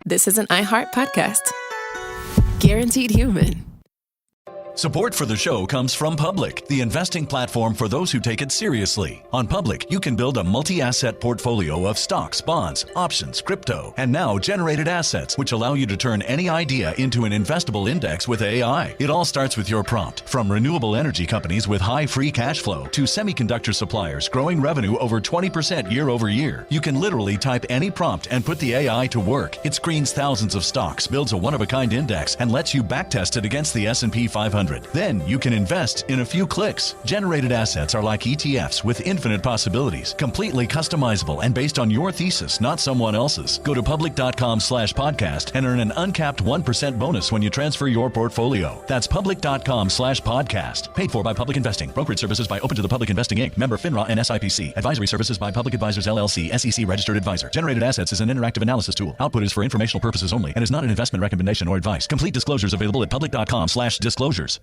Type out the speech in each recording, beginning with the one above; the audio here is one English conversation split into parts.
This is an iHeart podcast. Guaranteed Human. Support for the show comes from Public, the investing platform for those who take it seriously. On Public, you can build a multi-asset portfolio of stocks, bonds, options, crypto, and now generated assets, which allow you to turn any idea into an investable index with AI. It all starts with your prompt. From renewable energy companies with high free cash flow to semiconductor suppliers growing revenue over 20% year over year, you can literally type any prompt and put the AI to work. It screens thousands of stocks, builds a one-of-a-kind index, and lets you backtest it against the S&P 500. Then you can invest in a few clicks. Generated assets are like ETFs with infinite possibilities, completely customizable and based on your thesis, not someone else's. Go to public.com/podcast and earn an uncapped 1% bonus when you transfer your portfolio. That's public.com/podcast. Paid for by Public Investing. Brokerage services by Open to the Public Investing Inc. Member FINRA and SIPC. Advisory services by Public Advisors LLC, SEC registered advisor. Generated assets is an interactive analysis tool. Output is for informational purposes only and is not an investment recommendation or advice. Complete disclosures available at public.com/disclosures.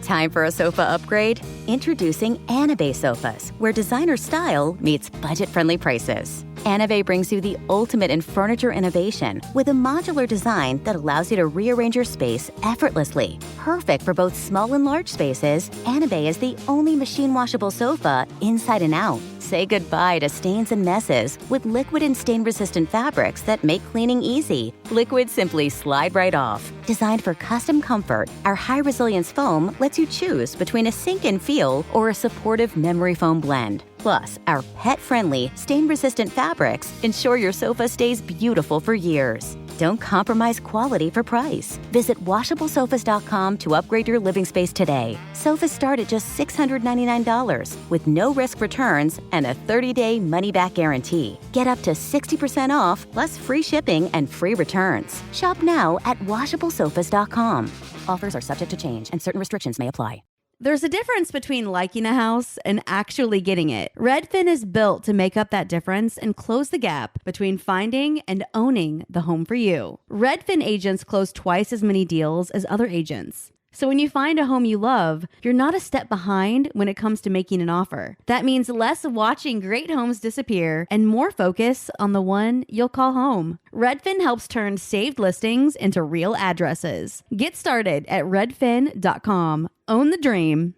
Time for a sofa upgrade? Introducing Anabay Sofas, where designer style meets budget-friendly prices. Anabay brings you the ultimate in furniture innovation with a modular design that allows you to rearrange your space effortlessly. Perfect for both small and large spaces, Anabay is the only machine-washable sofa inside and out. Say goodbye to stains and messes with liquid and stain-resistant fabrics that make cleaning easy. Liquids simply slide right off. Designed for custom comfort, our high-resilience foam lets you choose between a sink-in feel or a supportive memory foam blend. Plus, our pet-friendly, stain-resistant fabrics ensure your sofa stays beautiful for years. Don't compromise quality for price. Visit WashableSofas.com to upgrade your living space today. Sofas start at just $699 with no risk returns and a 30-day money-back guarantee. Get up to 60% off, plus free shipping and free returns. Shop now at WashableSofas.com. Offers are subject to change and certain restrictions may apply. There's a difference between liking a house and actually getting it. Redfin is built to make up that difference and close the gap between finding and owning the home for you. Redfin agents close twice as many deals as other agents. So when you find a home you love, you're not a step behind when it comes to making an offer. That means less watching great homes disappear and more focus on the one you'll call home. Redfin helps turn saved listings into real addresses. Get started at redfin.com. Own the dream.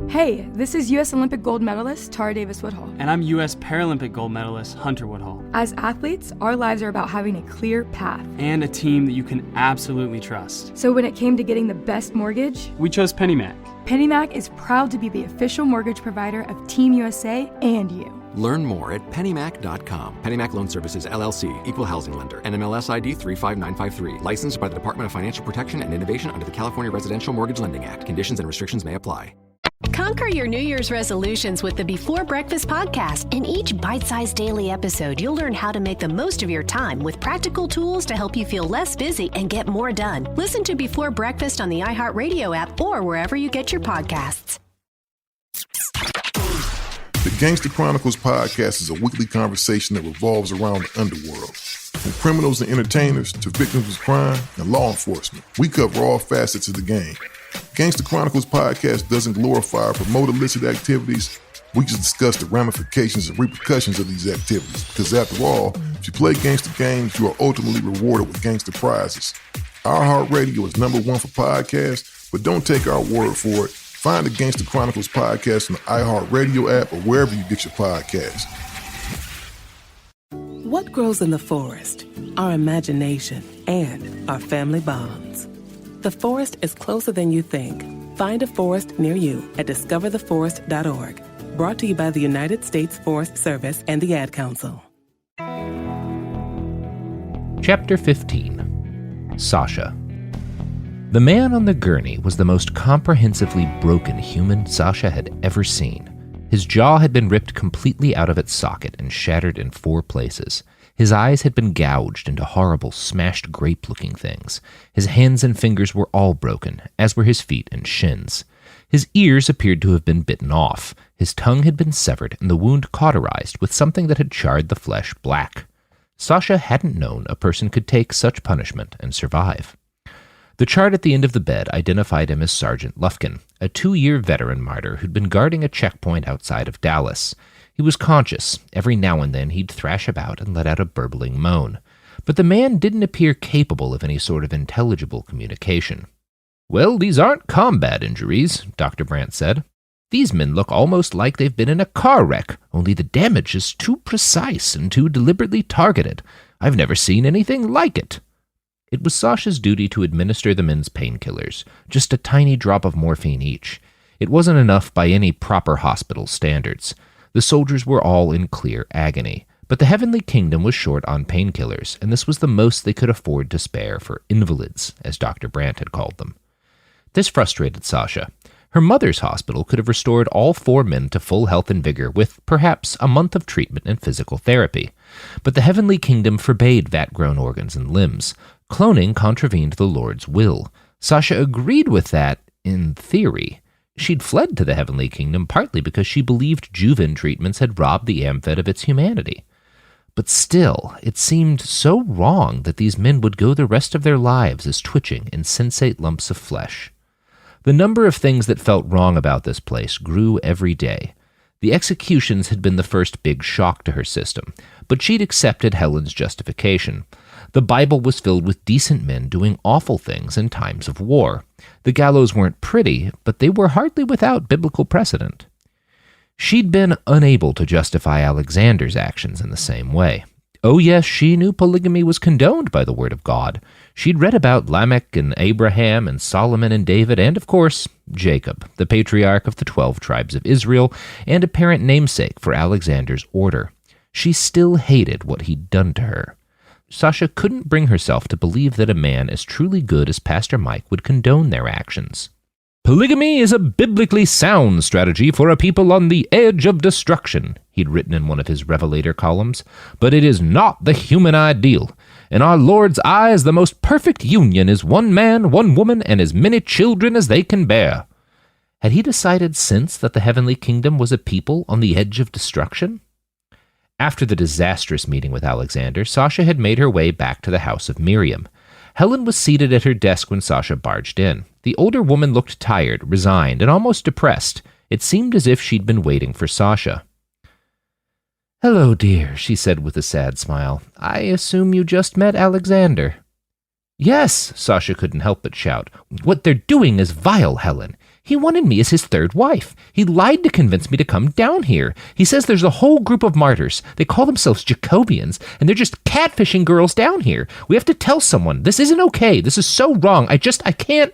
Hey, this is U.S. Olympic gold medalist Tara Davis-Woodhull. And I'm U.S. Paralympic gold medalist Hunter Woodhull. As athletes, our lives are about having a clear path. And a team that you can absolutely trust. So when it came to getting the best mortgage, we chose PennyMac. PennyMac is proud to be the official mortgage provider of Team USA and you. Learn more at pennymac.com. PennyMac Loan Services, LLC, Equal Housing Lender, NMLS ID 35953. Licensed by the Department of Financial Protection and Innovation under the California Residential Mortgage Lending Act. Conditions and restrictions may apply. Conquer your New Year's resolutions with the Before Breakfast podcast. In each bite-sized daily episode, you'll learn how to make the most of your time with practical tools to help you feel less busy and get more done. Listen to Before Breakfast on the iHeartRadio app or wherever you get your podcasts. The Gangster Chronicles podcast is a weekly conversation that revolves around the underworld. From criminals and entertainers to victims of crime and law enforcement, we cover all facets of the game. Gangster Chronicles podcast doesn't glorify or promote illicit activities. We just discuss the ramifications and repercussions of these activities. Because after all, if you play gangster games, you are ultimately rewarded with gangster prizes. iHeartRadio is #1 for podcasts, but don't take our word for it. Find the Gangster Chronicles podcast on the iHeartRadio app or wherever you get your podcasts. What grows in the forest? Our imagination and our family bonds. The forest is closer than you think. Find a forest near you at discovertheforest.org. Brought to you by the United States Forest Service and the Ad Council. Chapter 15. Sasha. The man on the gurney was the most comprehensively broken human Sasha had ever seen. His jaw had been ripped completely out of its socket and shattered in 4 places. His eyes had been gouged into horrible, smashed grape-looking things. His hands and fingers were all broken, as were his feet and shins. His ears appeared to have been bitten off. His tongue had been severed, and the wound cauterized with something that had charred the flesh black. Sasha hadn't known a person could take such punishment and survive. The chart at the end of the bed identified him as Sergeant Lufkin, a 2-year veteran martyr who'd been guarding a checkpoint outside of Dallas. He was conscious. Every now and then he'd thrash about and let out a burbling moan. but the man didn't appear capable of any sort of intelligible communication. "Well, these aren't combat injuries," Dr. Brandt said. "These men look almost like they've been in a car wreck, only the damage is too precise and too deliberately targeted. I've never seen anything like it." It was Sasha's duty to administer the men's painkillers, just a tiny drop of morphine each. It wasn't enough by any proper hospital standards. The soldiers were all in clear agony, but the Heavenly Kingdom was short on painkillers, and this was the most they could afford to spare for invalids, as Dr. Brandt had called them. This frustrated Sasha. Her mother's hospital could have restored all 4 men to full health and vigor with, perhaps, a month of treatment and physical therapy. But the Heavenly Kingdom forbade vat-grown organs and limbs. Cloning contravened the Lord's will. Sasha agreed with that, in theory. She'd fled to the Heavenly Kingdom partly because she believed Juven treatments had robbed the Amphet of its humanity. But still, it seemed so wrong that these men would go the rest of their lives as twitching, insensate lumps of flesh. The number of things that felt wrong about this place grew every day. The executions had been the first big shock to her system, but she'd accepted Helen's justification. The Bible was filled with decent men doing awful things in times of war. The gallows weren't pretty, but they were hardly without biblical precedent. She'd been unable to justify Alexander's actions in the same way. Oh yes, she knew polygamy was condoned by the Word of God. She'd read about Lamech and Abraham and Solomon and David and, of course, Jacob, the patriarch of the 12 tribes of Israel and apparent namesake for Alexander's order. She still hated what he'd done to her. Sasha couldn't bring herself to believe that a man as truly good as Pastor Mike would condone their actions. "Polygamy is a biblically sound strategy for a people on the edge of destruction," he'd written in one of his Revelator columns, "but it is not the human ideal. In our Lord's eyes, the most perfect union is one man, one woman, and as many children as they can bear." Had he decided since that the Heavenly Kingdom was a people on the edge of destruction? After the disastrous meeting with Alexander, Sasha had made her way back to the house of Miriam. Helen was seated at her desk when Sasha barged in. The older woman looked tired, resigned, and almost depressed. It seemed as if she'd been waiting for Sasha. "Hello, dear," she said with a sad smile. "I assume you just met Alexander." "Yes," Sasha couldn't help but shout. "What they're doing is vile, Helen. He wanted me as his third wife. He lied to convince me to come down here. He says there's a whole group of martyrs. They call themselves Jacobians, and they're just catfishing girls down here. We have to tell someone. This isn't okay. This is so wrong. I can't."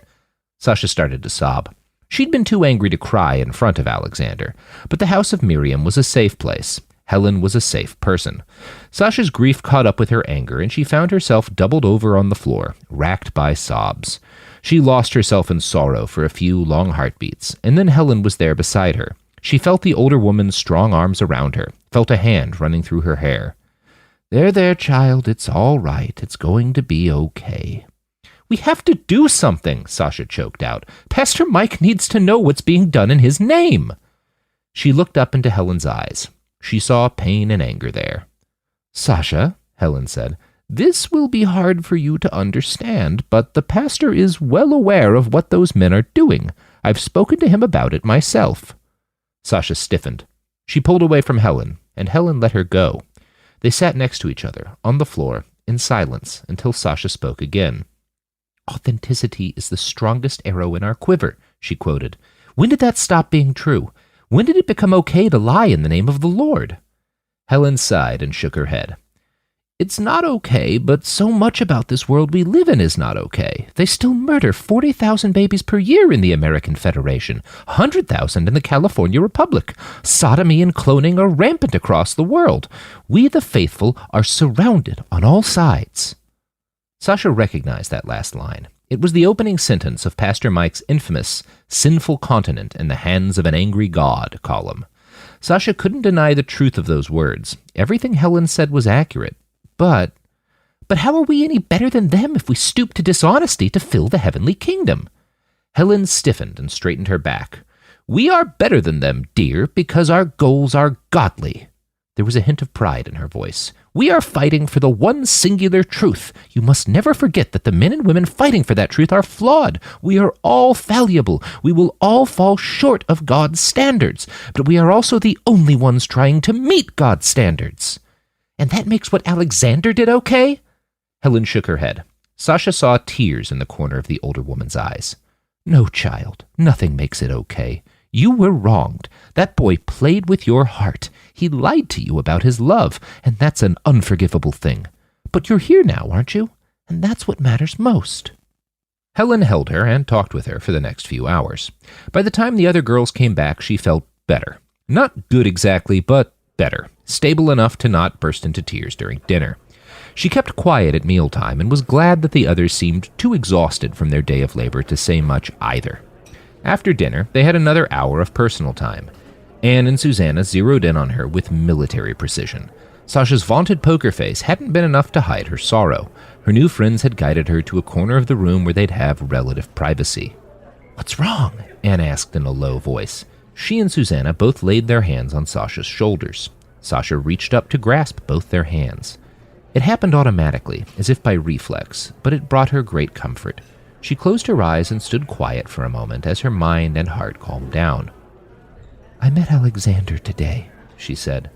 Sasha started to sob. She'd been too angry to cry in front of Alexander, but the house of Miriam was a safe place. Helen was a safe person. Sasha's grief caught up with her anger, and she found herself doubled over on the floor, racked by sobs. She lost herself in sorrow for a few long heartbeats, and then Helen was there beside her. She felt the older woman's strong arms around her, felt a hand running through her hair. There, child, it's all right. It's going to be okay." "We have to do something," Sasha choked out. "Pastor Mike needs to know what's being done in his name." She looked up into Helen's eyes. She saw pain and anger there. "Sasha," Helen said, "this will be hard for you to understand, but the pastor is well aware of what those men are doing. I've spoken to him about it myself." Sasha stiffened. She pulled away from Helen, and Helen let her go. They sat next to each other, on the floor, in silence, until Sasha spoke again. "Authenticity is the strongest arrow in our quiver," she quoted. "When did that stop being true? When did it become okay to lie in the name of the Lord?" Helen sighed and shook her head. "It's not okay, but so much about this world we live in is not okay. They still murder 40,000 babies per year in the American Federation, 100,000 in the California Republic. Sodomy and cloning are rampant across the world. We, the faithful, are surrounded on all sides." Sasha recognized that last line. It was the opening sentence of Pastor Mike's infamous "Sinful Continent in the Hands of an Angry God" column. Sasha couldn't deny the truth of those words. Everything Helen said was accurate. But how are we any better than them if we stoop to dishonesty to fill the Heavenly Kingdom? Helen stiffened and straightened her back. "We are better than them, dear, because our goals are godly." There was a hint of pride in her voice. "We are fighting for the one singular truth. You must never forget that the men and women fighting for that truth are flawed. We are all fallible. We will all fall short of God's standards. But we are also the only ones trying to meet God's standards. And that makes what Alexander did okay?" Helen shook her head. Sasha saw tears in the corner of the older woman's eyes. No, child, nothing makes it okay. You were wronged. That boy played with your heart. He lied to you about his love, and that's an unforgivable thing. But you're here now, aren't you? And that's what matters most. Helen held her and talked with her for the next few hours. By the time the other girls came back, she felt better. Not good exactly, but better. Stable enough to not burst into tears during dinner. She kept quiet at mealtime and was glad that the others seemed too exhausted from their day of labor to say much either. After dinner, they had another hour of personal time. Anne and Susanna zeroed in on her with military precision. Sasha's vaunted poker face hadn't been enough to hide her sorrow. Her new friends had guided her to a corner of the room where they'd have relative privacy. "What's wrong?" Anne asked in a low voice. She and Susanna both laid their hands on Sasha's shoulders. Sasha reached up to grasp both their hands. It happened automatically, as if by reflex, but it brought her great comfort. She closed her eyes and stood quiet for a moment as her mind and heart calmed down. "I met Alexander today," she said.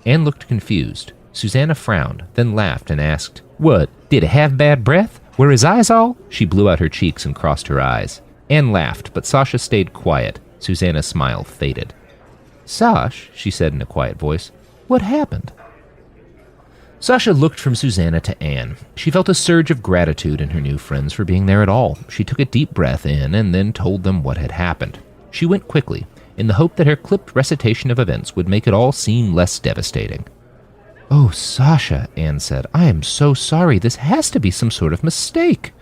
Anne looked confused. Susanna frowned, then laughed and asked, "What, did he have bad breath? Were his eyes all?" She blew out her cheeks and crossed her eyes. Anne laughed, but Sasha stayed quiet. Susanna's smile faded. "Sash," she said in a quiet voice, "what happened?" Sasha looked from Susanna to Anne. She felt a surge of gratitude in her new friends for being there at all. She took a deep breath in and then told them what had happened. She went quickly, in the hope that her clipped recitation of events would make it all seem less devastating. "Oh, Sasha," Anne said, "I am so sorry. This has to be some sort of mistake."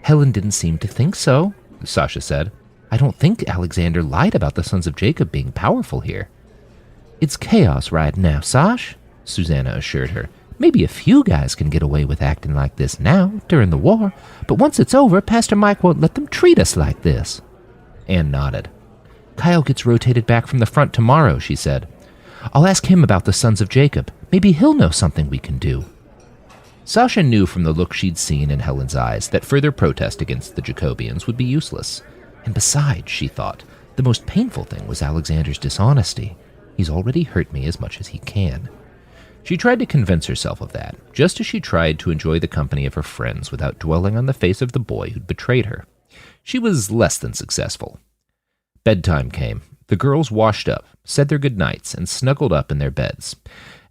"Helen didn't seem to think so," Sasha said. "I don't think Alexander lied about the sons of Jacob being powerful here." "It's chaos right now, Sash," Susanna assured her. "Maybe a few guys can get away with acting like this now, during the war, but once it's over, Pastor Mike won't let them treat us like this." Anne nodded. "Kyle gets rotated back from the front tomorrow," she said. "I'll ask him about the sons of Jacob. Maybe he'll know something we can do." Sasha knew from the look she'd seen in Helen's eyes that further protest against the Jacobians would be useless. And besides, she thought, the most painful thing was Alexander's dishonesty. He's already hurt me as much as he can. She tried to convince herself of that, just as she tried to enjoy the company of her friends without dwelling on the face of the boy who'd betrayed her. She was less than successful. Bedtime came. The girls washed up, said their goodnights, and snuggled up in their beds.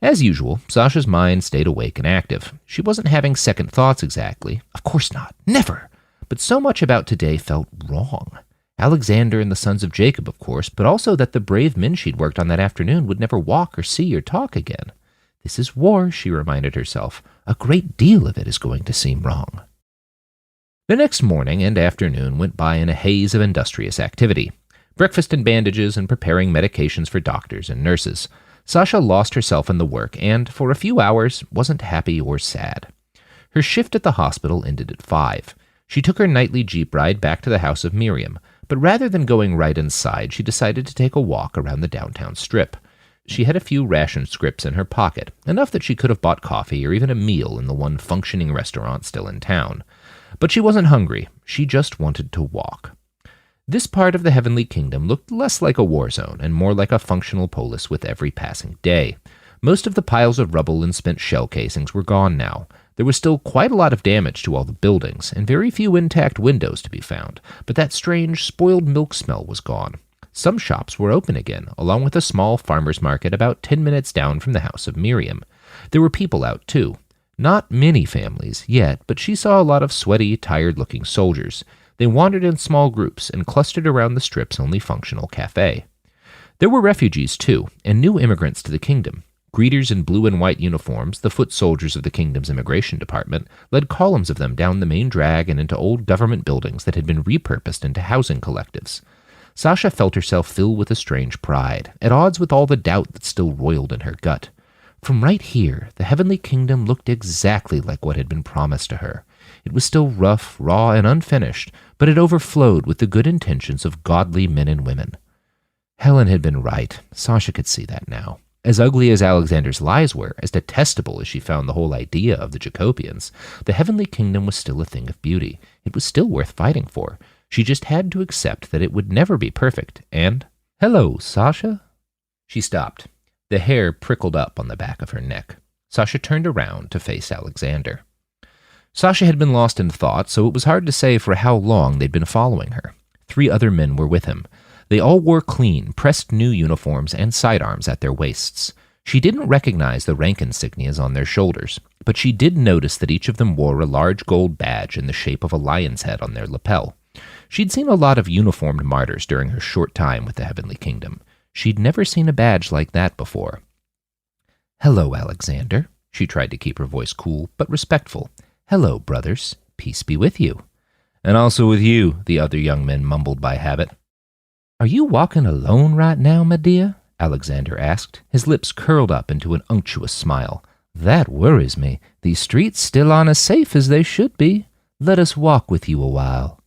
As usual, Sasha's mind stayed awake and active. She wasn't having second thoughts exactly. Of course not. Never. But so much about today felt wrong. Alexander and the sons of Jacob, of course, but also that the brave men she'd worked on that afternoon would never walk or see or talk again. This is war, she reminded herself. A great deal of it is going to seem wrong. The next morning and afternoon went by in a haze of industrious activity. Breakfast and bandages and preparing medications for doctors and nurses. Sasha lost herself in the work and, for a few hours, wasn't happy or sad. Her shift at the hospital ended at 5. She took her nightly jeep ride back to the house of Miriam, but rather than going right inside, she decided to take a walk around the downtown strip. She had a few ration scripts in her pocket, enough that she could have bought coffee or even a meal in the one functioning restaurant still in town. But she wasn't hungry. She just wanted to walk. This part of the Heavenly Kingdom looked less like a war zone and more like a functional polis with every passing day. Most of the piles of rubble and spent shell casings were gone now. There was still quite a lot of damage to all the buildings, and very few intact windows to be found, but that strange, spoiled milk smell was gone. Some shops were open again, along with a small farmer's market about 10 minutes down from the house of Miriam. There were people out, too. Not many families yet, but she saw a lot of sweaty, tired-looking soldiers. They wandered in small groups and clustered around the strip's only functional cafe. There were refugees, too, and new immigrants to the kingdom. Greeters in blue and white uniforms, the foot soldiers of the kingdom's immigration department, led columns of them down the main drag and into old government buildings that had been repurposed into housing collectives. Sasha felt herself fill with a strange pride, at odds with all the doubt that still roiled in her gut. From right here, the Heavenly Kingdom looked exactly like what had been promised to her. It was still rough, raw, and unfinished, but it overflowed with the good intentions of godly men and women. Helen had been right. Sasha could see that now. As ugly as Alexander's lies were, as detestable as she found the whole idea of the Jacobians, the Heavenly Kingdom was still a thing of beauty. It was still worth fighting for. She just had to accept that it would never be perfect, and... "Hello, Sasha?" She stopped. The hair prickled up on the back of her neck. Sasha turned around to face Alexander. Sasha had been lost in thought, so it was hard to say for how long they'd been following her. 3 other men were with him. They all wore clean, pressed new uniforms and sidearms at their waists. She didn't recognize the rank insignias on their shoulders, but she did notice that each of them wore a large gold badge in the shape of a lion's head on their lapel. She'd seen a lot of uniformed martyrs during her short time with the Heavenly Kingdom. She'd never seen a badge like that before. "Hello, Alexander." She tried to keep her voice cool but respectful. "Hello, brothers. Peace be with you." "And also with you," the other young men mumbled by habit. "Are you walking alone right now, my dear?" Alexander asked, his lips curled up into an unctuous smile. "That worries me. These streets still aren't as safe as they should be. Let us walk with you a while."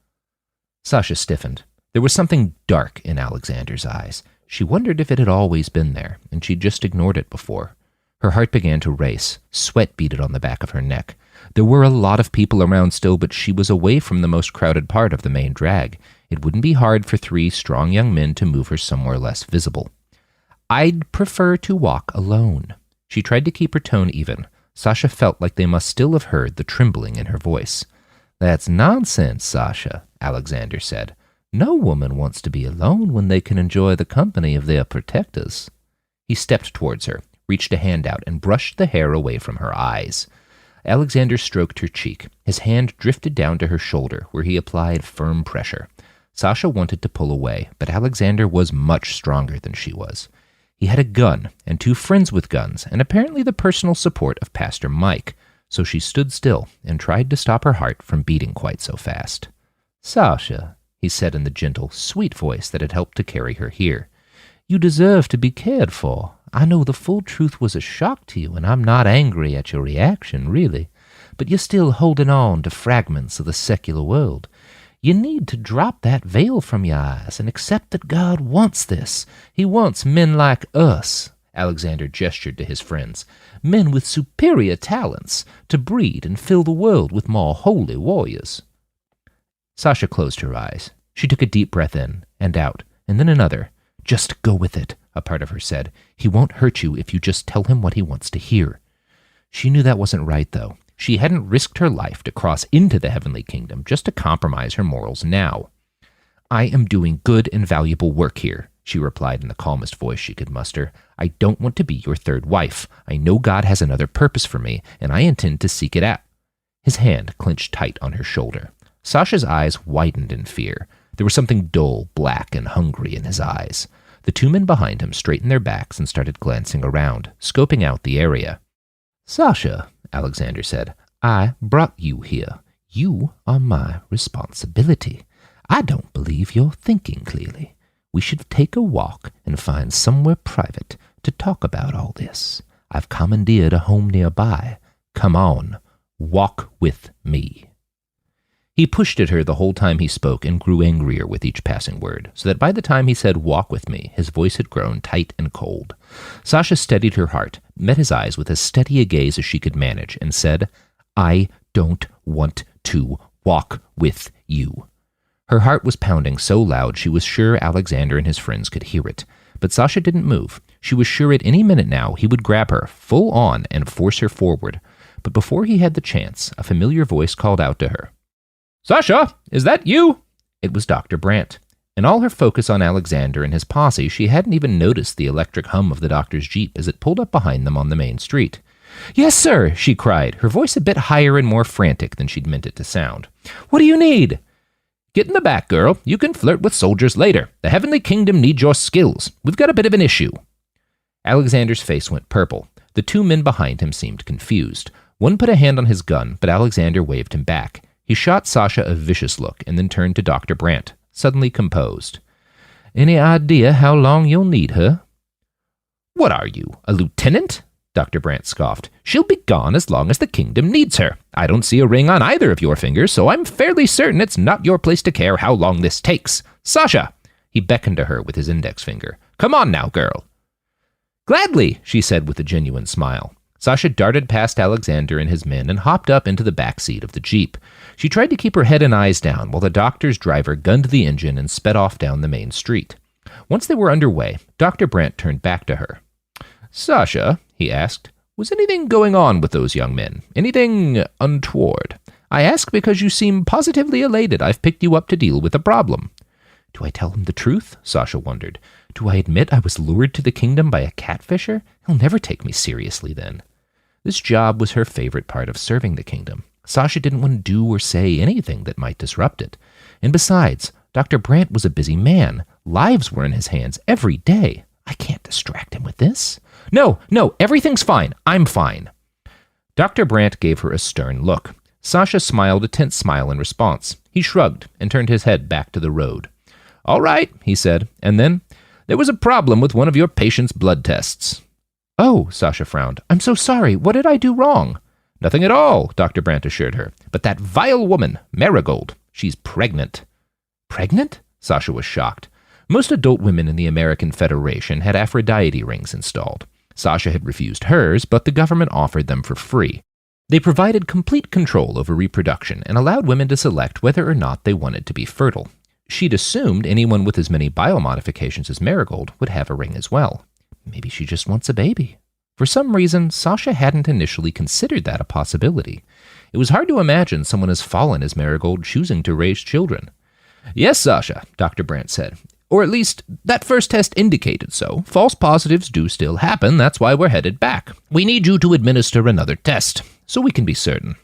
Sasha stiffened. There was something dark in Alexander's eyes. She wondered if it had always been there, and she'd just ignored it before. Her heart began to race. Sweat beaded on the back of her neck. There were a lot of people around still, but she was away from the most crowded part of the main drag. It wouldn't be hard for 3 strong young men to move her somewhere less visible. "I'd prefer to walk alone." She tried to keep her tone even. Sasha felt like they must still have heard the trembling in her voice. "That's nonsense, Sasha," Alexander said. "No woman wants to be alone when they can enjoy the company of their protectors." He stepped towards her, reached a hand out, and brushed the hair away from her eyes. Alexander stroked her cheek. His hand drifted down to her shoulder, where he applied firm pressure. Sasha wanted to pull away, but Alexander was much stronger than she was. He had a gun, and 2 friends with guns, and apparently the personal support of Pastor Mike, so she stood still and tried to stop her heart from beating quite so fast. "Sasha," he said in the gentle, sweet voice that had helped to carry her here, "you deserve to be cared for. I know the full truth was a shock to you, and I'm not angry at your reaction, really. But you're still holding on to fragments of the secular world. You need to drop that veil from your eyes and accept that God wants this. He wants men like us," Alexander gestured to his friends, "men with superior talents, to breed and fill the world with more holy warriors." Sasha closed her eyes. She took a deep breath in and out, and then another. "Just go with it," a part of her said. "He won't hurt you if you just tell him what he wants to hear." She knew that wasn't right, though. She hadn't risked her life to cross into the Heavenly Kingdom just to compromise her morals now. "I am doing good and valuable work here," she replied in the calmest voice she could muster. "I don't want to be your 3rd wife. I know God has another purpose for me, and I intend to seek it out." His hand clenched tight on her shoulder. Sasha's eyes widened in fear. There was something dull, black, and hungry in his eyes. The 2 men behind him straightened their backs and started glancing around, scoping out the area. "Sasha," Alexander said, "I brought you here. You are my responsibility. I don't believe you're thinking clearly. We should take a walk and find somewhere private to talk about all this. I've commandeered a home nearby. Come on, walk with me." He pushed at her the whole time he spoke and grew angrier with each passing word, so that by the time he said "walk with me," his voice had grown tight and cold. Sasha steadied her heart, met his eyes with as steady a gaze as she could manage, and said, "I don't want to walk with you." Her heart was pounding so loud she was sure Alexander and his friends could hear it. But Sasha didn't move. She was sure at any minute now he would grab her, full on, and force her forward. But before he had the chance, a familiar voice called out to her. "Sasha, is that you?" It was Dr. Brandt. In all her focus on Alexander and his posse, she hadn't even noticed the electric hum of the doctor's Jeep as it pulled up behind them on the main street. "Yes, sir," she cried, her voice a bit higher and more frantic than she'd meant it to sound. "What do you need?" "Get in the back, girl. You can flirt with soldiers later. The Heavenly Kingdom needs your skills. We've got a bit of an issue." Alexander's face went purple. The 2 men behind him seemed confused. One put a hand on his gun, but Alexander waved him back. He shot Sasha a vicious look and then turned to Dr. Brandt, suddenly composed. "Any idea how long you'll need her?" "What are you, a lieutenant?" Dr. Brandt scoffed. "She'll be gone as long as the kingdom needs her. I don't see a ring on either of your fingers, so I'm fairly certain it's not your place to care how long this takes. Sasha!" He beckoned to her with his index finger. "Come on now, girl." "Gladly," she said with a genuine smile. Sasha darted past Alexander and his men and hopped up into the back seat of the Jeep. She tried to keep her head and eyes down while the doctor's driver gunned the engine and sped off down the main street. Once they were underway, Dr. Brandt turned back to her. "Sasha," he asked, "was anything going on with those young men? Anything untoward? I ask because you seem positively elated I've picked you up to deal with a problem. Do I tell him the truth? Sasha wondered. Do I admit I was lured to the kingdom by a catfisher? He'll never take me seriously then. This job was her favorite part of serving the kingdom. Sasha didn't want to do or say anything that might disrupt it. And besides, Dr. Brandt was a busy man. Lives were in his hands every day. I can't distract him with this. No, everything's fine. I'm fine. Dr. Brandt gave her a stern look. Sasha smiled a tense smile in response. He shrugged and turned his head back to the road. All right, he said, and then, there was a problem with one of your patient's blood tests. Oh, Sasha frowned. I'm so sorry. What did I do wrong? Nothing at all, Dr. Brandt assured her. But that vile woman, Marigold, she's pregnant. Pregnant? Sasha was shocked. Most adult women in the American Federation had Aphrodite rings installed. Sasha had refused hers, but the government offered them for free. They provided complete control over reproduction and allowed women to select whether or not they wanted to be fertile. She'd assumed anyone with as many biomodifications as Marigold would have a ring as well. Maybe she just wants a baby. For some reason, Sasha hadn't initially considered that a possibility. It was hard to imagine someone as fallen as Marigold choosing to raise children. Yes, Sasha, Dr. Brandt said. Or at least, that first test indicated so. False positives do still happen, that's why we're headed back. We need you to administer another test, so we can be certain.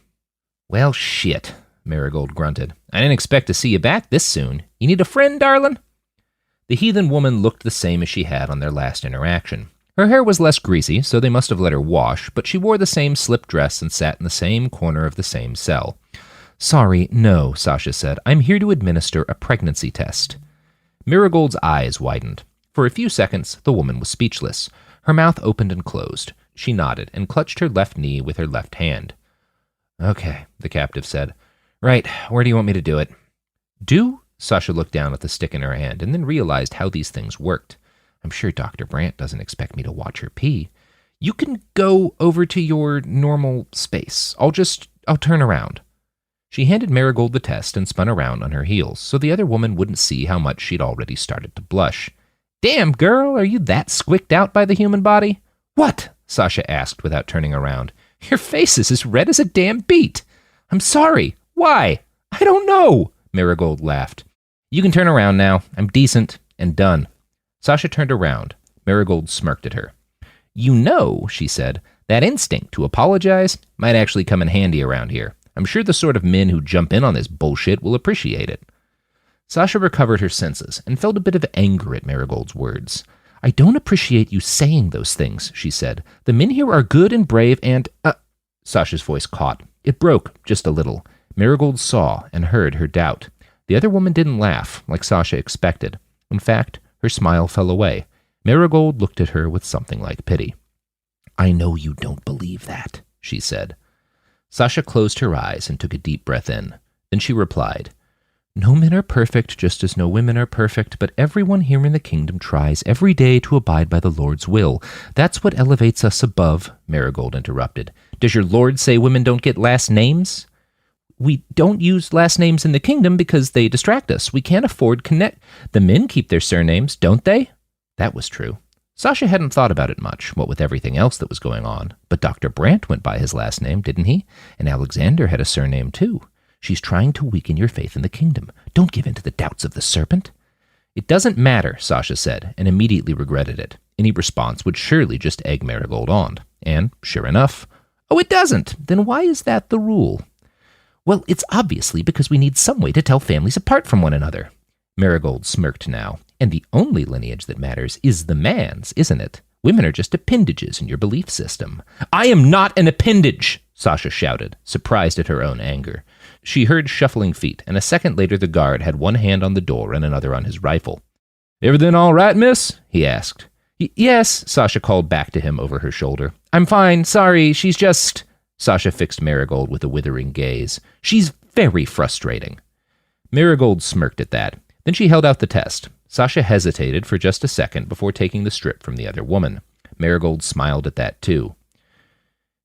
Well, shit, Marigold grunted. I didn't expect to see you back this soon. You need a friend, darling? The heathen woman looked the same as she had on their last interaction. Her hair was less greasy, so they must have let her wash, but she wore the same slip dress and sat in the same corner of the same cell. Sorry, no, Sasha said. I'm here to administer a pregnancy test. Marigold's eyes widened. For a few seconds, the woman was speechless. Her mouth opened and closed. She nodded and clutched her left knee with her left hand. Okay, the captive said. Right, where do you want me to do it? Do? Sasha looked down at the stick in her hand and then realized how these things worked. I'm sure Dr. Brandt doesn't expect me to watch her pee. You can go over to your normal space. I'll turn around. She handed Marigold the test and spun around on her heels so the other woman wouldn't see how much she'd already started to blush. Damn, girl, are you that squicked out by the human body? What? Sasha asked without turning around. Your face is as red as a damn beet. I'm sorry. Why? I don't know, Marigold laughed. You can turn around now. I'm decent and done. Sasha turned around. Marigold smirked at her. You know, she said, that instinct to apologize might actually come in handy around here. I'm sure the sort of men who jump in on this bullshit will appreciate it. Sasha recovered her senses and felt a bit of anger at Marigold's words. I don't appreciate you saying those things, she said. The men here are good and brave and... Sasha's voice caught. It broke just a little. Marigold saw and heard her doubt. The other woman didn't laugh, like Sasha expected. In fact, her smile fell away. Marigold looked at her with something like pity. I know you don't believe that, she said. Sasha closed her eyes and took a deep breath in. Then she replied, No men are perfect, just as no women are perfect, but everyone here in the kingdom tries every day to abide by the Lord's will. That's what elevates us above, Marigold interrupted. Does your Lord say women don't get last names? We don't use last names in the kingdom because they distract us. We can't afford connect. The men keep their surnames, don't they? That was true. Sasha hadn't thought about it much, what with everything else that was going on. But Dr. Brandt went by his last name, didn't he? And Alexander had a surname too. She's trying to weaken your faith in the kingdom. Don't give in to the doubts of the serpent. It doesn't matter, Sasha said, and immediately regretted it. Any response would surely just egg Marigold on. And, sure enough, oh, it doesn't. Then why is that the rule? Well, it's obviously because we need some way to tell families apart from one another. Marigold smirked now. And the only lineage that matters is the man's, isn't it? Women are just appendages in your belief system. I am not an appendage, Sasha shouted, surprised at her own anger. She heard shuffling feet, and a second later the guard had one hand on the door and another on his rifle. Everything all right, miss? He asked. Yes, Sasha called back to him over her shoulder. I'm fine, sorry, she's just... Sasha fixed Marigold with a withering gaze. She's very frustrating. Marigold smirked at that. Then she held out the test. Sasha hesitated for just a second before taking the strip from the other woman. Marigold smiled at that, too.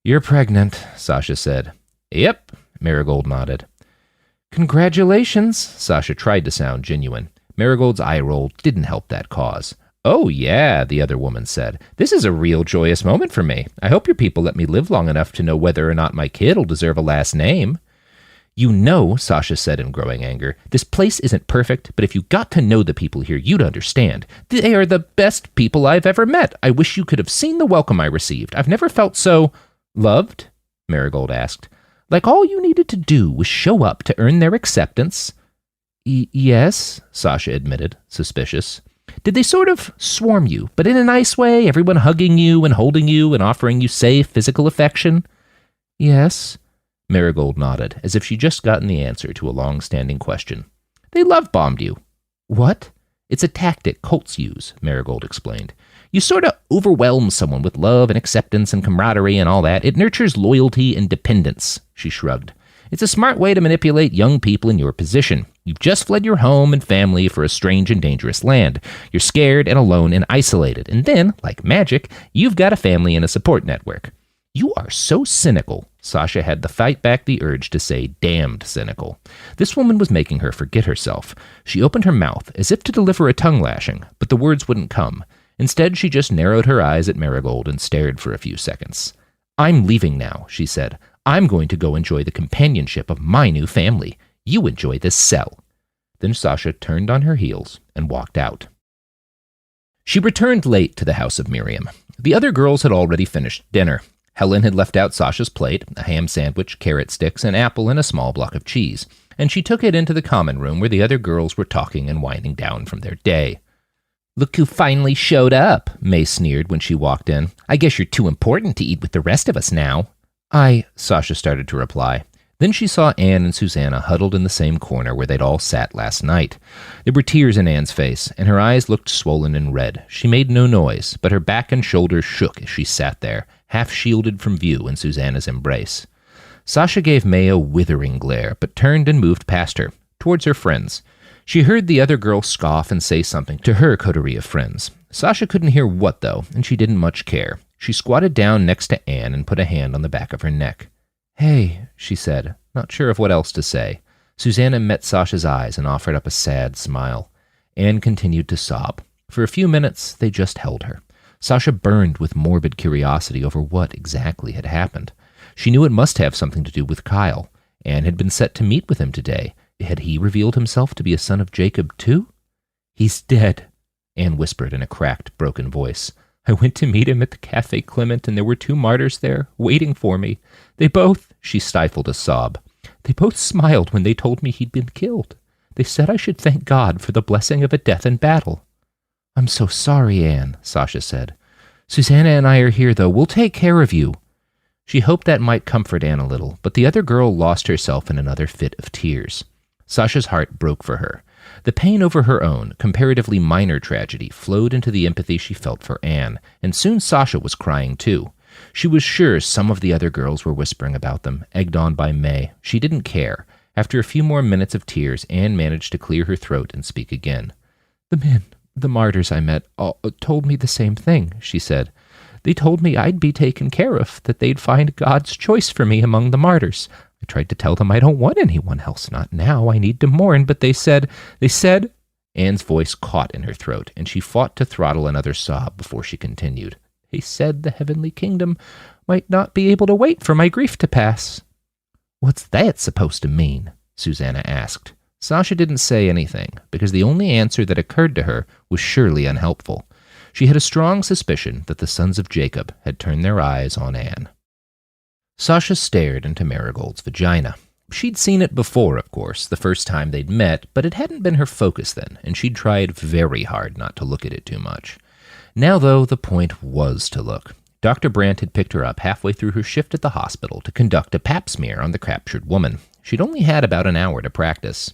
You're pregnant, Sasha said. Yep, Marigold nodded. Congratulations, Sasha tried to sound genuine. Marigold's eye roll didn't help that cause. Oh, yeah, the other woman said. This is a real joyous moment for me. I hope your people let me live long enough to know whether or not my kid will deserve a last name. You know, Sasha said in growing anger, this place isn't perfect, but if you got to know the people here, you'd understand. They are the best people I've ever met. I wish you could have seen the welcome I received. I've never felt so... Loved? Marigold asked. Like all you needed to do was show up to earn their acceptance. Yes, Sasha admitted, suspicious. Did they sort of swarm you, but in a nice way, everyone hugging you and holding you and offering you safe physical affection? Yes. Marigold nodded, as if she'd just gotten the answer to a long-standing question. They love-bombed you. What? It's a tactic cults use, Marigold explained. You sort of overwhelm someone with love and acceptance and camaraderie and all that. It nurtures loyalty and dependence, she shrugged. It's a smart way to manipulate young people in your position. You've just fled your home and family for a strange and dangerous land. You're scared and alone and isolated. And then, like magic, you've got a family and a support network. You are so cynical. Sasha had to fight back the urge to say damned cynical. This woman was making her forget herself. She opened her mouth as if to deliver a tongue lashing, but the words wouldn't come. Instead, she just narrowed her eyes at Marigold and stared for a few seconds. I'm leaving now, she said. I'm going to go enjoy the companionship of my new family. You enjoy this cell. Then Sasha turned on her heels and walked out. She returned late to the house of Miriam. The other girls had already finished dinner. Helen had left out Sasha's plate, a ham sandwich, carrot sticks, an apple, and a small block of cheese, and she took it into the common room where the other girls were talking and winding down from their day. Look who finally showed up, May sneered when she walked in. I guess you're too important to eat with the rest of us now. Sasha started to reply. Then she saw Anne and Susanna huddled in the same corner where they'd all sat last night. There were tears in Anne's face, and her eyes looked swollen and red. She made no noise, but her back and shoulders shook as she sat there, half shielded from view in Susanna's embrace. Sasha gave May a withering glare, but turned and moved past her, towards her friends. She heard the other girl scoff and say something to her coterie of friends. Sasha couldn't hear what, though, and she didn't much care. She squatted down next to Anne and put a hand on the back of her neck. Hey, she said, not sure of what else to say. Susanna met Sasha's eyes and offered up a sad smile. Anne continued to sob. For a few minutes, they just held her. Sasha burned with morbid curiosity over what exactly had happened. She knew it must have something to do with Kyle. Anne had been set to meet with him today. Had he revealed himself to be a son of Jacob, too? He's dead, Anne whispered in a cracked, broken voice. I went to meet him at the Café Clement, and there were 2 martyrs there, waiting for me. They both, she stifled a sob, they both smiled when they told me he'd been killed. They said I should thank God for the blessing of a death in battle. I'm so sorry, Anne, Sasha said. Susanna and I are here, though. We'll take care of you. She hoped that might comfort Anne a little, but the other girl lost herself in another fit of tears. Sasha's heart broke for her. The pain over her own, comparatively minor tragedy flowed into the empathy she felt for Anne, and soon Sasha was crying too. She was sure some of the other girls were whispering about them, egged on by May. She didn't care. After a few more minutes of tears, Anne managed to clear her throat and speak again. The martyrs I met, told me the same thing, she said. They told me I'd be taken care of, that they'd find God's choice for me among the martyrs. I tried to tell them I don't want anyone else, not now, I need to mourn, but they said... Anne's voice caught in her throat, and she fought to throttle another sob before she continued. They said the heavenly kingdom might not be able to wait for my grief to pass. What's that supposed to mean? Susanna asked. Sasha didn't say anything, because the only answer that occurred to her was surely unhelpful. She had a strong suspicion that the sons of Jacob had turned their eyes on Anne. Sasha stared into Marigold's vagina. She'd seen it before, of course, the first time they'd met, but it hadn't been her focus then, and she'd tried very hard not to look at it too much. Now, though, the point was to look. Dr. Brandt had picked her up halfway through her shift at the hospital to conduct a pap smear on the captured woman. She'd only had about an hour to practice.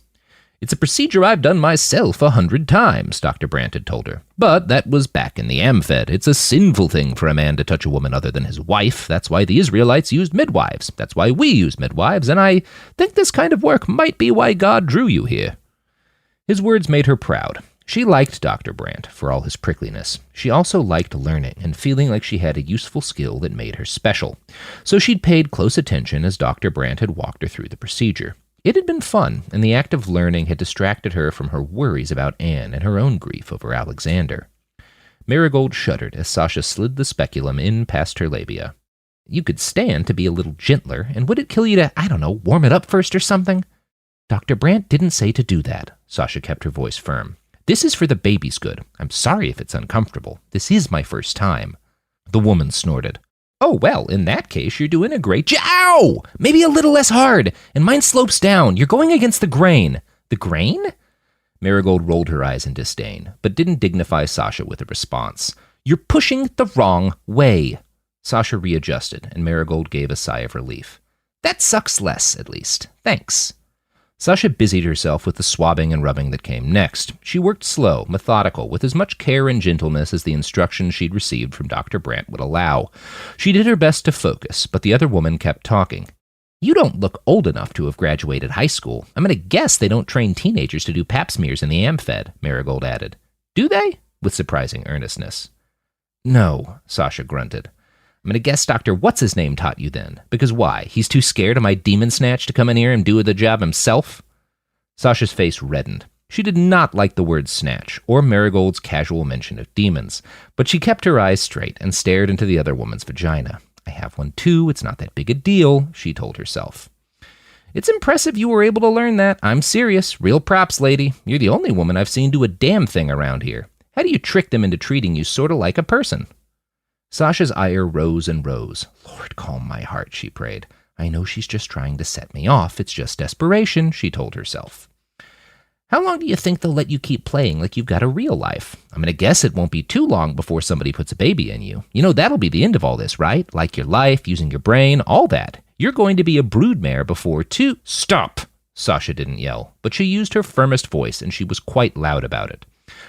It's a procedure I've done myself 100 times, Dr. Brandt had told her. But that was back in the Amfed. It's a sinful thing for a man to touch a woman other than his wife. That's why the Israelites used midwives. That's why we use midwives, and I think this kind of work might be why God drew you here. His words made her proud. She liked Dr. Brandt for all his prickliness. She also liked learning and feeling like she had a useful skill that made her special. So she'd paid close attention as Dr. Brandt had walked her through the procedure. It had been fun, and the act of learning had distracted her from her worries about Anne and her own grief over Alexander. Marigold shuddered as Sasha slid the speculum in past her labia. You could stand to be a little gentler, and would it kill you to, I don't know, warm it up first or something? Dr. Brandt didn't say to do that. Sasha kept her voice firm. This is for the baby's good. I'm sorry if it's uncomfortable. This is my first time. The woman snorted. Oh, well, in that case, you're doing a great job. Ow! Maybe a little less hard, and mine slopes down. You're going against the grain. The grain? Marigold rolled her eyes in disdain, but didn't dignify Sasha with a response. You're pushing the wrong way. Sasha readjusted, and Marigold gave a sigh of relief. That sucks less, at least. Thanks. Sasha busied herself with the swabbing and rubbing that came next. She worked slow, methodical, with as much care and gentleness as the instructions she'd received from Dr. Brandt would allow. She did her best to focus, but the other woman kept talking. You don't look old enough to have graduated high school. I'm going to guess they don't train teenagers to do pap smears in the AmFed, Marigold added. Do they? With surprising earnestness. No, Sasha grunted. I'm going to guess Dr. What's-His-Name taught you then. Because why? He's too scared of my demon snatch to come in here and do the job himself? Sasha's face reddened. She did not like the word snatch, or Marigold's casual mention of demons, but she kept her eyes straight and stared into the other woman's vagina. I have one too, it's not that big a deal, she told herself. It's impressive you were able to learn that. I'm serious. Real props, lady. You're the only woman I've seen do a damn thing around here. How do you trick them into treating you sort of like a person? Sasha's ire rose and rose. Lord, calm my heart, she prayed. I know she's just trying to set me off. It's just desperation, she told herself. How long do you think they'll let you keep playing like you've got a real life? I'm going to guess it won't be too long before somebody puts a baby in you. You know, that'll be the end of all this, right? Like your life, using your brain, all that. You're going to be a broodmare before too. Stop! Sasha didn't yell, but she used her firmest voice, and she was quite loud about it.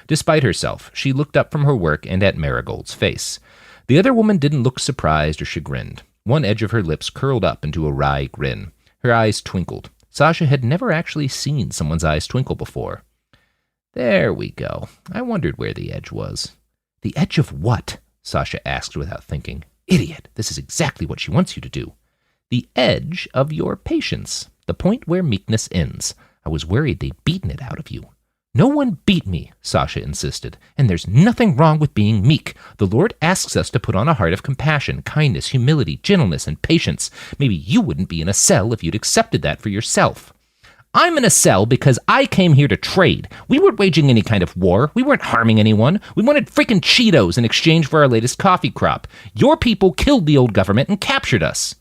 Despite herself, she looked up from her work and at Marigold's face. The other woman didn't look surprised or chagrined. One edge of her lips curled up into a wry grin. Her eyes twinkled. Sasha had never actually seen someone's eyes twinkle before. There we go. I wondered where the edge was. The edge of what? Sasha asked without thinking. Idiot, this is exactly what she wants you to do. The edge of your patience. The point where meekness ends. I was worried they'd beaten it out of you. No one beat me, Sasha insisted, and there's nothing wrong with being meek. The Lord asks us to put on a heart of compassion, kindness, humility, gentleness, and patience. Maybe you wouldn't be in a cell if you'd accepted that for yourself. I'm in a cell because I came here to trade. We weren't waging any kind of war. We weren't harming anyone. We wanted freaking Cheetos in exchange for our latest coffee crop. Your people killed the old government and captured us.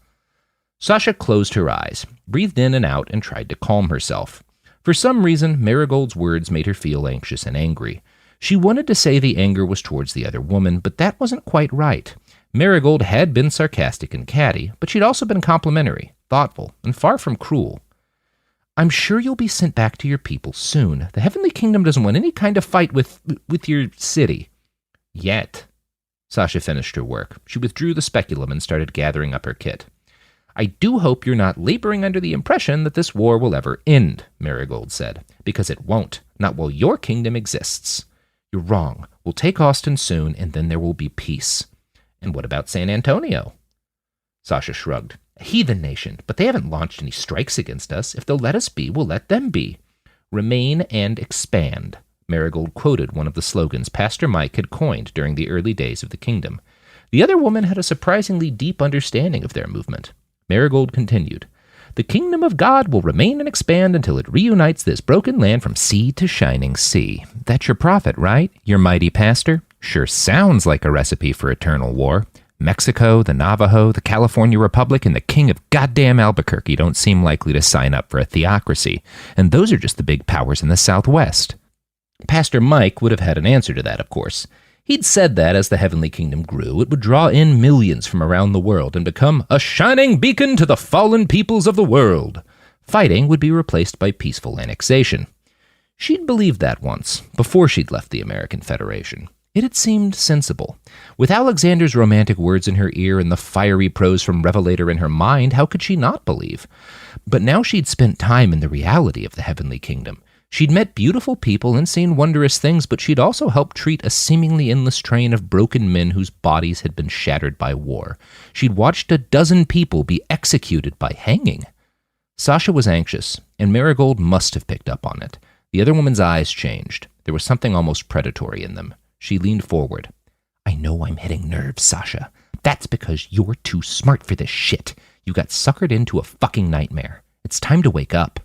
Sasha closed her eyes, breathed in and out, and tried to calm herself. For some reason, Marigold's words made her feel anxious and angry. She wanted to say the anger was towards the other woman, but that wasn't quite right. Marigold had been sarcastic and catty, but she'd also been complimentary, thoughtful, and far from cruel. I'm sure you'll be sent back to your people soon. The Heavenly Kingdom doesn't want any kind of fight with your city. Yet. Sasha finished her work. She withdrew the speculum and started gathering up her kit. I do hope you're not laboring under the impression that this war will ever end, Marigold said, because it won't, not while your kingdom exists. You're wrong. We'll take Austin soon, and then there will be peace. And what about San Antonio? Sasha shrugged. A heathen nation, but they haven't launched any strikes against us. If they'll let us be, we'll let them be. Remain and expand. Marigold quoted one of the slogans Pastor Mike had coined during the early days of the kingdom. The other woman had a surprisingly deep understanding of their movement. Marigold continued, The kingdom of God will remain and expand until it reunites this broken land from sea to shining sea. That's your prophet, right? Your mighty pastor? Sure sounds like a recipe for eternal war. Mexico, the Navajo, the California Republic, and the king of goddamn Albuquerque don't seem likely to sign up for a theocracy, and those are just the big powers in the Southwest. Pastor Mike would have had an answer to that, of course. He'd said that as the heavenly kingdom grew, it would draw in millions from around the world and become a shining beacon to the fallen peoples of the world. Fighting would be replaced by peaceful annexation. She'd believed that once, before she'd left the American Federation. It had seemed sensible. With Alexander's romantic words in her ear and the fiery prose from Revelator in her mind, how could she not believe? But now she'd spent time in the reality of the heavenly kingdom. She'd met beautiful people and seen wondrous things, but she'd also helped treat a seemingly endless train of broken men whose bodies had been shattered by war. She'd watched a dozen people be executed by hanging. Sasha was anxious, and Marigold must have picked up on it. The other woman's eyes changed. There was something almost predatory in them. She leaned forward. I know I'm hitting nerves, Sasha, that's because you're too smart for this shit. You got suckered into a fucking nightmare. It's time to wake up.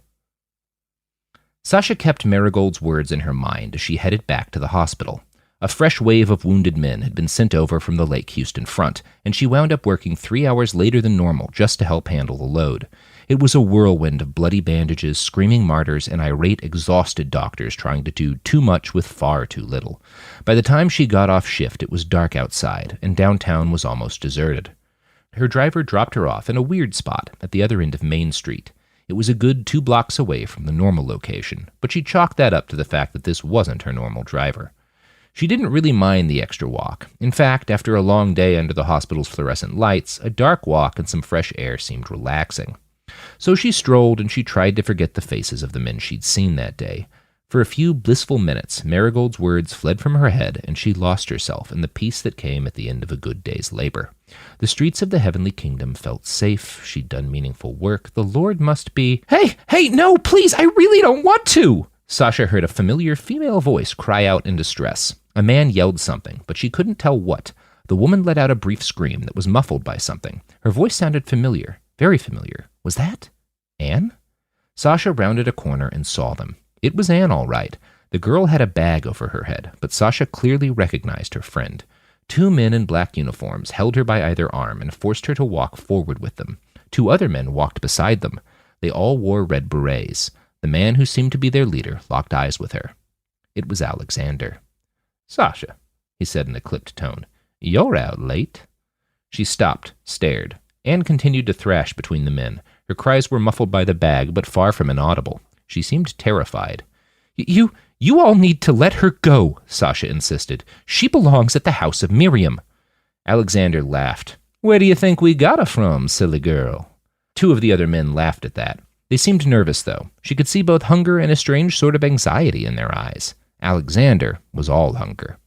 Sasha kept Marigold's words in her mind as she headed back to the hospital. A fresh wave of wounded men had been sent over from the Lake Houston front, and she wound up working 3 hours later than normal just to help handle the load. It was a whirlwind of bloody bandages, screaming martyrs, and irate, exhausted doctors trying to do too much with far too little. By the time she got off shift, it was dark outside, and downtown was almost deserted. Her driver dropped her off in a weird spot at the other end of Main Street. It was a good 2 blocks away from the normal location, but she chalked that up to the fact that this wasn't her normal driver. She didn't really mind the extra walk. In fact, after a long day under the hospital's fluorescent lights, a dark walk and some fresh air seemed relaxing. So she strolled and she tried to forget the faces of the men she'd seen that day. For a few blissful minutes, Marigold's words fled from her head and she lost herself in the peace that came at the end of a good day's labor. The streets of the heavenly kingdom felt safe. She'd done meaningful work. The Lord must be... Hey, no, please, I really don't want to! Sasha heard a familiar female voice cry out in distress. A man yelled something, but she couldn't tell what. The woman let out a brief scream that was muffled by something. Her voice sounded familiar, very familiar. Was that Anne? Sasha rounded a corner and saw them. It was Anne, all right. The girl had a bag over her head, but Sasha clearly recognized her friend. 2 men in black uniforms held her by either arm and forced her to walk forward with them. 2 other men walked beside them. They all wore red berets. The man who seemed to be their leader locked eyes with her. It was Alexander. "Sasha," he said in a clipped tone, "you're out late." She stopped, stared. Anne continued to thrash between the men. Her cries were muffled by the bag, but far from inaudible. She seemed terrified. You all need to let her go," Sasha insisted. "She belongs at the house of Miriam." Alexander laughed. "Where do you think we got her from, silly girl?" 2 of the other men laughed at that. They seemed nervous, though. She could see both hunger and a strange sort of anxiety in their eyes. Alexander was all hunger.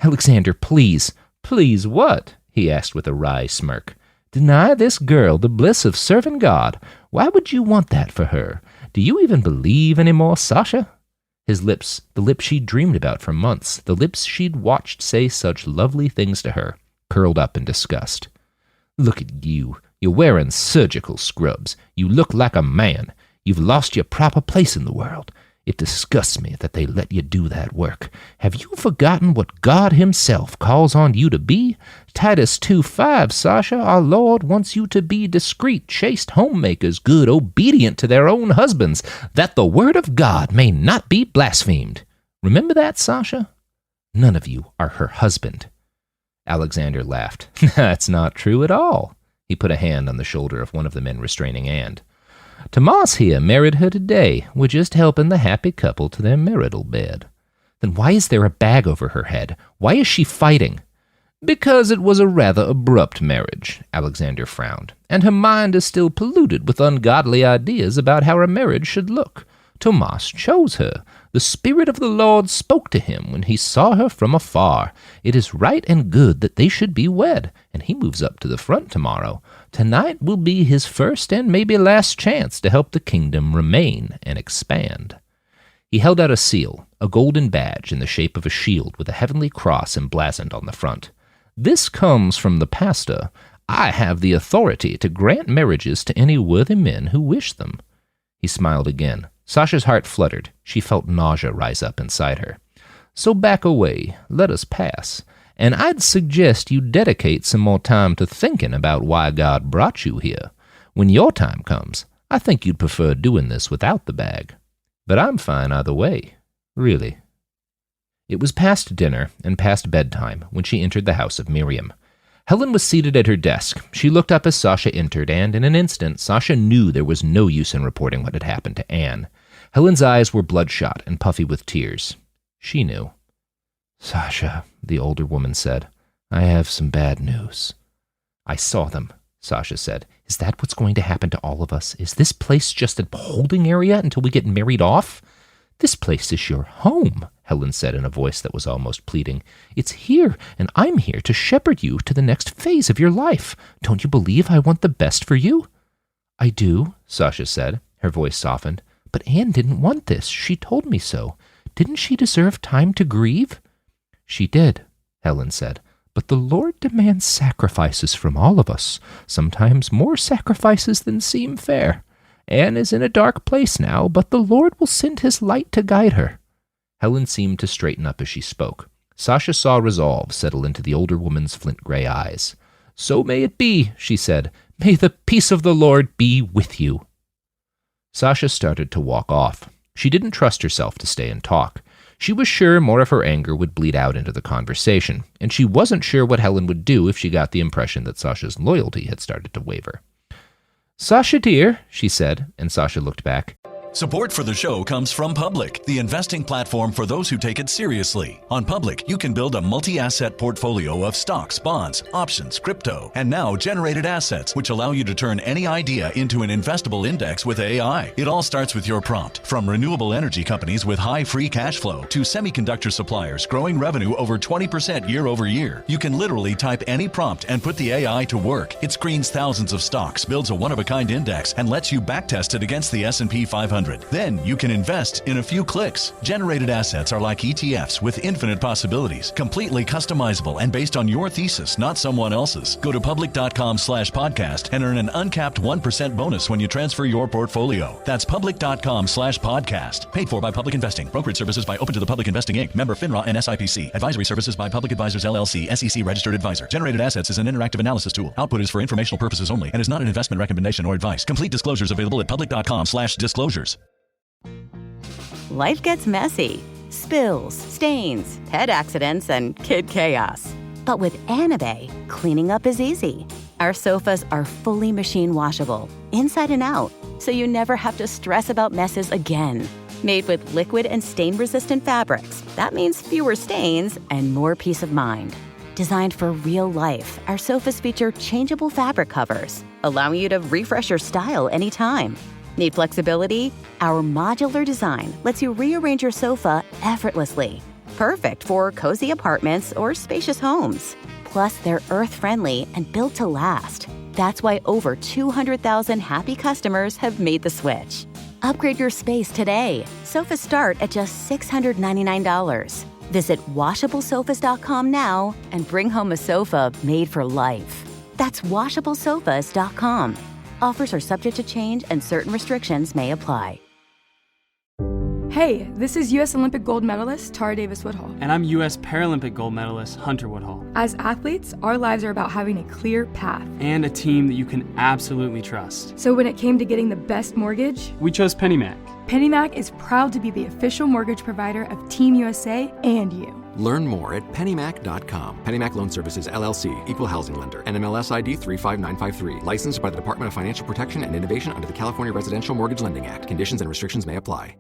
"Alexander, please." "Please what?" he asked with a wry smirk. "Deny this girl the bliss of serving God? Why would you want that for her? Do you even believe any more, Sasha?" His lips, the lips she'd dreamed about for months, the lips she'd watched say such lovely things to her, curled up in disgust. "Look at you. You're wearing surgical scrubs. You look like a man. You've lost your proper place in the world. It disgusts me that they let you do that work. Have you forgotten what God himself calls on you to be? Titus 2:5, Sasha, our Lord wants you to be discreet, chaste homemakers, good, obedient to their own husbands, that the word of God may not be blasphemed. Remember that, Sasha? None of you are her husband." Alexander laughed. "That's not true at all." He put a hand on the shoulder of one of the men restraining Anne. "Tomas here married her today. We're just helping the happy couple to their marital bed." "Then why is there a bag over her head? Why is she fighting?" "Because it was a rather abrupt marriage," Alexander frowned, "and her mind is still polluted with ungodly ideas about how a marriage should look. Tomas chose her. The Spirit of the Lord spoke to him when he saw her from afar. It is right and good that they should be wed, and he moves up to the front tomorrow. Tonight will be his first and maybe last chance to help the kingdom remain and expand." He held out a seal, a golden badge in the shape of a shield with a heavenly cross emblazoned on the front. "This comes from the pastor. I have the authority to grant marriages to any worthy men who wish them." He smiled again. Sasha's heart fluttered. She felt nausea rise up inside her. "So back away. Let us pass. And I'd suggest you dedicate some more time to thinking about why God brought you here. When your time comes, I think you'd prefer doing this without the bag. But I'm fine either way. Really." It was past dinner and past bedtime when she entered the house of Miriam. Helen was seated at her desk. She looked up as Sasha entered, and in an instant, Sasha knew there was no use in reporting what had happened to Anne. Helen's eyes were bloodshot and puffy with tears. She knew. "Sasha," the older woman said, "I have some bad news." "I saw them," Sasha said. "Is that what's going to happen to all of us? Is this place just a holding area until we get married off?" "This place is your home," Helen said in a voice that was almost pleading. "It's here, and I'm here to shepherd you to the next phase of your life. Don't you believe I want the best for you?" "I do," Sasha said. Her voice softened. "But Anne didn't want this. She told me so. Didn't she deserve time to grieve?" "She did," Helen said. but the Lord demands sacrifices from all of us, sometimes more sacrifices than seem fair. Anne is in a dark place now, but the Lord will send his light to guide her." Helen seemed to straighten up as she spoke. Sasha saw resolve settle into the older woman's flint-gray eyes. "So may it be," she said. "May the peace of the Lord be with you." Sasha started to walk off. She didn't trust herself to stay and talk. She was sure more of her anger would bleed out into the conversation, and she wasn't sure what Helen would do if she got the impression that Sasha's loyalty had started to waver. "Sasha, dear," she said, and Sasha looked back. Support for the show comes from Public, the investing platform for those who take it seriously. On Public, you can build a multi-asset portfolio of stocks, bonds, options, crypto, and now generated assets, which allow you to turn any idea into an investable index with AI. It all starts with your prompt. From renewable energy companies with high free cash flow to semiconductor suppliers growing revenue over 20% year over year, you can literally type any prompt and put the AI to work. It screens thousands of stocks, builds a one-of-a-kind index, and lets you backtest it against the S&P 500. Then you can invest in a few clicks. Generated assets are like ETFs with infinite possibilities, completely customizable and based on your thesis, not someone else's. Go to public.com/podcast and earn an uncapped 1% bonus when you transfer your portfolio. That's public.com/podcast. Paid for by Public Investing. Brokerage services by Open to the Public Investing Inc. Member FINRA and SIPC. Advisory services by Public Advisors LLC, SEC registered advisor. Generated assets is an interactive analysis tool. Output is for informational purposes only and is not an investment recommendation or advice. Complete disclosures available at public.com/disclosures. Life gets messy. Spills, stains, pet accidents, and kid chaos. But with Anabay, cleaning up is easy. Our sofas are fully machine washable, inside and out, so you never have to stress about messes again. Made with liquid and stain-resistant fabrics, that means fewer stains and more peace of mind. Designed for real life, our sofas feature changeable fabric covers, allowing you to refresh your style anytime. Need flexibility? Our modular design lets you rearrange your sofa effortlessly. Perfect for cozy apartments or spacious homes. Plus, they're earth-friendly and built to last. That's why over 200,000 happy customers have made the switch. Upgrade your space today. Sofas start at just $699. Visit washablesofas.com now and bring home a sofa made for life. That's washablesofas.com. Offers are subject to change and certain restrictions may apply. Hey, this is U.S. Olympic gold medalist Tara Davis Woodhull. And I'm U.S. Paralympic gold medalist Hunter Woodhull. As athletes, our lives are about having a clear path. And a team that you can absolutely trust. So when it came to getting the best mortgage, we chose PennyMac. PennyMac is proud to be the official mortgage provider of Team USA and you. Learn more at pennymac.com. PennyMac Loan Services, LLC, Equal Housing Lender, NMLS ID 35953. Licensed by the Department of Financial Protection and Innovation under the California Residential Mortgage Lending Act. Conditions and restrictions may apply.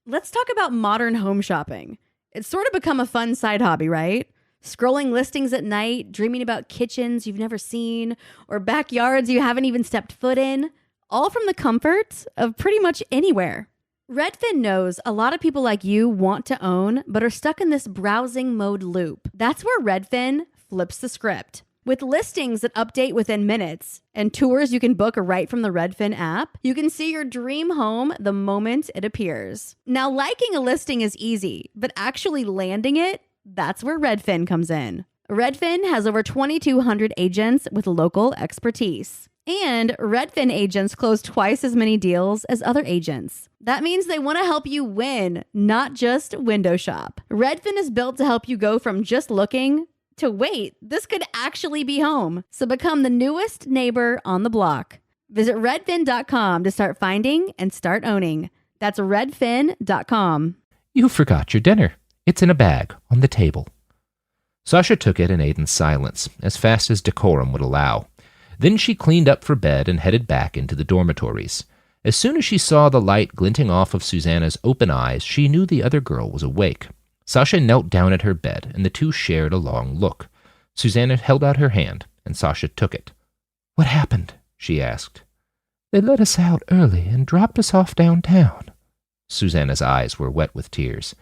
Let's talk about modern home shopping. It's sort of become a fun side hobby, right? Scrolling listings at night, dreaming about kitchens you've never seen, or backyards you haven't even stepped foot in, all from the comfort of pretty much anywhere. Redfin knows a lot of people like you want to own, but are stuck in this browsing mode loop. That's where Redfin flips the script. With listings that update within minutes and tours you can book right from the Redfin app, you can see your dream home the moment it appears. Now, liking a listing is easy, but actually landing it, that's where Redfin comes in. Redfin has over 2,200 agents with local expertise. And Redfin agents close twice as many deals as other agents. That means they want to help you win, not just window shop. Redfin is built to help you go from just looking to wait, this could actually be home. So become the newest neighbor on the block. Visit redfin.com to start finding and start owning. That's redfin.com. You forgot your dinner. It's in a bag on the table. Sasha took it and ate in silence, as fast as decorum would allow. Then she cleaned up for bed and headed back into the dormitories. As soon as she saw the light glinting off of Susanna's open eyes, she knew the other girl was awake. Sasha knelt down at her bed, and the two shared a long look. Susanna held out her hand, and Sasha took it. "What happened?" she asked. "They let us out early and dropped us off downtown." Susanna's eyes were wet with tears.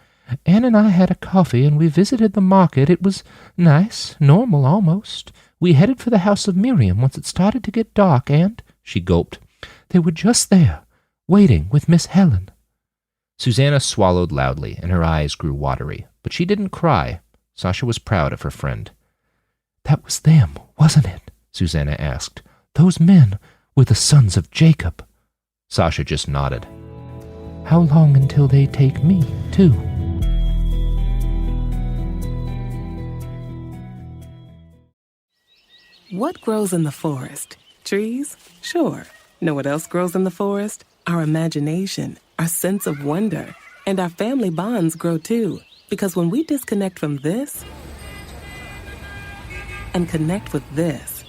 "Anne and I had a coffee, and we visited the market. It was nice, normal almost. We headed for the house of Miriam once it started to get dark, and," she gulped, "they were just there, waiting with Miss Helen." Susanna swallowed loudly, and her eyes grew watery, but she didn't cry. Sasha was proud of her friend. That was them, wasn't it? Susanna asked. Those men were the sons of Jacob. Sasha just nodded. How long until they take me, too? What grows in the forest? Trees? Sure. Know what else grows in the forest? Our imagination, our sense of wonder, and our family bonds grow too. Because when we disconnect from this and connect with this,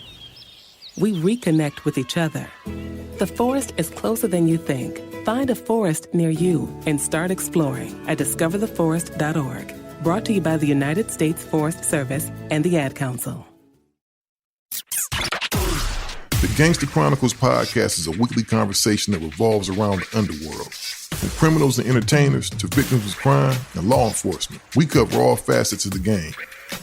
we reconnect with each other. The forest is closer than you think. Find a forest near you and start exploring at discovertheforest.org. Brought to you by the United States Forest Service and the Ad Council. The Gangster Chronicles podcast is a weekly conversation that revolves around the underworld. From criminals and entertainers to victims of crime and law enforcement, we cover all facets of the game.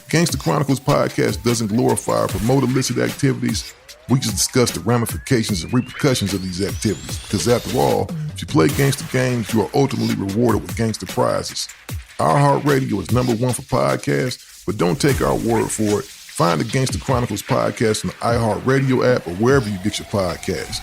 Gangster Chronicles podcast doesn't glorify or promote illicit activities. We just discuss the ramifications and repercussions of these activities. Because after all, if you play gangster games, you are ultimately rewarded with gangster prizes. iHeartRadio is #1 for podcasts, but don't take our word for it. Find the Gangster Chronicles podcast on the iHeartRadio app or wherever you get your podcasts.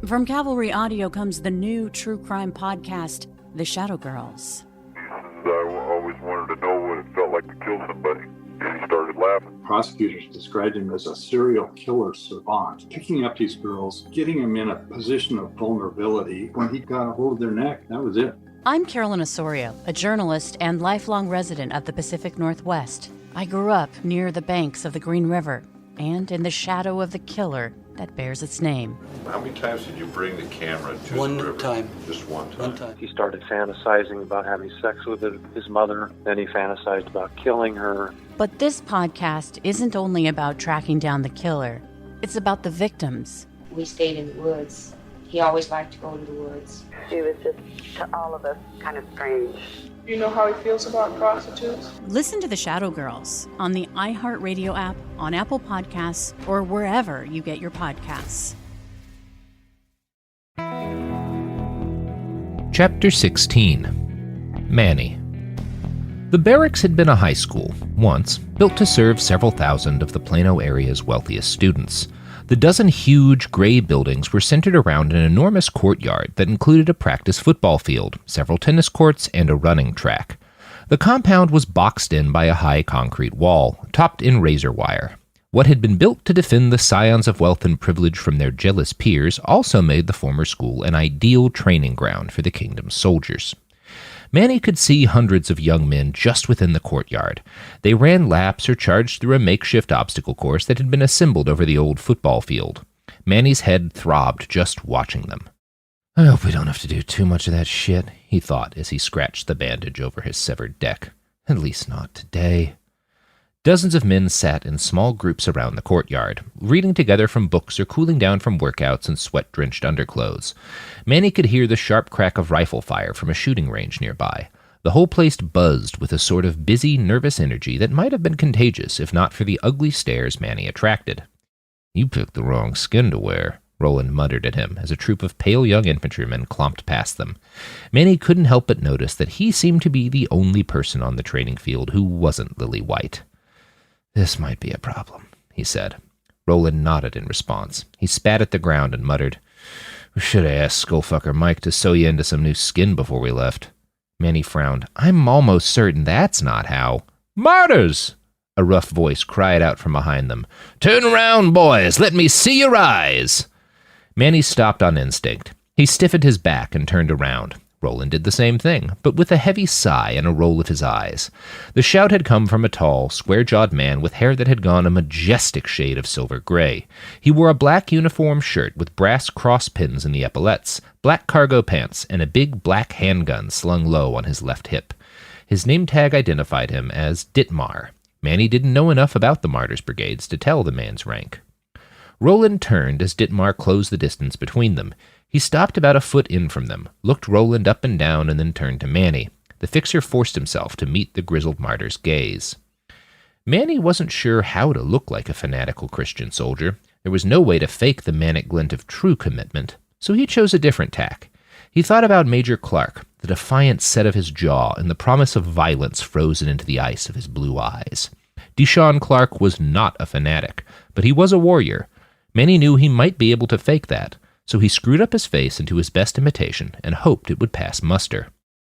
From Cavalry Audio comes the new true crime podcast, The Shadow Girls. I always wanted to know what it felt like to kill somebody. And he started laughing. Prosecutors described him as a serial killer savant, picking up these girls, getting them in a position of vulnerability. When he got a hold of their neck, that was it. I'm Carolyn Osorio, a journalist and lifelong resident of the Pacific Northwest. I grew up near the banks of the Green River and in the shadow of the killer that bears its name. How many times did you bring the camera to One the river? time. Just one time? One time. He started fantasizing about having sex with his mother. Then he fantasized about killing her. But this podcast isn't only about tracking down the killer. It's about the victims. We stayed in the woods. He always liked to go to the woods. She was just, to all of us, kind of strange. Do you know how he feels about prostitutes? Listen to The Shadow Girls on the iHeartRadio app, on Apple Podcasts, or wherever you get your podcasts. Chapter 16. Manny. The barracks had been a high school, once, built to serve several thousand of the Plano area's wealthiest students. The dozen huge gray buildings were centered around an enormous courtyard that included a practice football field, several tennis courts, and a running track. The compound was boxed in by a high concrete wall, topped in razor wire. What had been built to defend the scions of wealth and privilege from their jealous peers also made the former school an ideal training ground for the kingdom's soldiers. Manny could see hundreds of young men just within the courtyard. They ran laps or charged through a makeshift obstacle course that had been assembled over the old football field. Manny's head throbbed just watching them. I hope we don't have to do too much of that shit, he thought as he scratched the bandage over his severed deck. At least not today. Dozens of men sat in small groups around the courtyard, reading together from books or cooling down from workouts in sweat-drenched underclothes. Manny could hear the sharp crack of rifle fire from a shooting range nearby. The whole place buzzed with a sort of busy, nervous energy that might have been contagious if not for the ugly stares Manny attracted. You picked the wrong skin to wear, Roland muttered at him as a troop of pale young infantrymen clomped past them. Manny couldn't help but notice that he seemed to be the only person on the training field who wasn't lily white. This might be a problem, he said. Roland nodded in response. He spat at the ground and muttered, We should have asked Skullfucker Mike to sew you into some new skin before we left. Manny frowned. I'm almost certain that's not how. Martyrs! A rough voice cried out from behind them. Turn around, boys! Let me see your eyes! Manny stopped on instinct. He stiffened his back and turned around. Roland did the same thing, but with a heavy sigh and a roll of his eyes. The shout had come from a tall, square-jawed man with hair that had gone a majestic shade of silver gray. He wore a black uniform shirt with brass cross pins in the epaulettes, black cargo pants, and a big black handgun slung low on his left hip. His name tag identified him as Ditmar. Manny didn't know enough about the Martyrs' Brigades to tell the man's rank. Roland turned as Ditmar closed the distance between them. He stopped about a foot in from them, looked Roland up and down, and then turned to Manny. The fixer forced himself to meet the grizzled martyr's gaze. Manny wasn't sure how to look like a fanatical Christian soldier. There was no way to fake the manic glint of true commitment, so he chose a different tack. He thought about Major Clark, the defiant set of his jaw, and the promise of violence frozen into the ice of his blue eyes. Deshaun Clark was not a fanatic, but he was a warrior. Manny knew he might be able to fake that, so he screwed up his face into his best imitation and hoped it would pass muster.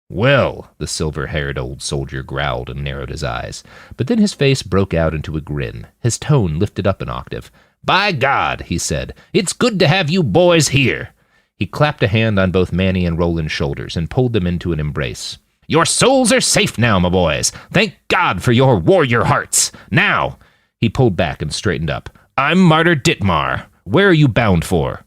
"Well," the silver-haired old soldier growled and narrowed his eyes, but then his face broke out into a grin. His tone lifted up an octave. "By God," he said, "it's good to have you boys here." He clapped a hand on both Manny and Roland's shoulders and pulled them into an embrace. "Your souls are safe now, my boys. Thank God for your warrior hearts. Now," he pulled back and straightened up, "I'm Martyr Ditmar. Where are you bound for?"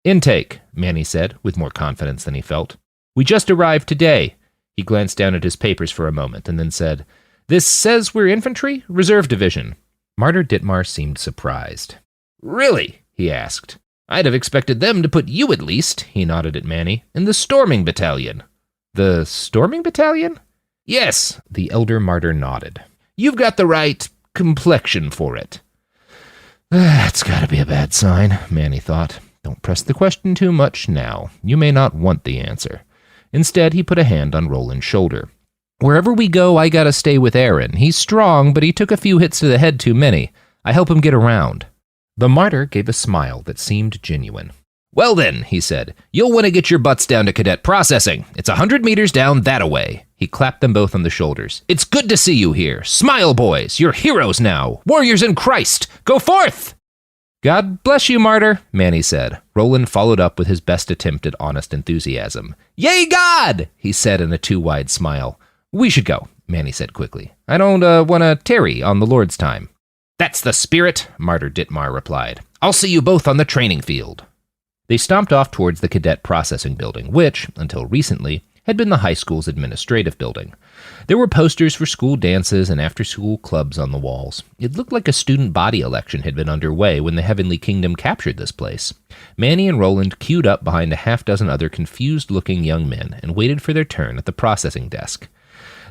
"Intake," Manny said, with more confidence than he felt. "We just arrived today." He glanced down at his papers for a moment and then said, "This says we're infantry? Reserve division." Martyr Ditmar seemed surprised. "Really?" he asked. "I'd have expected them to put you at least," he nodded at Manny, "in the storming battalion." "The storming battalion?" "Yes," the elder martyr nodded. "You've got the right complexion for it." "That's gotta be a bad sign," Manny thought. "Don't press the question too much now. You may not want the answer." Instead, he put a hand on Roland's shoulder. "Wherever we go, I gotta stay with Aaron. He's strong, but he took a few hits to the head too many. I help him get around." The martyr gave a smile that seemed genuine. "Well then," he said, "you'll want to get your butts down to cadet processing. It's 100 meters down that-a-way." He clapped them both on the shoulders. "It's good to see you here. Smile, boys. You're heroes now. Warriors in Christ. Go forth!" "God bless you, martyr," Manny said. Roland followed up with his best attempt at honest enthusiasm. "Yay, God!" he said in a too-wide smile. "We should go," Manny said quickly. "I don't want to tarry on the Lord's time." "That's the spirit," Martyr Ditmar replied. "I'll see you both on the training field." They stomped off towards the cadet processing building, which, until recently, had been the high school's administrative building. There were posters for school dances and after-school clubs on the walls. It looked like a student body election had been underway when the Heavenly Kingdom captured this place. Manny and Roland queued up behind a half-dozen other confused-looking young men and waited for their turn at the processing desk.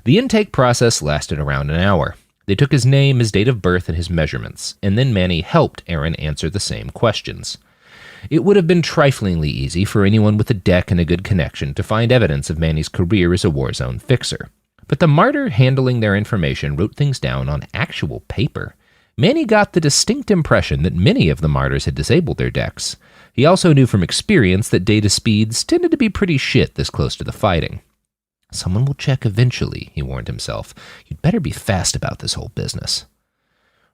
The intake process lasted around an hour. They took his name, his date of birth, and his measurements, and then Manny helped Aaron answer the same questions. It would have been triflingly easy for anyone with a deck and a good connection to find evidence of Manny's career as a war zone fixer. But the martyr handling their information wrote things down on actual paper. Manny got the distinct impression that many of the martyrs had disabled their decks. He also knew from experience that data speeds tended to be pretty shit this close to the fighting. "Someone will check eventually," he warned himself. "You'd better be fast about this whole business."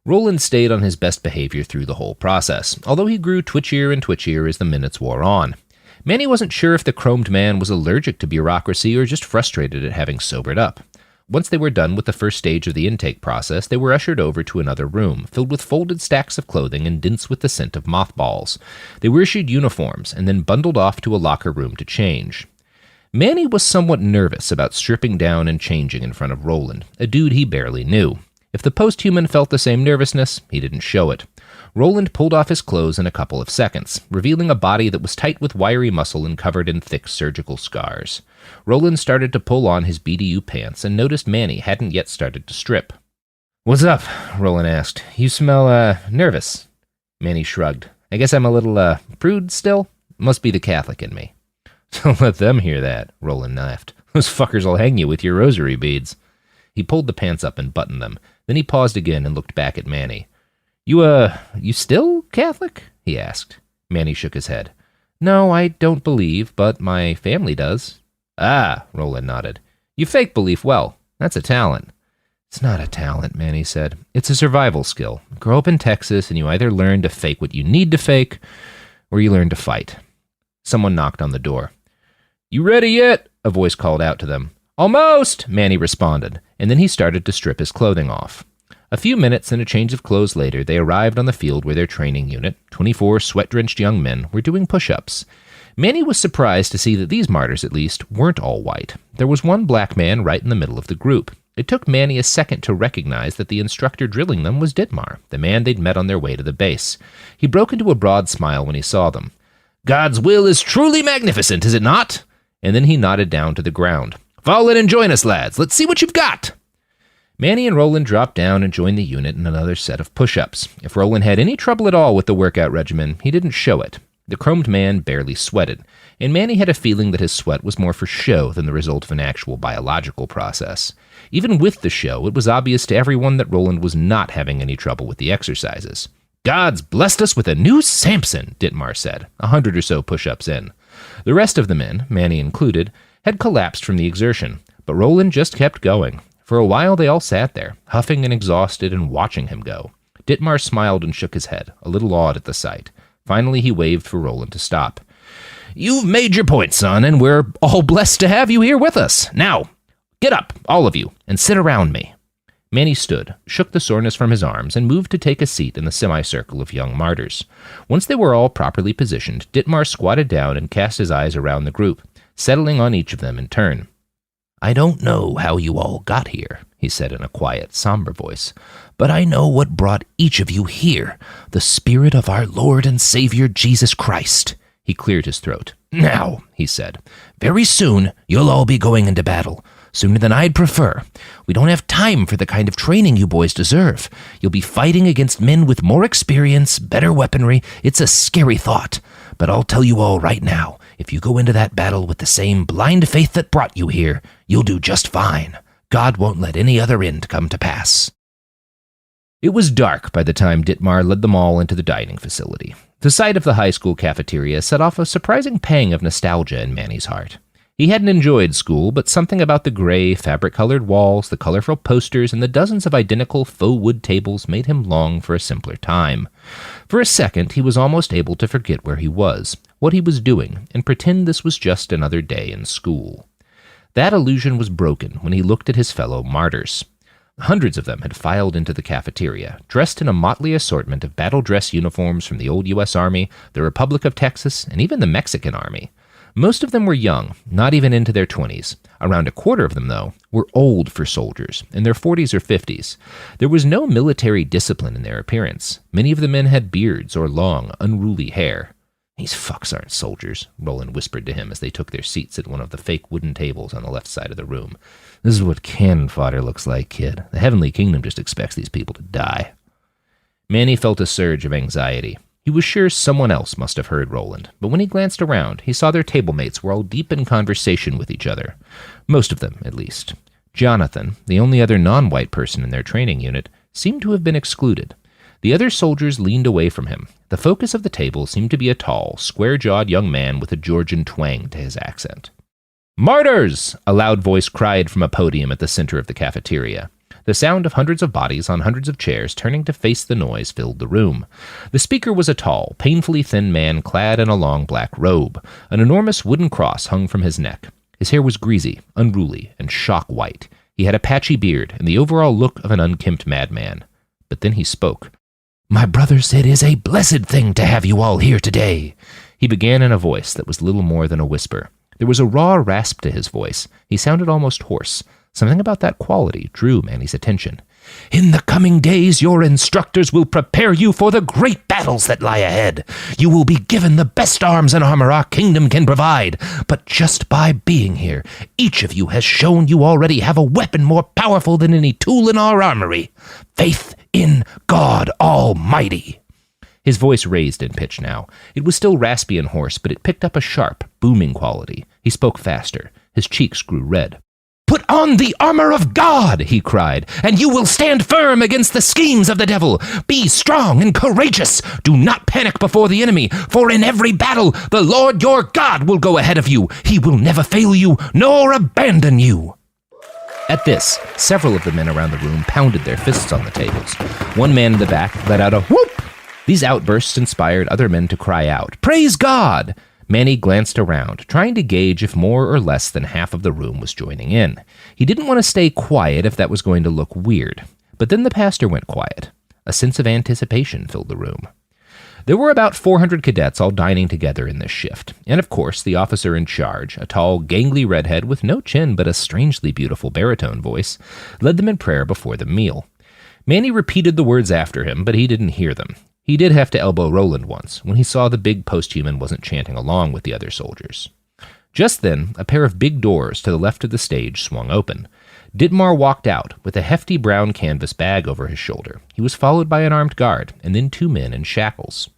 Roland stayed on his best behavior through the whole process, although he grew twitchier and twitchier as the minutes wore on. Manny wasn't sure if the chromed man was allergic to bureaucracy or just frustrated at having sobered up. Once they were done with the first stage of the intake process, they were ushered over to another room, filled with folded stacks of clothing and dense with the scent of mothballs. They were issued uniforms and then bundled off to a locker room to change. Manny was somewhat nervous about stripping down and changing in front of Roland, a dude he barely knew. If the post-human felt the same nervousness, he didn't show it. Roland pulled off his clothes in a couple of seconds, revealing a body that was tight with wiry muscle and covered in thick surgical scars. Roland started to pull on his BDU pants and noticed Manny hadn't yet started to strip. "What's up?" Roland asked. "You smell, nervous." Manny shrugged. "I guess I'm a little, prude still? Must be the Catholic in me." "Don't let them hear that," Roland laughed. "Those fuckers will hang you with your rosary beads." He pulled the pants up and buttoned them. Then he paused again and looked back at Manny. You still Catholic?" he asked. Manny shook his head. "No, I don't believe, but my family does." "Ah," Roland nodded. "You fake belief well. That's a talent." "It's not a talent," Manny said. "It's a survival skill. Grow up in Texas and you either learn to fake what you need to fake, or you learn to fight." Someone knocked on the door. "You ready yet?" a voice called out to them. "Almost," Manny responded, and then he started to strip his clothing off. A few minutes and a change of clothes later, they arrived on the field where their training unit, 24 sweat-drenched young men, were doing push-ups. Manny was surprised to see that these martyrs, at least, weren't all white. There was one black man right in the middle of the group. It took Manny a second to recognize that the instructor drilling them was Ditmar, the man they'd met on their way to the base. He broke into a broad smile when he saw them. "God's will is truly magnificent, is it not?" And then he nodded down to the ground. "Fall in and join us, lads. Let's see what you've got." Manny and Roland dropped down and joined the unit in another set of push-ups. If Roland had any trouble at all with the workout regimen, he didn't show it. The chromed man barely sweated. and Manny had a feeling that his sweat was more for show than the result of an actual biological process. Even with the show, it was obvious to everyone that Roland was not having any trouble with the exercises. "God's blessed us with a new Samson," Dittmar said, 100 or so push-ups in. The rest of the men, Manny included, had collapsed from the exertion, but Roland just kept going. For a while they all sat there, huffing and exhausted and watching him go. Dittmar smiled and shook his head, a little awed at the sight. Finally he waved for Roland to stop. "You've made your point, son, and we're all blessed to have you here with us. Now, get up, all of you, and sit around me." Manny stood, shook the soreness from his arms, and moved to take a seat in the semicircle of young martyrs. Once they were all properly positioned, Dittmar squatted down and cast his eyes around the group, settling on each of them in turn. "I don't know how you all got here," he said in a quiet, somber voice, "but I know what brought each of you here, the Spirit of our Lord and Savior Jesus Christ." He cleared his throat. "Now," he said, "very soon you'll all be going into battle. Sooner than I'd prefer. We don't have time for the kind of training you boys deserve. You'll be fighting against men with more experience, better weaponry. It's a scary thought. But I'll tell you all right now, if you go into that battle with the same blind faith that brought you here, you'll do just fine. God won't let any other end come to pass." It was dark by the time Dittmar led them all into the dining facility. The sight of the high school cafeteria set off a surprising pang of nostalgia in Manny's heart. He hadn't enjoyed school, but something about the gray, fabric-colored walls, the colorful posters, and the dozens of identical faux wood tables made him long for a simpler time. For a second, he was almost able to forget where he was, what he was doing, and pretend this was just another day in school. That illusion was broken when he looked at his fellow martyrs. Hundreds of them had filed into the cafeteria, dressed in a motley assortment of battle dress uniforms from the old U.S. Army, the Republic of Texas, and even the Mexican Army. Most of them were young, not even into their 20s. Around a quarter of them, though, were old for soldiers, in their 40s or 50s. There was no military discipline in their appearance. Many of the men had beards or long, unruly hair. "These fucks aren't soldiers," Roland whispered to him as they took their seats at one of the fake wooden tables on the left side of the room. "This is what cannon fodder looks like, kid. The Heavenly Kingdom just expects these people to die." Manny felt a surge of anxiety. He was sure someone else must have heard Roland, but when he glanced around, he saw their table mates were all deep in conversation with each other. Most of them, at least. Jonathan, the only other non-white person in their training unit, seemed to have been excluded. The other soldiers leaned away from him. The focus of the table seemed to be a tall, square-jawed young man with a Georgian twang to his accent. "Martyrs!" a loud voice cried from a podium at the center of the cafeteria. The sound of hundreds of bodies on hundreds of chairs turning to face the noise filled the room. The speaker was a tall, painfully thin man clad in a long black robe. An enormous wooden cross hung from his neck. His hair was greasy, unruly, and shock white. He had a patchy beard and the overall look of an unkempt madman. But then he spoke. "My brothers, it is a blessed thing to have you all here today." He began in a voice that was little more than a whisper. There was a raw rasp to his voice. He sounded almost hoarse. Something about that quality drew Manny's attention. "In the coming days, your instructors will prepare you for the great battles that lie ahead. You will be given the best arms and armor our kingdom can provide. But just by being here, each of you has shown you already have a weapon more powerful than any tool in our armory. Faith in God Almighty." His voice raised in pitch now. It was still raspy and hoarse, but it picked up a sharp, booming quality. He spoke faster. His cheeks grew red. "Put on the armor of God," he cried, "and you will stand firm against the schemes of the devil. Be strong and courageous. Do not panic before the enemy, for in every battle the Lord your God will go ahead of you. He will never fail you nor abandon you." At this, several of the men around the room pounded their fists on the tables. One man in the back let out a whoop. These outbursts inspired other men to cry out, "Praise God!" Manny glanced around, trying to gauge if more or less than half of the room was joining in. He didn't want to stay quiet if that was going to look weird. But then the pastor went quiet. A sense of anticipation filled the room. There were about 400 cadets all dining together in this shift, and of course the officer in charge, a tall, gangly redhead with no chin but a strangely beautiful baritone voice, led them in prayer before the meal. Manny repeated the words after him, but he didn't hear them. He did have to elbow Roland once, when he saw the big posthuman wasn't chanting along with the other soldiers. Just then, a pair of big doors to the left of the stage swung open. Dittmar walked out, with a hefty brown canvas bag over his shoulder. He was followed by an armed guard, and then two men in shackles.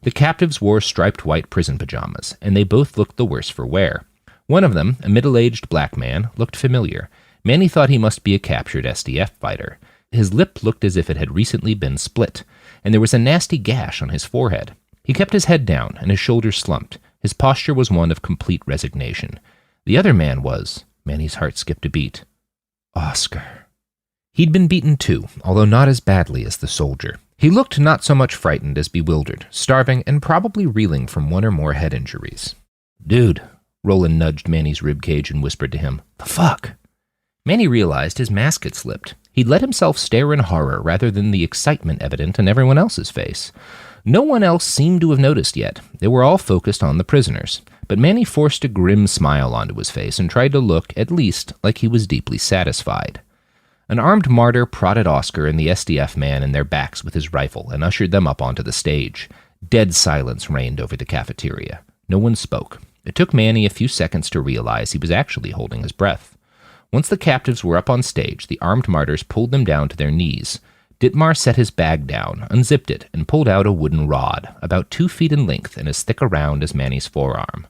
The captives wore striped white prison pajamas, and they both looked the worse for wear. One of them, a middle-aged black man, looked familiar. Manny thought he must be a captured SDF fighter. His lip looked as if it had recently been split, and there was a nasty gash on his forehead. He kept his head down, and his shoulders slumped. His posture was one of complete resignation. The other man was... Manny's heart skipped a beat. Oscar. He'd been beaten too, although not as badly as the soldier. He looked not so much frightened as bewildered, starving, and probably reeling from one or more head injuries. Dude, Roland nudged Manny's ribcage and whispered to him, the fuck? Manny realized his mask had slipped. He'd let himself stare in horror rather than the excitement evident in everyone else's face. No one else seemed to have noticed yet. They were all focused on the prisoners. But Manny forced a grim smile onto his face and tried to look, at least, like he was deeply satisfied. An armed martyr prodded Oscar and the SDF man in their backs with his rifle and ushered them up onto the stage. Dead silence reigned over the cafeteria. No one spoke. It took Manny a few seconds to realize he was actually holding his breath. Once the captives were up on stage, the armed martyrs pulled them down to their knees. Ditmar set his bag down, unzipped it, and pulled out a wooden rod, about 2 feet in length and as thick around as Manny's forearm.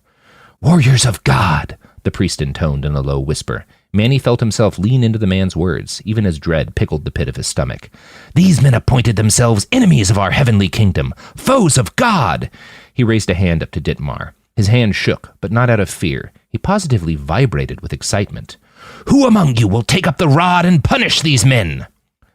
Warriors of God, the priest intoned in a low whisper. Manny felt himself lean into the man's words, even as dread pickled the pit of his stomach. These men appointed themselves enemies of our heavenly kingdom, foes of God! He raised a hand up to Ditmar. His hand shook, but not out of fear. He positively vibrated with excitement. Who among you will take up the rod and punish these men?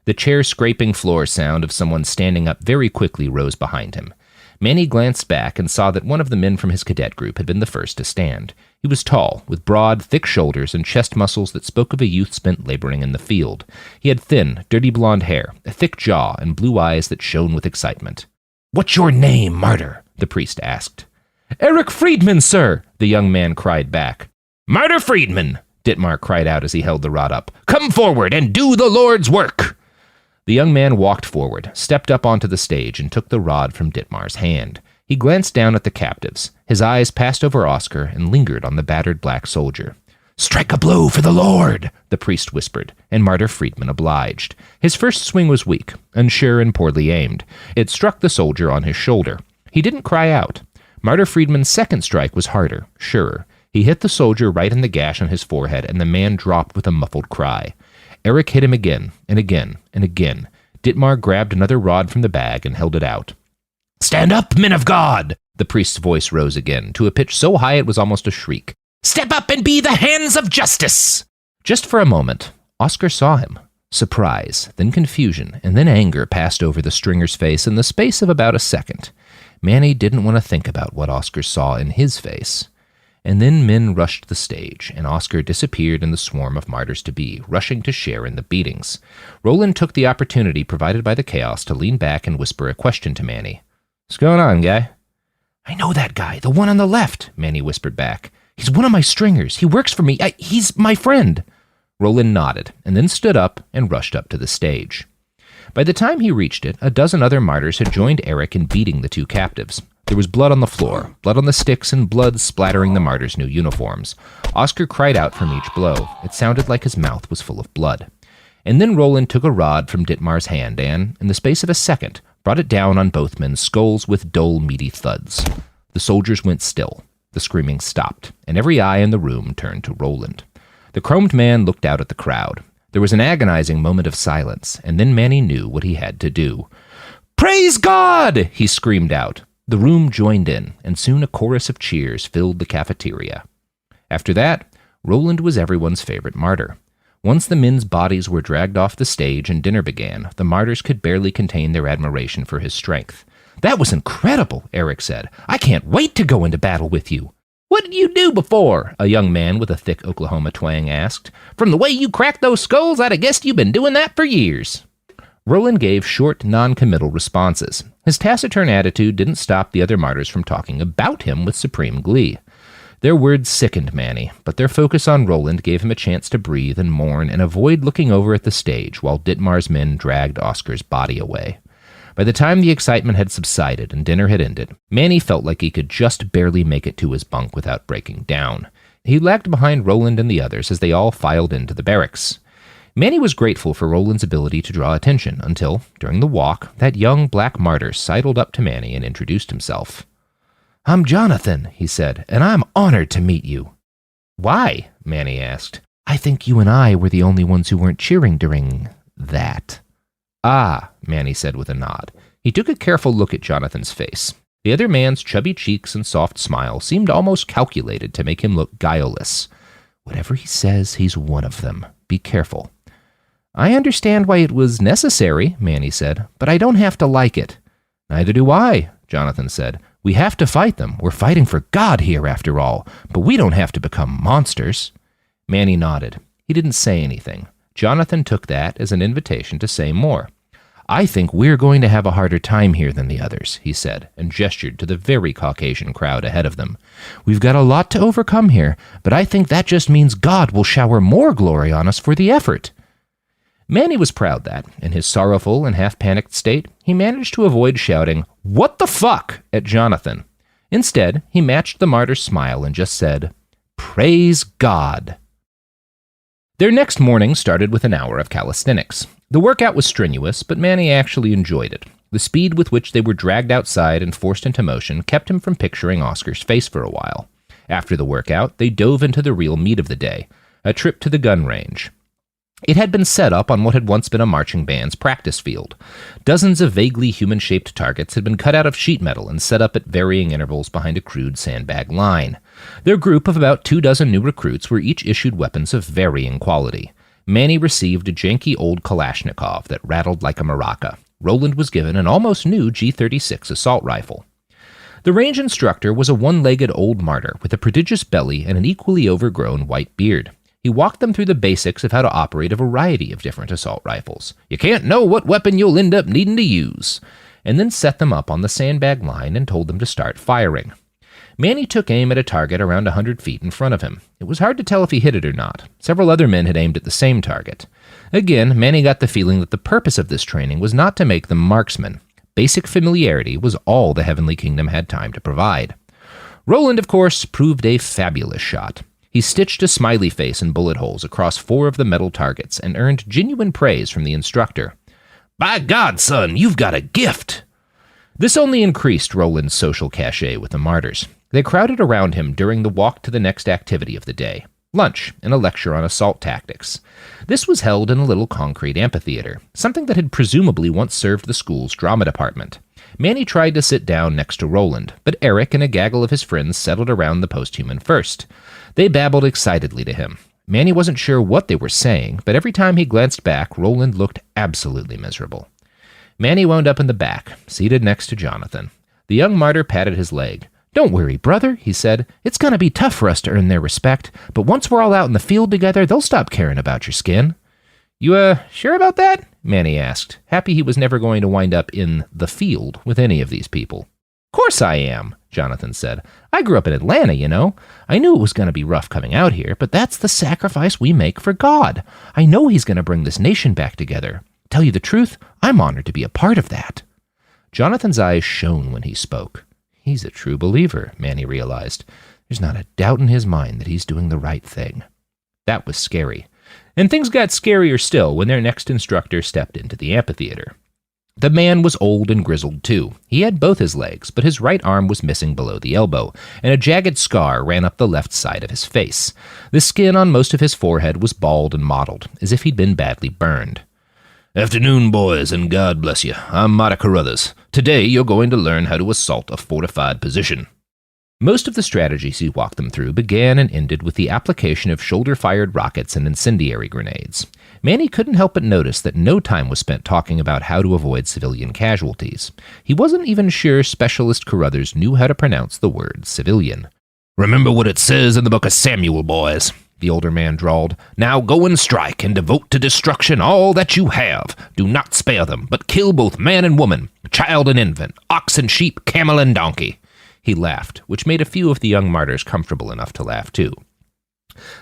The chair-scraping floor sound of someone standing up very quickly rose behind him. Manny glanced back and saw that one of the men from his cadet group had been the first to stand. He was tall, with broad, thick shoulders and chest muscles that spoke of a youth spent laboring in the field. He had thin, dirty blonde hair, a thick jaw, and blue eyes that shone with excitement. What's your name, martyr? The priest asked. Eric Friedman, sir, the young man cried back. Martyr Friedman, Ditmar cried out as he held the rod up. Come forward and do the Lord's work! The young man walked forward, stepped up onto the stage, and took the rod from Ditmar's hand. He glanced down at the captives. His eyes passed over Oscar and lingered on the battered black soldier. Strike a blow for the Lord, the priest whispered, and Martyr Friedman obliged. His first swing was weak, unsure and poorly aimed. It struck the soldier on his shoulder. He didn't cry out. Martyr Friedman's second strike was harder, surer. He hit the soldier right in the gash on his forehead, and the man dropped with a muffled cry. Eric hit him again, and again, and again. Ditmar grabbed another rod from the bag and held it out. Stand up, men of God! The priest's voice rose again, to a pitch so high it was almost a shriek. Step up and be the hands of justice! Just for a moment, Oscar saw him. Surprise, then confusion, and then anger passed over the stringer's face in the space of about a second. Manny didn't want to think about what Oscar saw in his face. And then men rushed the stage, and Oscar disappeared in the swarm of martyrs-to-be, rushing to share in the beatings. Roland took the opportunity provided by the chaos to lean back and whisper a question to Manny. What's going on, guy? I know that guy, the one on the left, Manny whispered back. He's one of my stringers. He works for me. He's my friend. Roland nodded, and then stood up and rushed up to the stage. By the time he reached it, a dozen other martyrs had joined Eric in beating the two captives. There was blood on the floor, blood on the sticks, and blood splattering the martyrs' new uniforms. Oscar cried out from each blow. It sounded like his mouth was full of blood. And then Roland took a rod from Ditmar's hand and, in the space of a second, brought it down on both men's skulls with dull, meaty thuds. The soldiers went still. The screaming stopped, and every eye in the room turned to Roland. The chromed man looked out at the crowd. There was an agonizing moment of silence, and then Manny knew what he had to do. Praise God! He screamed out. The room joined in, and soon a chorus of cheers filled the cafeteria. After that, Roland was everyone's favorite martyr. Once the men's bodies were dragged off the stage and dinner began, the martyrs could barely contain their admiration for his strength. That was incredible, Eric said. I can't wait to go into battle with you. What did you do before? A young man with a thick Oklahoma twang asked. From the way you cracked those skulls, I'd have guessed you've been doing that for years. Roland gave short, non-committal responses. His taciturn attitude didn't stop the other martyrs from talking about him with supreme glee. Their words sickened Manny, but their focus on Roland gave him a chance to breathe and mourn and avoid looking over at the stage while Ditmar's men dragged Oscar's body away. By the time the excitement had subsided and dinner had ended, Manny felt like he could just barely make it to his bunk without breaking down. He lagged behind Roland and the others as they all filed into the barracks. Manny was grateful for Roland's ability to draw attention until, during the walk, that young black martyr sidled up to Manny and introduced himself. "I'm Jonathan," he said, "and I'm honored to meet you." "Why?" Manny asked. "I think you and I were the only ones who weren't cheering during that." "Ah," Manny said with a nod. He took a careful look at Jonathan's face. The other man's chubby cheeks and soft smile seemed almost calculated to make him look guileless. "Whatever he says, he's one of them. Be careful." "I understand why it was necessary," Manny said, "but I don't have to like it." "Neither do I," Jonathan said. "We have to fight them. We're fighting for God here, after all, but we don't have to become monsters." Manny nodded. He didn't say anything. Jonathan took that as an invitation to say more. "I think we're going to have a harder time here than the others," he said, and gestured to the very Caucasian crowd ahead of them. "We've got a lot to overcome here, but I think that just means God will shower more glory on us for the effort." Manny was proud that, in his sorrowful and half-panicked state, he managed to avoid shouting, "What the fuck?" at Jonathan. Instead, he matched the martyr's smile and just said, "Praise God." Their next morning started with an hour of calisthenics. The workout was strenuous, but Manny actually enjoyed it. The speed with which they were dragged outside and forced into motion kept him from picturing Oscar's face for a while. After the workout, they dove into the real meat of the day, a trip to the gun range. It had been set up on what had once been a marching band's practice field. Dozens of vaguely human-shaped targets had been cut out of sheet metal and set up at varying intervals behind a crude sandbag line. Their group of about 24 new recruits were each issued weapons of varying quality. Manny received a janky old Kalashnikov that rattled like a maraca. Roland was given an almost new G36 assault rifle. The range instructor was a one-legged old martyr with a prodigious belly and an equally overgrown white beard. He walked them through the basics of how to operate a variety of different assault rifles. You can't know what weapon you'll end up needing to use. And then set them up on the sandbag line and told them to start firing. Manny took aim at a target around 100 feet in front of him. It was hard to tell if he hit it or not. Several other men had aimed at the same target. Again, Manny got the feeling that the purpose of this training was not to make them marksmen. Basic familiarity was all the Heavenly Kingdom had time to provide. Roland, of course, proved a fabulous shot. He stitched a smiley face and bullet holes across 4 of the metal targets and earned genuine praise from the instructor. "By God, son, you've got a gift!" This only increased Roland's social cachet with the martyrs. They crowded around him during the walk to the next activity of the day, lunch and a lecture on assault tactics. This was held in a little concrete amphitheater, something that had presumably once served the school's drama department. Manny tried to sit down next to Roland, but Eric and a gaggle of his friends settled around the posthuman first. They babbled excitedly to him. Manny wasn't sure what they were saying, but every time he glanced back, Roland looked absolutely miserable. Manny wound up in the back, seated next to Jonathan. The young martyr patted his leg. "Don't worry, brother," he said. "It's going to be tough for us to earn their respect, but once we're all out in the field together, they'll stop caring about your skin." You sure about that?" Manny asked, happy he was never going to wind up in the field with any of these people. "Course I am," Jonathan said. "I grew up in Atlanta, you know. I knew it was going to be rough coming out here, but that's the sacrifice we make for God. I know he's going to bring this nation back together. Tell you the truth, I'm honored to be a part of that." Jonathan's eyes shone when he spoke. He's a true believer, Manny realized. There's not a doubt in his mind that he's doing the right thing. That was scary. And things got scarier still when their next instructor stepped into the amphitheater. The man was old and grizzled, too. He had both his legs, but his right arm was missing below the elbow, and a jagged scar ran up the left side of his face. The skin on most of his forehead was bald and mottled, as if he'd been badly burned. "Afternoon, boys, and God bless you. I'm Marty Carruthers. Today you're going to learn how to assault a fortified position." Most of the strategies he walked them through began and ended with the application of shoulder-fired rockets and incendiary grenades. Manny couldn't help but notice that no time was spent talking about how to avoid civilian casualties. He wasn't even sure Specialist Carruthers knew how to pronounce the word civilian. "Remember what it says in the book of Samuel, boys," the older man drawled. "Now go and strike and devote to destruction all that you have. Do not spare them, but kill both man and woman, child and infant, ox and sheep, camel and donkey." He laughed, which made a few of the young martyrs comfortable enough to laugh too.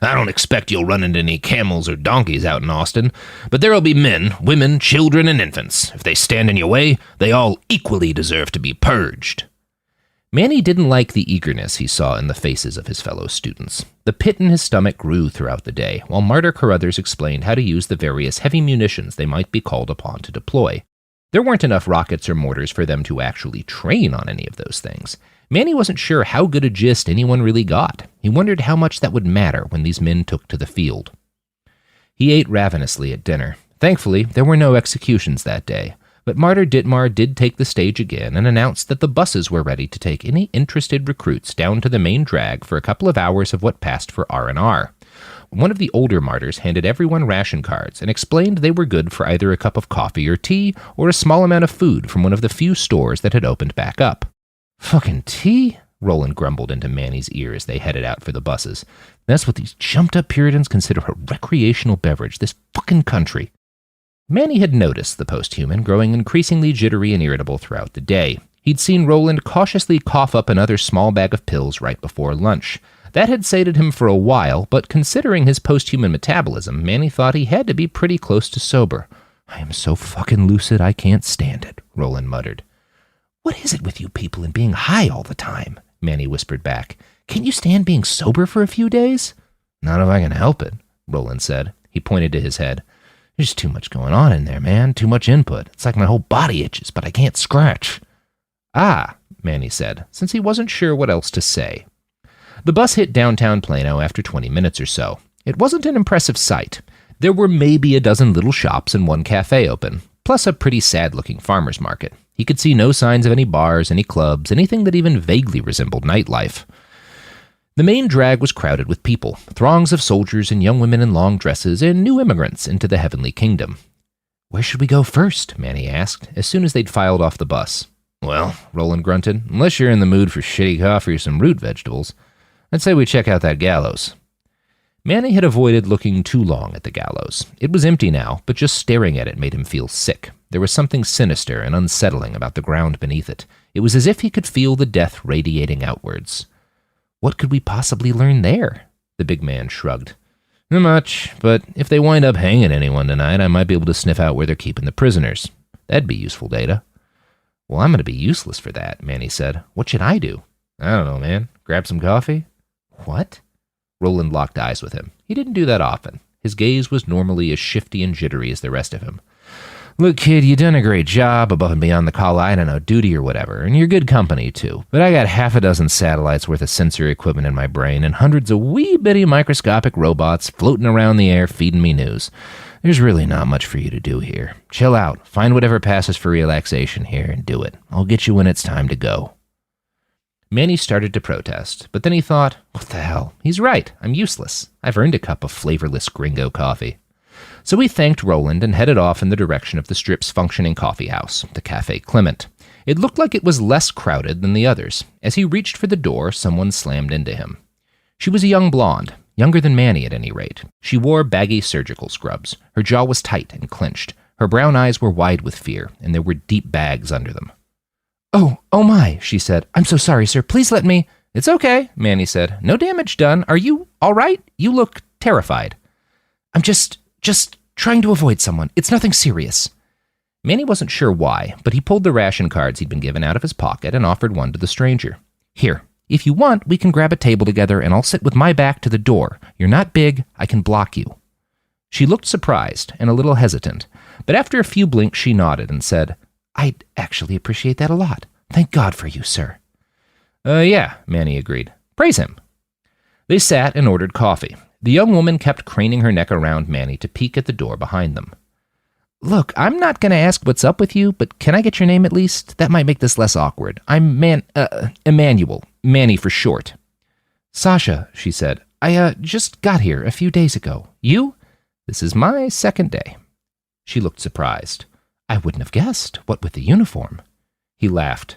"I don't expect you'll run into any camels or donkeys out in Austin, but there'll be men, women, children, and infants. If they stand in your way, they all equally deserve to be purged." Manny didn't like the eagerness he saw in the faces of his fellow students. The pit in his stomach grew throughout the day, while Martyr Carruthers explained how to use the various heavy munitions they might be called upon to deploy. There weren't enough rockets or mortars for them to actually train on any of those things. Manny wasn't sure how good a gist anyone really got. He wondered how much that would matter when these men took to the field. He ate ravenously at dinner. Thankfully, there were no executions that day. But Martyr Ditmar did take the stage again and announced that the buses were ready to take any interested recruits down to the main drag for a couple of hours of what passed for R&R. One of the older martyrs handed everyone ration cards and explained they were good for either a cup of coffee or tea or a small amount of food from one of the few stores that had opened back up. "Fucking tea?" Roland grumbled into Manny's ear as they headed out for the buses. "That's what these jumped-up Puritans consider a recreational beverage, this fucking country." Manny had noticed the post-human growing increasingly jittery and irritable throughout the day. He'd seen Roland cautiously cough up another small bag of pills right before lunch. That had sated him for a while, but considering his post-human metabolism, Manny thought he had to be pretty close to sober. "I am so fucking lucid, I can't stand it," Roland muttered. "What is it with you people and being high all the time?" Manny whispered back. "Can't you stand being sober for a few days?" "Not if I can help it," Roland said. He pointed to his head. "There's too much going on in there, man. Too much input. It's like my whole body itches, but I can't scratch." "Ah," Manny said, since he wasn't sure what else to say. The bus hit downtown Plano after 20 minutes or so. It wasn't an impressive sight. There were maybe a dozen little shops and one cafe open, plus a pretty sad-looking farmer's market. He could see no signs of any bars, any clubs, anything that even vaguely resembled nightlife. The main drag was crowded with people, throngs of soldiers and young women in long dresses and new immigrants into the heavenly kingdom. "Where should we go first?" Manny asked, as soon as they'd filed off the bus. "Well," Roland grunted, "unless you're in the mood for shitty coffee or some root vegetables, I'd say we check out that gallows." Manny had avoided looking too long at the gallows. It was empty now, but just staring at it made him feel sick. There was something sinister and unsettling about the ground beneath it. It was as if he could feel the death radiating outwards. "What could we possibly learn there?" The big man shrugged. "Not much, but if they wind up hanging anyone tonight, I might be able to sniff out where they're keeping the prisoners. That'd be useful data." "Well, I'm going to be useless for that," Manny said. "What should I do?" "I don't know, man. Grab some coffee?" "What?" Roland locked eyes with him. He didn't do that often. His gaze was normally as shifty and jittery as the rest of him. "Look, kid, you done a great job above and beyond the call, I don't know, duty or whatever, and you're good company, too. But I got half a dozen satellites worth of sensory equipment in my brain and hundreds of wee bitty microscopic robots floating around the air feeding me news. There's really not much for you to do here. Chill out, find whatever passes for relaxation here and do it. I'll get you when it's time to go." Manny started to protest, but then he thought, what the hell? He's right, I'm useless. I've earned a cup of flavorless gringo coffee. So he thanked Roland and headed off in the direction of the Strip's functioning coffee house, the Café Clement. It looked like it was less crowded than the others. As he reached for the door, someone slammed into him. She was a young blonde, younger than Manny at any rate. She wore baggy surgical scrubs. Her jaw was tight and clenched. Her brown eyes were wide with fear, and there were deep bags under them. Oh my, she said. "I'm so sorry, sir. Please let me—" "It's okay," Manny said. "No damage done. Are you all right? You look terrified." "I'm just trying to avoid someone. It's nothing serious." Manny wasn't sure why, but he pulled the ration cards he'd been given out of his pocket and offered one to the stranger. "Here, if you want, we can grab a table together and I'll sit with my back to the door. You're not big. I can block you." She looked surprised and a little hesitant, but after a few blinks she nodded and said, "I'd actually appreciate that a lot. Thank God for you, sir." Yeah, Manny agreed. "Praise him." They sat and ordered coffee. The young woman kept craning her neck around Manny to peek at the door behind them. "Look, I'm not going to ask what's up with you, but can I get your name at least? That might make this less awkward. I'm Emmanuel. Manny for short." "Sasha," she said. I just got here a few days ago. You?" "This is my second day." She looked surprised. "I wouldn't have guessed. What with the uniform?" He laughed.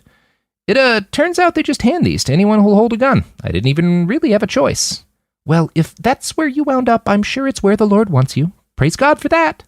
"It turns out they just hand these to anyone who'll hold a gun. I didn't even really have a choice." "Well, if that's where you wound up, I'm sure it's where the Lord wants you. Praise God for that."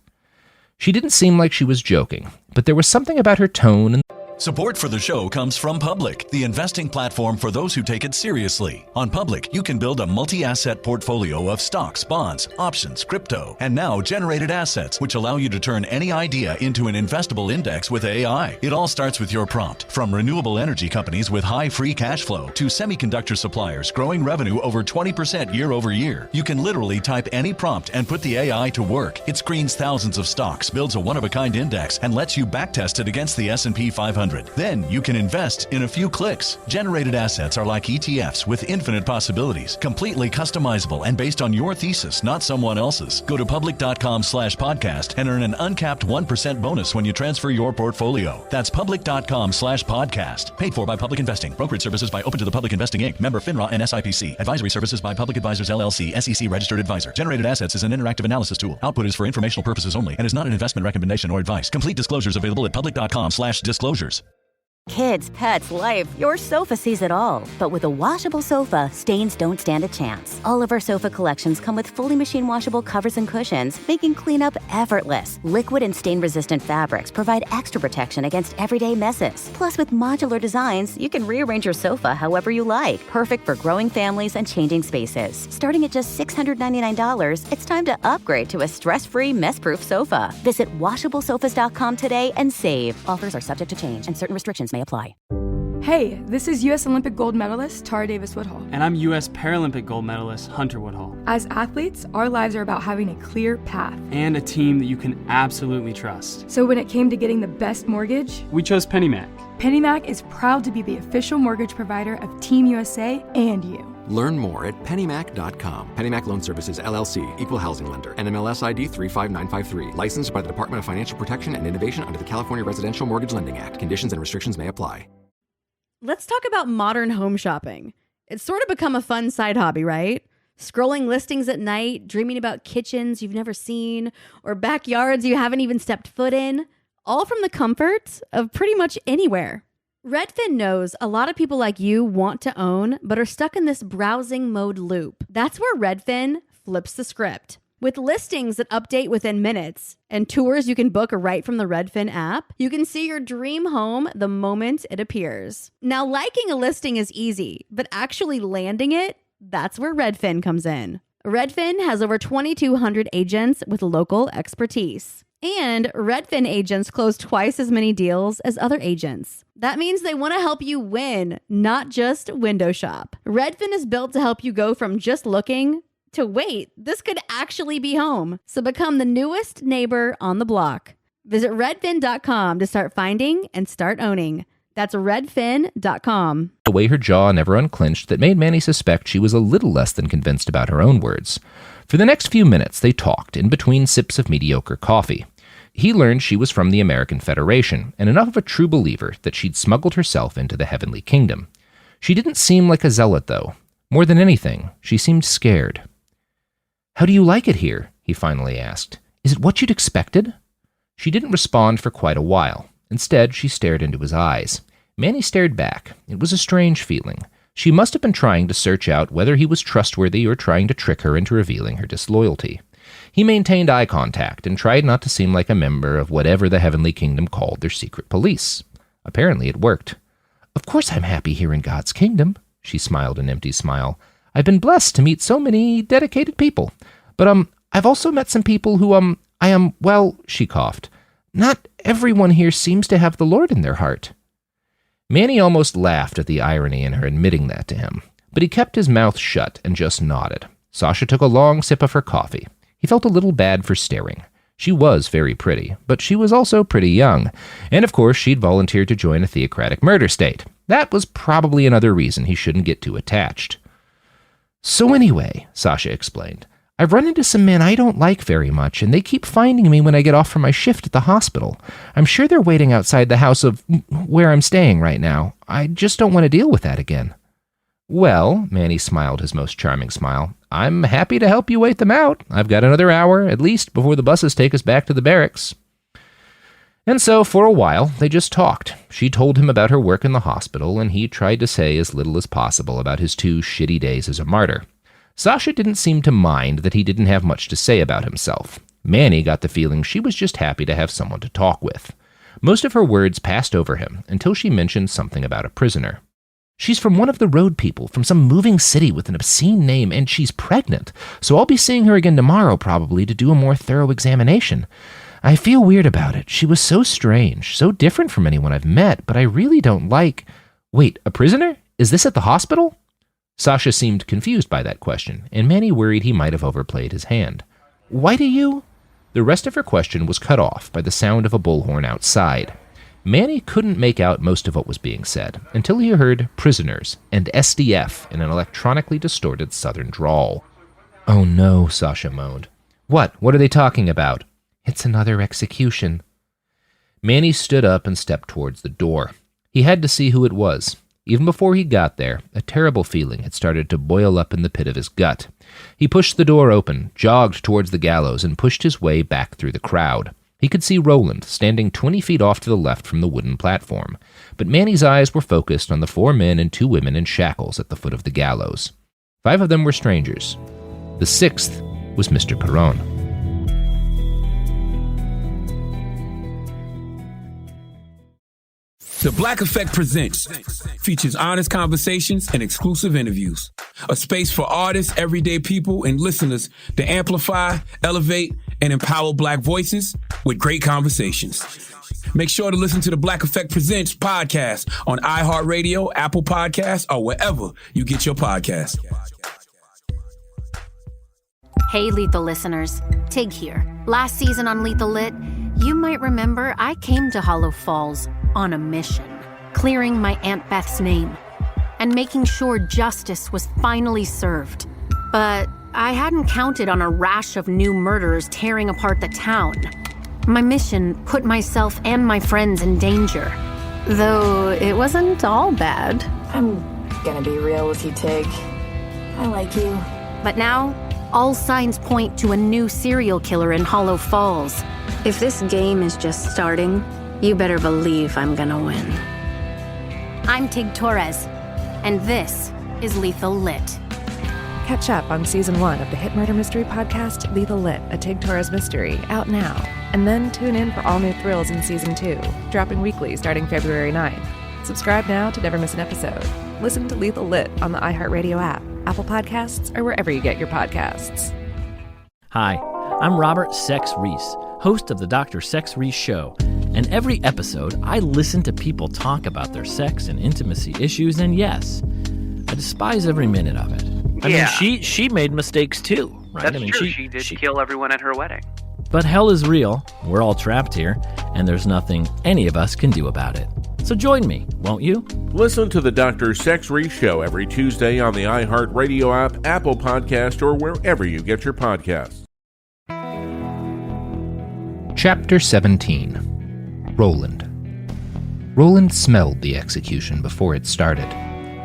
She didn't seem like she was joking, but there was something about her tone and Support for the show comes from Public, the investing platform for those who take it seriously. On Public, you can build a multi-asset portfolio of stocks, bonds, options, crypto, and now generated assets, which allow you to turn any idea into an investable index with AI. It all starts with your prompt. From renewable energy companies with high free cash flow to semiconductor suppliers growing revenue over 20% year over year, you can literally type any prompt and put the AI to work. It screens thousands of stocks, builds a one-of-a-kind index, and lets you backtest it against the S&P 500. Then you can invest in a few clicks. Generated assets are like ETFs with infinite possibilities, completely customizable and based on your thesis, not someone else's. Go to public.com/podcast and earn an uncapped 1% bonus when you transfer your portfolio. That's public.com/podcast. Paid for by Public Investing. Brokerage services by Open to the Public Investing Inc. Member FINRA and SIPC. Advisory services by Public Advisors LLC, SEC registered advisor. Generated assets is an interactive analysis tool. Output is for informational purposes only and is not an investment recommendation or advice. Complete disclosures available at public.com/disclosures. Kids, pets, life, your sofa sees it all. But with a washable sofa, stains don't stand a chance. All of our sofa collections come with fully machine washable covers and cushions, making cleanup effortless. Liquid and stain-resistant fabrics provide extra protection against everyday messes. Plus, with modular designs, you can rearrange your sofa however you like. Perfect for growing families and changing spaces. Starting at just $699, it's time to upgrade to a stress-free, mess-proof sofa. Visit washablesofas.com today and save. Offers are subject to change and certain restrictions may apply. Hey, this is U.S. Olympic gold medalist Tara Davis Woodhull. And I'm U.S. Paralympic gold medalist Hunter Woodhull. As athletes, our lives are about having a clear path. And a team that you can absolutely trust. So when it came to getting the best mortgage, we chose PennyMac. PennyMac is proud to be the official mortgage provider of Team USA and you. Learn more at pennymac.com. PennyMac Loan Services, LLC, Equal Housing Lender, NMLS ID 35953. Licensed by the Department of Financial Protection and Innovation under the California Residential Mortgage Lending Act. Conditions and restrictions may apply. Let's talk about modern home shopping. It's sort of become a fun side hobby, right? Scrolling listings at night, dreaming about kitchens you've never seen, or backyards you haven't even stepped foot in, all from the comfort of pretty much anywhere. Redfin knows a lot of people like you want to own, but are stuck in this browsing mode loop. That's where Redfin flips the script. With listings that update within minutes and tours you can book right from the Redfin app, you can see your dream home the moment it appears. Now, liking a listing is easy, but actually landing it, that's where Redfin comes in. Redfin has over 2,200 agents with local expertise. And Redfin agents close twice as many deals as other agents. That means they want to help you win, not just window shop. Redfin is built to help you go from just looking to wait, this could actually be home. So become the newest neighbor on the block. Visit redfin.com to start finding and start owning. That's redfin.com. The way her jaw never unclinched that made Manny suspect she was a little less than convinced about her own words. For the next few minutes, they talked, in between sips of mediocre coffee. He learned she was from the American Federation, and enough of a true believer that she'd smuggled herself into the heavenly kingdom. She didn't seem like a zealot, though. More than anything, she seemed scared. "How do you like it here?" he finally asked. "Is it what you'd expected?" She didn't respond for quite a while. Instead, she stared into his eyes. Manny stared back. It was a strange feeling. She must have been trying to search out whether he was trustworthy or trying to trick her into revealing her disloyalty. He maintained eye contact and tried not to seem like a member of whatever the Heavenly Kingdom called their secret police. Apparently it worked. "Of course I'm happy here in God's kingdom," she smiled an empty smile. "I've been blessed to meet so many dedicated people. But, I've also met some people who, well," she coughed. "Not everyone here seems to have the Lord in their heart." Manny almost laughed at the irony in her admitting that to him, but he kept his mouth shut and just nodded. Sasha took a long sip of her coffee. He felt a little bad for staring. She was very pretty, but she was also pretty young, and of course she'd volunteered to join a theocratic murder state. That was probably another reason he shouldn't get too attached. "So anyway," Sasha explained, "I've run into some men I don't like very much, and they keep finding me when I get off from my shift at the hospital. I'm sure they're waiting outside the house of where I'm staying right now. I just don't want to deal with that again." "Well," Manny smiled his most charming smile, "I'm happy to help you wait them out. I've got another hour, at least, before the buses take us back to the barracks." And so, for a while, they just talked. She told him about her work in the hospital, and he tried to say as little as possible about his 2 shitty days as a martyr. Sasha didn't seem to mind that he didn't have much to say about himself. Manny got the feeling she was just happy to have someone to talk with. Most of her words passed over him until she mentioned something about a prisoner. She's from one of the road people from some moving city with an obscene name, and she's pregnant, so I'll be seeing her again tomorrow probably to do a more thorough examination. I feel weird about it. She was so strange, so different from anyone I've met, but I really don't like... Wait, a prisoner? Is this at the hospital? Sasha seemed confused by that question, and Manny worried he might have overplayed his hand. Why do you... The rest of her question was cut off by the sound of a bullhorn outside. Manny couldn't make out most of what was being said until he heard prisoners and SDF in an electronically distorted southern drawl. Oh no, Sasha moaned. What are they talking about? It's another execution. Manny stood up and stepped towards the door. He had to see who it was. Even before he got there, a terrible feeling had started to boil up in the pit of his gut. He pushed the door open, jogged towards the gallows, and pushed his way back through the crowd. He could see Roland standing 20 feet off to the left from the wooden platform, but Manny's eyes were focused on the 4 men and 2 women in shackles at the foot of the gallows. 5 of them were strangers. The 6th was Mr. Perron. The Black Effect Presents features honest conversations and exclusive interviews. A space for artists, everyday people, and listeners to amplify, elevate, and empower Black voices with great conversations. Make sure to listen to the Black Effect Presents podcast on iHeartRadio, Apple Podcasts, or wherever you get your podcasts. Hey, Lethal listeners. Tig here. Last season on Lethal Lit, you might remember I came to Hollow Falls on a mission, clearing my Aunt Beth's name and making sure justice was finally served. But I hadn't counted on a rash of new murderers tearing apart the town. My mission put myself and my friends in danger, though it wasn't all bad. I'm gonna be real with you, Tig. I like you. But now, all signs point to a new serial killer in Hollow Falls. If this game is just starting, you better believe I'm gonna win. I'm Tig Torres, and this is Lethal Lit. Catch up on Season 1 of the hit murder mystery podcast Lethal Lit, a Tig Torres mystery, out now. And then tune in for all new thrills in Season 2, dropping weekly starting February 9th. Subscribe now to never miss an episode. Listen to Lethal Lit on the iHeartRadio app, Apple Podcasts, or wherever you get your podcasts. Hi, I'm Robert Sex Reese, host of the Dr. Sex Reese Show. And every episode, I listen to people talk about their sex and intimacy issues, and yes, I despise every minute of it. I mean, she made mistakes too, right? That's true. She did kill everyone at her wedding. But hell is real. We're all trapped here, and there's nothing any of us can do about it. So join me, won't you? Listen to the Dr. Sex Reese Show every Tuesday on the iHeartRadio app, Apple Podcast, or wherever you get your podcasts. Chapter 17. Roland. Roland smelled the execution before it started.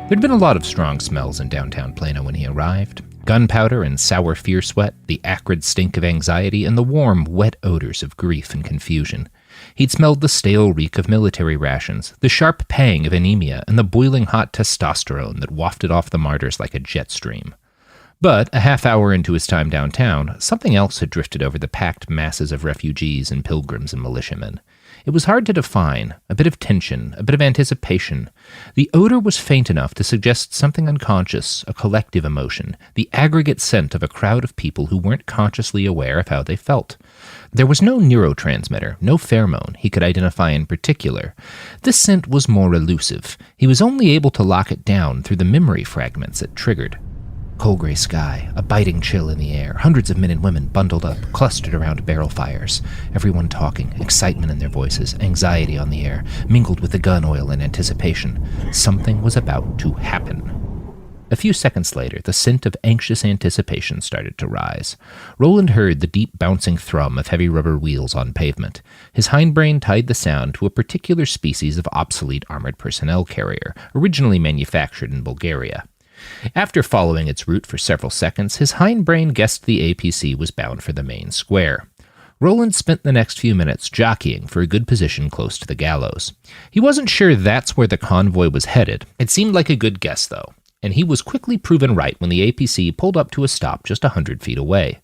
There'd been a lot of strong smells in downtown Plano when he arrived. Gunpowder and sour fear sweat, the acrid stink of anxiety, and the warm, wet odors of grief and confusion. He'd smelled the stale reek of military rations, the sharp pang of anemia, and the boiling hot testosterone that wafted off the martyrs like a jet stream. But a half hour into his time downtown, something else had drifted over the packed masses of refugees and pilgrims and militiamen. It was hard to define, a bit of tension, a bit of anticipation. The odor was faint enough to suggest something unconscious, a collective emotion, the aggregate scent of a crowd of people who weren't consciously aware of how they felt. There was no neurotransmitter, no pheromone he could identify in particular. This scent was more elusive. He was only able to lock it down through the memory fragments it triggered. Cold gray sky, a biting chill in the air, hundreds of men and women bundled up, clustered around barrel fires, everyone talking, excitement in their voices, anxiety on the air, mingled with the gun oil and anticipation. Something was about to happen. A few seconds later, the scent of anxious anticipation started to rise. Roland heard the deep bouncing thrum of heavy rubber wheels on pavement. His hindbrain tied the sound to a particular species of obsolete armored personnel carrier, originally manufactured in Bulgaria. After following its route for several seconds, his hindbrain guessed the APC was bound for the main square. Roland spent the next few minutes jockeying for a good position close to the gallows. He wasn't sure that's where the convoy was headed. It seemed like a good guess, though, and he was quickly proven right when the APC pulled up to a stop just 100 feet away.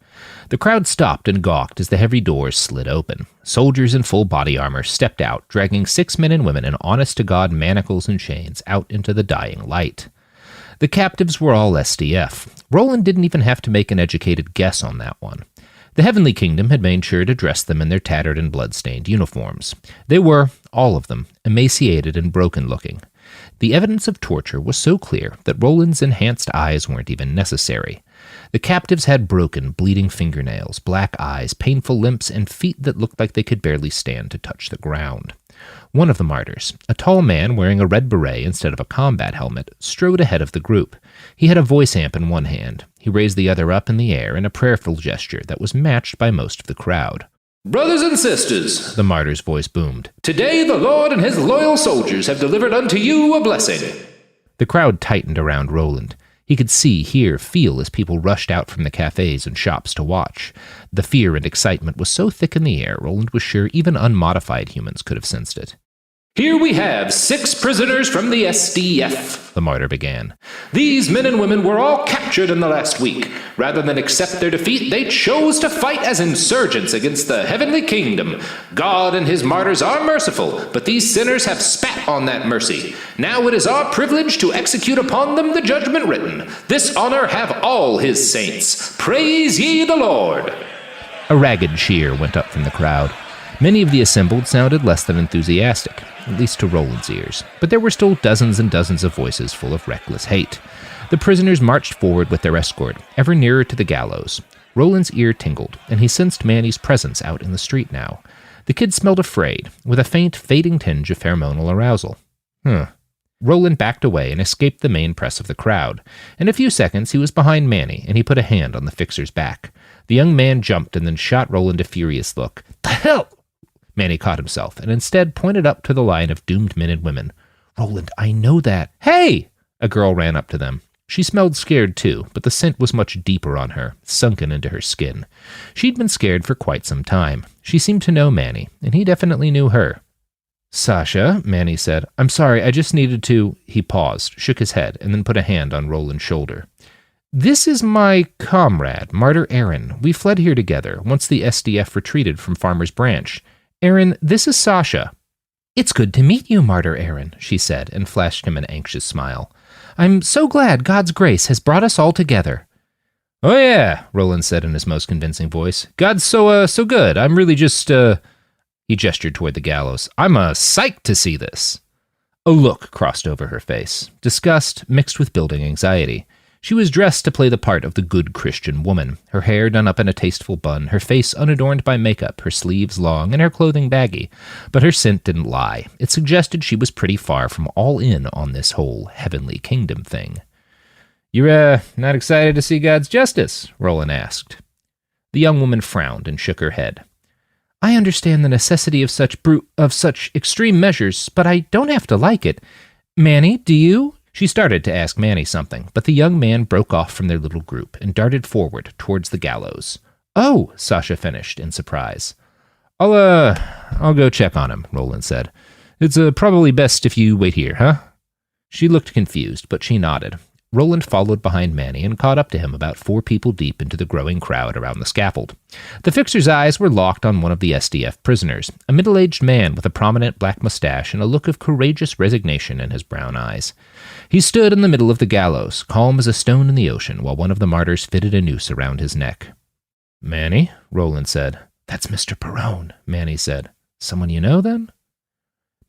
The crowd stopped and gawked as the heavy doors slid open. Soldiers in full body armor stepped out, dragging 6 men and women in honest-to-God manacles and chains out into the dying light. The captives were all SDF. Roland didn't even have to make an educated guess on that one. The Heavenly Kingdom had made sure to dress them in their tattered and blood-stained uniforms. They were, all of them, emaciated and broken-looking. The evidence of torture was so clear that Roland's enhanced eyes weren't even necessary. The captives had broken, bleeding fingernails, black eyes, painful limps, and feet that looked like they could barely stand to touch the ground. One of the martyrs, a tall man wearing a red beret instead of a combat helmet, strode ahead of the group. He had a voice amp in one hand. He raised the other up in the air in a prayerful gesture that was matched by most of the crowd. "Brothers and sisters," the martyr's voice boomed, "today the Lord and his loyal soldiers have delivered unto you a blessing." The crowd tightened around Roland. He could see, hear, feel as people rushed out from the cafes and shops to watch. The fear and excitement was so thick in the air, Roland was sure even unmodified humans could have sensed it. "Here we have 6 prisoners from the SDF, the martyr began. "These men and women were all captured in the last week. Rather than accept their defeat, they chose to fight as insurgents against the Heavenly Kingdom. God and his martyrs are merciful, but these sinners have spat on that mercy. Now it is our privilege to execute upon them the judgment written. This honor have all his saints. Praise ye the Lord." A ragged cheer went up from the crowd. Many of the assembled sounded less than enthusiastic, at least to Roland's ears, but there were still dozens and dozens of voices full of reckless hate. The prisoners marched forward with their escort, ever nearer to the gallows. Roland's ear tingled, and he sensed Manny's presence out in the street now. The kid smelled afraid, with a faint, fading tinge of pheromonal arousal. Roland backed away and escaped the main press of the crowd. In a few seconds, he was behind Manny, and he put a hand on the fixer's back. The young man jumped and then shot Roland a furious look. "The hell!" Manny caught himself, and instead pointed up to the line of doomed men and women. "Roland, I know that." "Hey!" A girl ran up to them. She smelled scared too, but the scent was much deeper on her, sunken into her skin. She'd been scared for quite some time. She seemed to know Manny, and he definitely knew her. "Sasha," Manny said, "I'm sorry, I just needed to—" He paused, shook his head, and then put a hand on Roland's shoulder. "This is my comrade, Martyr Aaron. We fled here together, once the SDF retreated from Farmer's Branch. Aaron, this is Sasha." "It's good to meet you, Martyr Aaron," she said, and flashed him an anxious smile. "I'm so glad God's grace has brought us all together." "Oh yeah," Roland said in his most convincing voice. "God's so good. I'm really just, He gestured toward the gallows. "I'm psyched to see this." A look crossed over her face, disgust mixed with building anxiety. She was dressed to play the part of the good Christian woman, her hair done up in a tasteful bun, her face unadorned by makeup, her sleeves long, and her clothing baggy. But her scent didn't lie. It suggested she was pretty far from all in on this whole Heavenly Kingdom thing. "You're, not excited to see God's justice?" Roland asked. The young woman frowned and shook her head. "I understand the necessity of such extreme measures, but I don't have to like it. Manny, do you?" She started to ask Manny something, but the young man broke off from their little group and darted forward towards the gallows. "Oh," Sasha finished in surprise. I'll go check on him," Roland said. "It's probably best if you wait here, huh?" She looked confused, but she nodded. Roland followed behind Manny and caught up to him about 4 people deep into the growing crowd around the scaffold. The fixer's eyes were locked on one of the SDF prisoners, a middle-aged man with a prominent black mustache and a look of courageous resignation in his brown eyes. He stood in the middle of the gallows, calm as a stone in the ocean, while one of the martyrs fitted a noose around his neck. "Manny," Roland said. "That's Mr. Perrone," Manny said. "Someone you know, then?"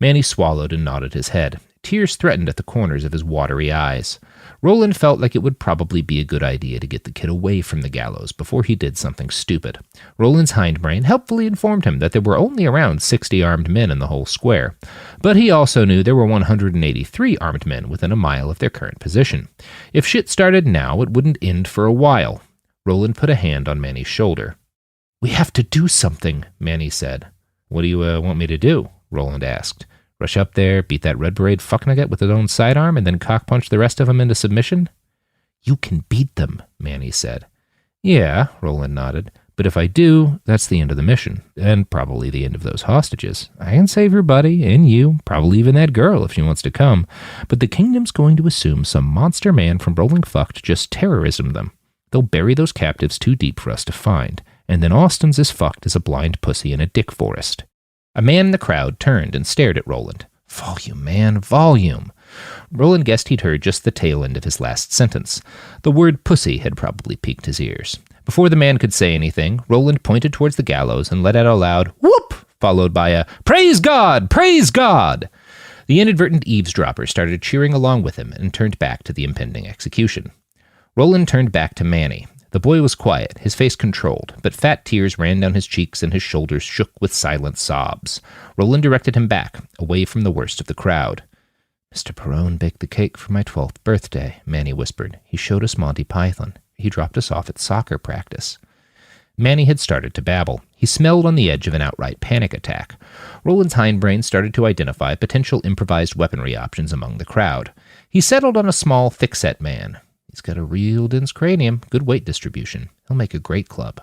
Manny swallowed and nodded his head. Tears threatened at the corners of his watery eyes. Roland felt like it would probably be a good idea to get the kid away from the gallows before he did something stupid. Roland's hindbrain helpfully informed him that there were only around 60 armed men in the whole square, but he also knew there were 183 armed men within a mile of their current position. If shit started now, it wouldn't end for a while. Roland put a hand on Manny's shoulder. "We have to do something," Manny said. "What do you want me to do?" Roland asked. "Rush up there, beat that red beret fucknugget with his own sidearm, and then cockpunch the rest of them into submission?" "You can beat them," Manny said. "Yeah," Roland nodded. "But if I do, that's the end of the mission, and probably the end of those hostages. I can save your buddy, and you, probably even that girl if she wants to come, but the kingdom's going to assume some monster man from Rolling Fucked just terrorismed them. They'll bury those captives too deep for us to find, and then Austin's as fucked as a blind pussy in a dick forest. A man in the crowd turned and stared at Roland. Volume, man, volume. Roland guessed he'd heard just the tail end of his last sentence. The word pussy had probably piqued his ears. Before the man could say anything, Roland pointed towards the gallows and let out a loud whoop, followed by a praise God! Praise God! The inadvertent eavesdropper started cheering along with him and turned back to the impending execution. Roland turned back to Manny. The boy was quiet, his face controlled, but fat tears ran down his cheeks and his shoulders shook with silent sobs. Roland directed him back, away from the worst of the crowd. Mr. Perrone baked the cake for my 12th birthday, Manny whispered. He showed us Monty Python. He dropped us off at soccer practice. Manny had started to babble. He smelled on the edge of an outright panic attack. Roland's hindbrain started to identify potential improvised weaponry options among the crowd. He settled on a small, thick-set man. He's got a real dense cranium, good weight distribution. He'll make a great club.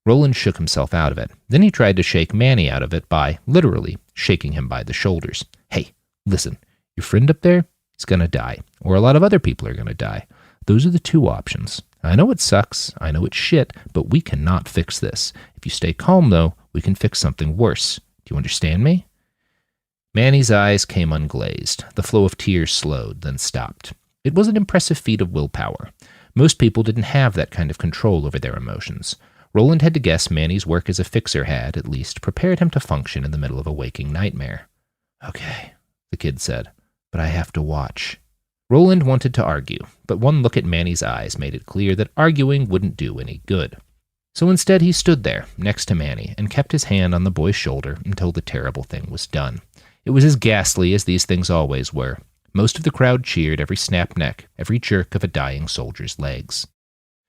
Roland shook himself out of it. Then he tried to shake Manny out of it by, literally, shaking him by the shoulders. Hey, listen, your friend up there, he's gonna die. Or a lot of other people are gonna die. Those are the two options. I know it sucks, I know it's shit, but we cannot fix this. If you stay calm, though, we can fix something worse. Do you understand me? Manny's eyes came unglazed. The flow of tears slowed, then stopped. It was an impressive feat of willpower. Most people didn't have that kind of control over their emotions. Roland had to guess Manny's work as a fixer had, at least, prepared him to function in the middle of a waking nightmare. Okay, the kid said, but I have to watch. Roland wanted to argue, but one look at Manny's eyes made it clear that arguing wouldn't do any good. So instead he stood there, next to Manny, and kept his hand on the boy's shoulder until the terrible thing was done. It was as ghastly as these things always were. Most of the crowd cheered every snap neck, every jerk of a dying soldier's legs.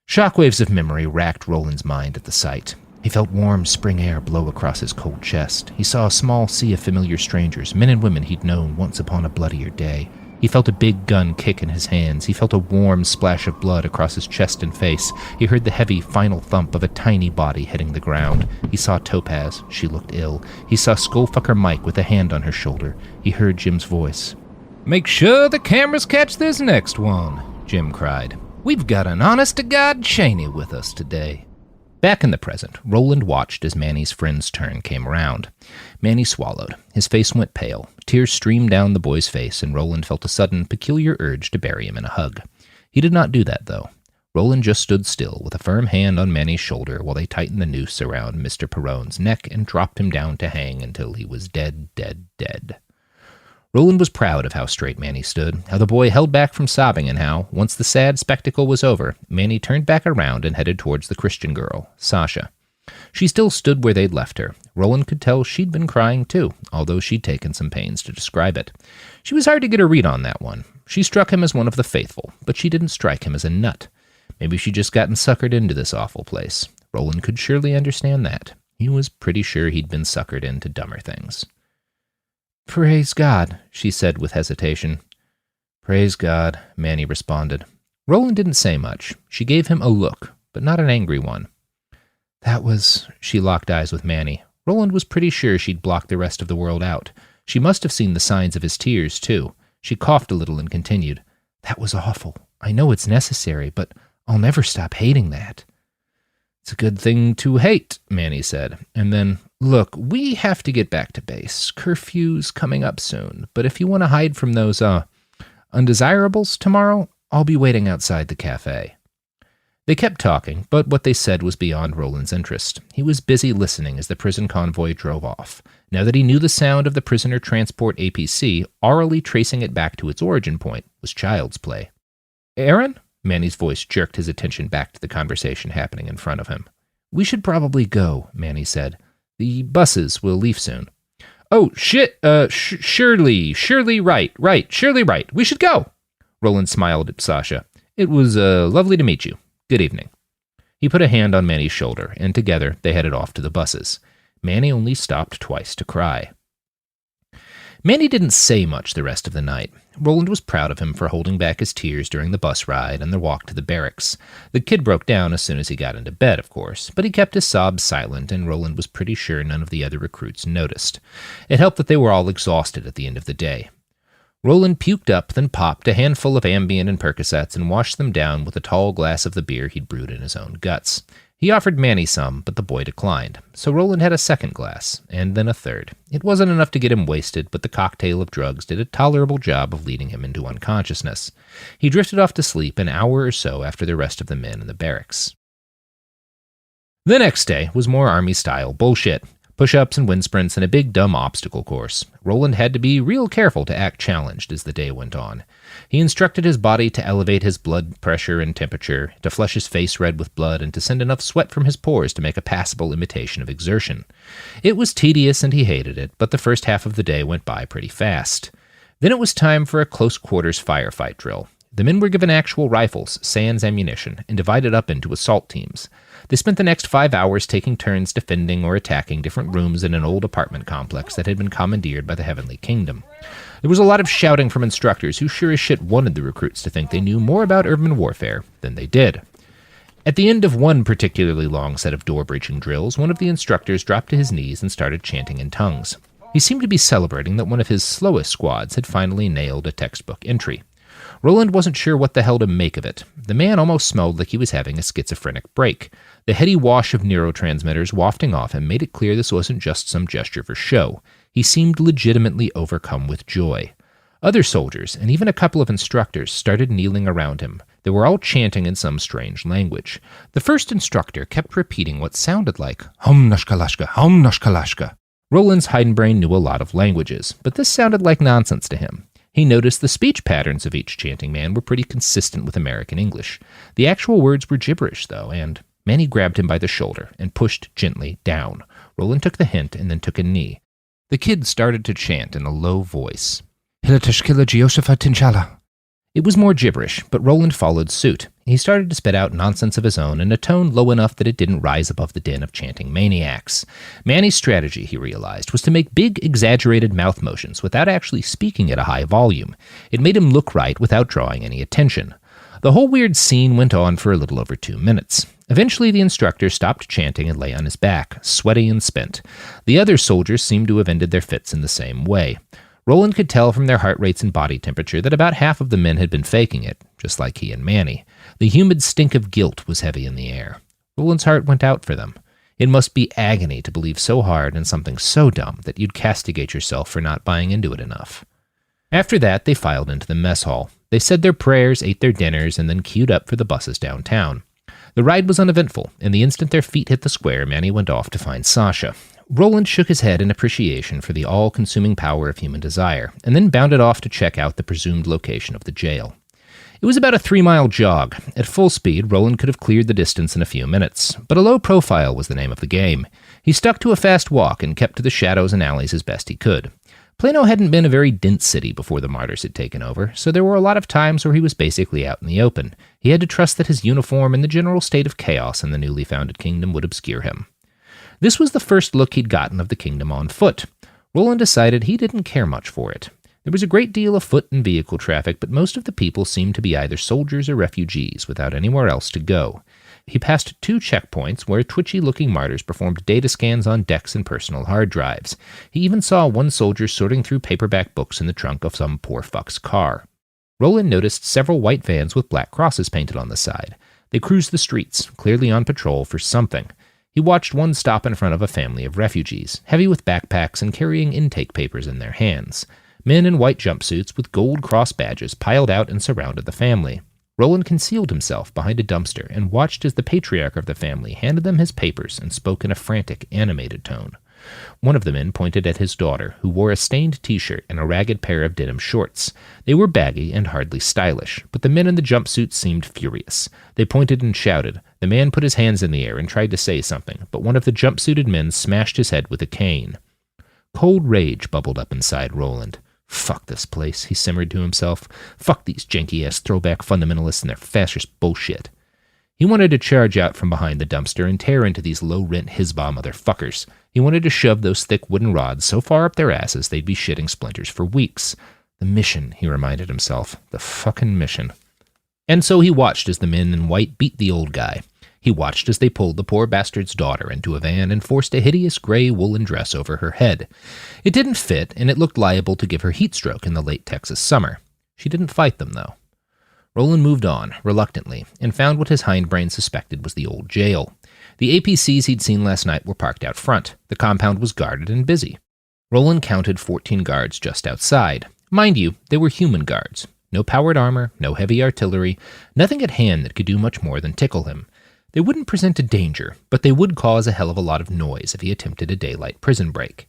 Shockwaves of memory racked Roland's mind at the sight. He felt warm spring air blow across his cold chest. He saw a small sea of familiar strangers, men and women he'd known once upon a bloodier day. He felt a big gun kick in his hands. He felt a warm splash of blood across his chest and face. He heard the heavy, final thump of a tiny body hitting the ground. He saw Topaz. She looked ill. He saw Skullfucker Mike with a hand on her shoulder. He heard Jim's voice. Make sure the cameras catch this next one, Jim cried. We've got an honest-to-God Cheney with us today. Back in the present, Roland watched as Manny's friend's turn came around. Manny swallowed. His face went pale. Tears streamed down the boy's face, and Roland felt a sudden, peculiar urge to bury him in a hug. He did not do that, though. Roland just stood still, with a firm hand on Manny's shoulder while they tightened the noose around Mr. Perrone's neck and dropped him down to hang until he was dead, dead, dead. Roland was proud of how straight Manny stood, how the boy held back from sobbing, and how, once the sad spectacle was over, Manny turned back around and headed towards the Christian girl, Sasha. She still stood where they'd left her. Roland could tell she'd been crying too, although she'd taken some pains to describe it. She was hard to get a read on that one. She struck him as one of the faithful, but she didn't strike him as a nut. Maybe she'd just gotten suckered into this awful place. Roland could surely understand that. He was pretty sure he'd been suckered into dumber things. Praise God, she said with hesitation. Praise God, Manny responded. Roland didn't say much. She gave him a look, but not an angry one. That was... She locked eyes with Manny. Roland was pretty sure she'd blocked the rest of the world out. She must have seen the signs of his tears, too. She coughed a little and continued. That was awful. I know it's necessary, but I'll never stop hating that. It's a good thing to hate, Manny said. And then, look, we have to get back to base. Curfew's coming up soon. But if you want to hide from those, undesirables tomorrow, I'll be waiting outside the cafe. They kept talking, but what they said was beyond Roland's interest. He was busy listening as the prison convoy drove off. Now that he knew the sound of the prisoner transport APC, orally tracing it back to its origin point was child's play. Aaron? Manny's voice jerked his attention back to the conversation happening in front of him. We should probably go, Manny said. The buses will leave soon. Oh, shit, Shirley, right, Shirley, right. We should go. Roland smiled at Sasha. It was, lovely to meet you. Good evening. He put a hand on Manny's shoulder, and together they headed off to the buses. Manny only stopped twice to cry. Manny didn't say much the rest of the night. Roland was proud of him for holding back his tears during the bus ride and the walk to the barracks. The kid broke down as soon as he got into bed, of course, but he kept his sobs silent, and Roland was pretty sure none of the other recruits noticed. It helped that they were all exhausted at the end of the day. Roland puked up, then popped a handful of Ambien and Percocets and washed them down with a tall glass of the beer he'd brewed in his own guts. He offered Manny some, but the boy declined, so Roland had a second glass, and then a third. It wasn't enough to get him wasted, but the cocktail of drugs did a tolerable job of leading him into unconsciousness. He drifted off to sleep an hour or so after the rest of the men in the barracks. The next day was more Army-style bullshit. Push-ups and wind sprints and a big dumb obstacle course. Roland had to be real careful to act challenged as the day went on. He instructed his body to elevate his blood pressure and temperature, to flush his face red with blood, and to send enough sweat from his pores to make a passable imitation of exertion. It was tedious and he hated it, but the first half of the day went by pretty fast. Then it was time for a close-quarters firefight drill. The men were given actual rifles, sans ammunition, and divided up into assault teams. They spent the next 5 hours taking turns defending or attacking different rooms in an old apartment complex that had been commandeered by the Heavenly Kingdom. There was a lot of shouting from instructors who sure as shit wanted the recruits to think they knew more about urban warfare than they did. At the end of one particularly long set of door-breaching drills, one of the instructors dropped to his knees and started chanting in tongues. He seemed to be celebrating that one of his slowest squads had finally nailed a textbook entry. Roland wasn't sure what the hell to make of it. The man almost smelled like he was having a schizophrenic break. The heady wash of neurotransmitters wafting off him made it clear this wasn't just some gesture for show. He seemed legitimately overcome with joy. Other soldiers, and even a couple of instructors, started kneeling around him. They were all chanting in some strange language. The first instructor kept repeating what sounded like, Hum Nashkalashka, Hum Nashkalashka. Roland's hindbrain knew a lot of languages, but this sounded like nonsense to him. He noticed the speech patterns of each chanting man were pretty consistent with American English. The actual words were gibberish, though, and Manny grabbed him by the shoulder and pushed gently down. Roland took the hint and then took a knee. The kid started to chant in a low voice. Hilatashkila Giosaphat Tinchala. It was more gibberish, but Roland followed suit. He started to spit out nonsense of his own in a tone low enough that it didn't rise above the din of chanting maniacs. Manny's strategy, he realized, was to make big, exaggerated mouth motions without actually speaking at a high volume. It made him look right without drawing any attention. The whole weird scene went on for a little over 2 minutes. Eventually, the instructor stopped chanting and lay on his back, sweaty and spent. The other soldiers seemed to have ended their fits in the same way. Roland could tell from their heart rates and body temperature that about half of the men had been faking it, just like he and Manny. The humid stink of guilt was heavy in the air. Roland's heart went out for them. It must be agony to believe so hard in something so dumb that you'd castigate yourself for not buying into it enough. After that, they filed into the mess hall. They said their prayers, ate their dinners, and then queued up for the buses downtown. The ride was uneventful, and the instant their feet hit the square, Manny went off to find Sasha. Roland shook his head in appreciation for the all-consuming power of human desire, and then bounded off to check out the presumed location of the jail. It was about a 3-mile jog. At full speed, Roland could have cleared the distance in a few minutes, but a low profile was the name of the game. He stuck to a fast walk and kept to the shadows and alleys as best he could. Plano hadn't been a very dense city before the martyrs had taken over, so there were a lot of times where he was basically out in the open. He had to trust that his uniform and the general state of chaos in the newly founded kingdom would obscure him. This was the first look he'd gotten of the kingdom on foot. Roland decided he didn't care much for it. There was a great deal of foot and vehicle traffic, but most of the people seemed to be either soldiers or refugees without anywhere else to go. He passed 2 checkpoints where twitchy-looking martyrs performed data scans on decks and personal hard drives. He even saw one soldier sorting through paperback books in the trunk of some poor fuck's car. Roland noticed several white vans with black crosses painted on the side. They cruised the streets, clearly on patrol for something. He watched one stop in front of a family of refugees, heavy with backpacks and carrying intake papers in their hands. Men in white jumpsuits with gold cross badges piled out and surrounded the family. Roland concealed himself behind a dumpster and watched as the patriarch of the family handed them his papers and spoke in a frantic, animated tone. One of the men pointed at his daughter, who wore a stained t-shirt and a ragged pair of denim shorts. They were baggy and hardly stylish, but the men in the jumpsuits seemed furious. They pointed and shouted. The man put his hands in the air and tried to say something, but one of the jumpsuited men smashed his head with a cane. Cold rage bubbled up inside Roland. Fuck this place, he simmered to himself. Fuck these janky-ass throwback fundamentalists and their fascist bullshit. He wanted to charge out from behind the dumpster and tear into these low-rent Hizbah motherfuckers. He wanted to shove those thick wooden rods so far up their asses they'd be shitting splinters for weeks. The mission, he reminded himself. The fucking mission. And so he watched as the men in white beat the old guy. He watched as they pulled the poor bastard's daughter into a van and forced a hideous gray woolen dress over her head. It didn't fit, and it looked liable to give her heat stroke in the late Texas summer. She didn't fight them, though. Roland moved on, reluctantly, and found what his hindbrain suspected was the old jail. The APCs he'd seen last night were parked out front. The compound was guarded and busy. Roland counted 14 guards just outside. Mind you, they were human guards. No powered armor, no heavy artillery, nothing at hand that could do much more than tickle him. They wouldn't present a danger, but they would cause a hell of a lot of noise if he attempted a daylight prison break.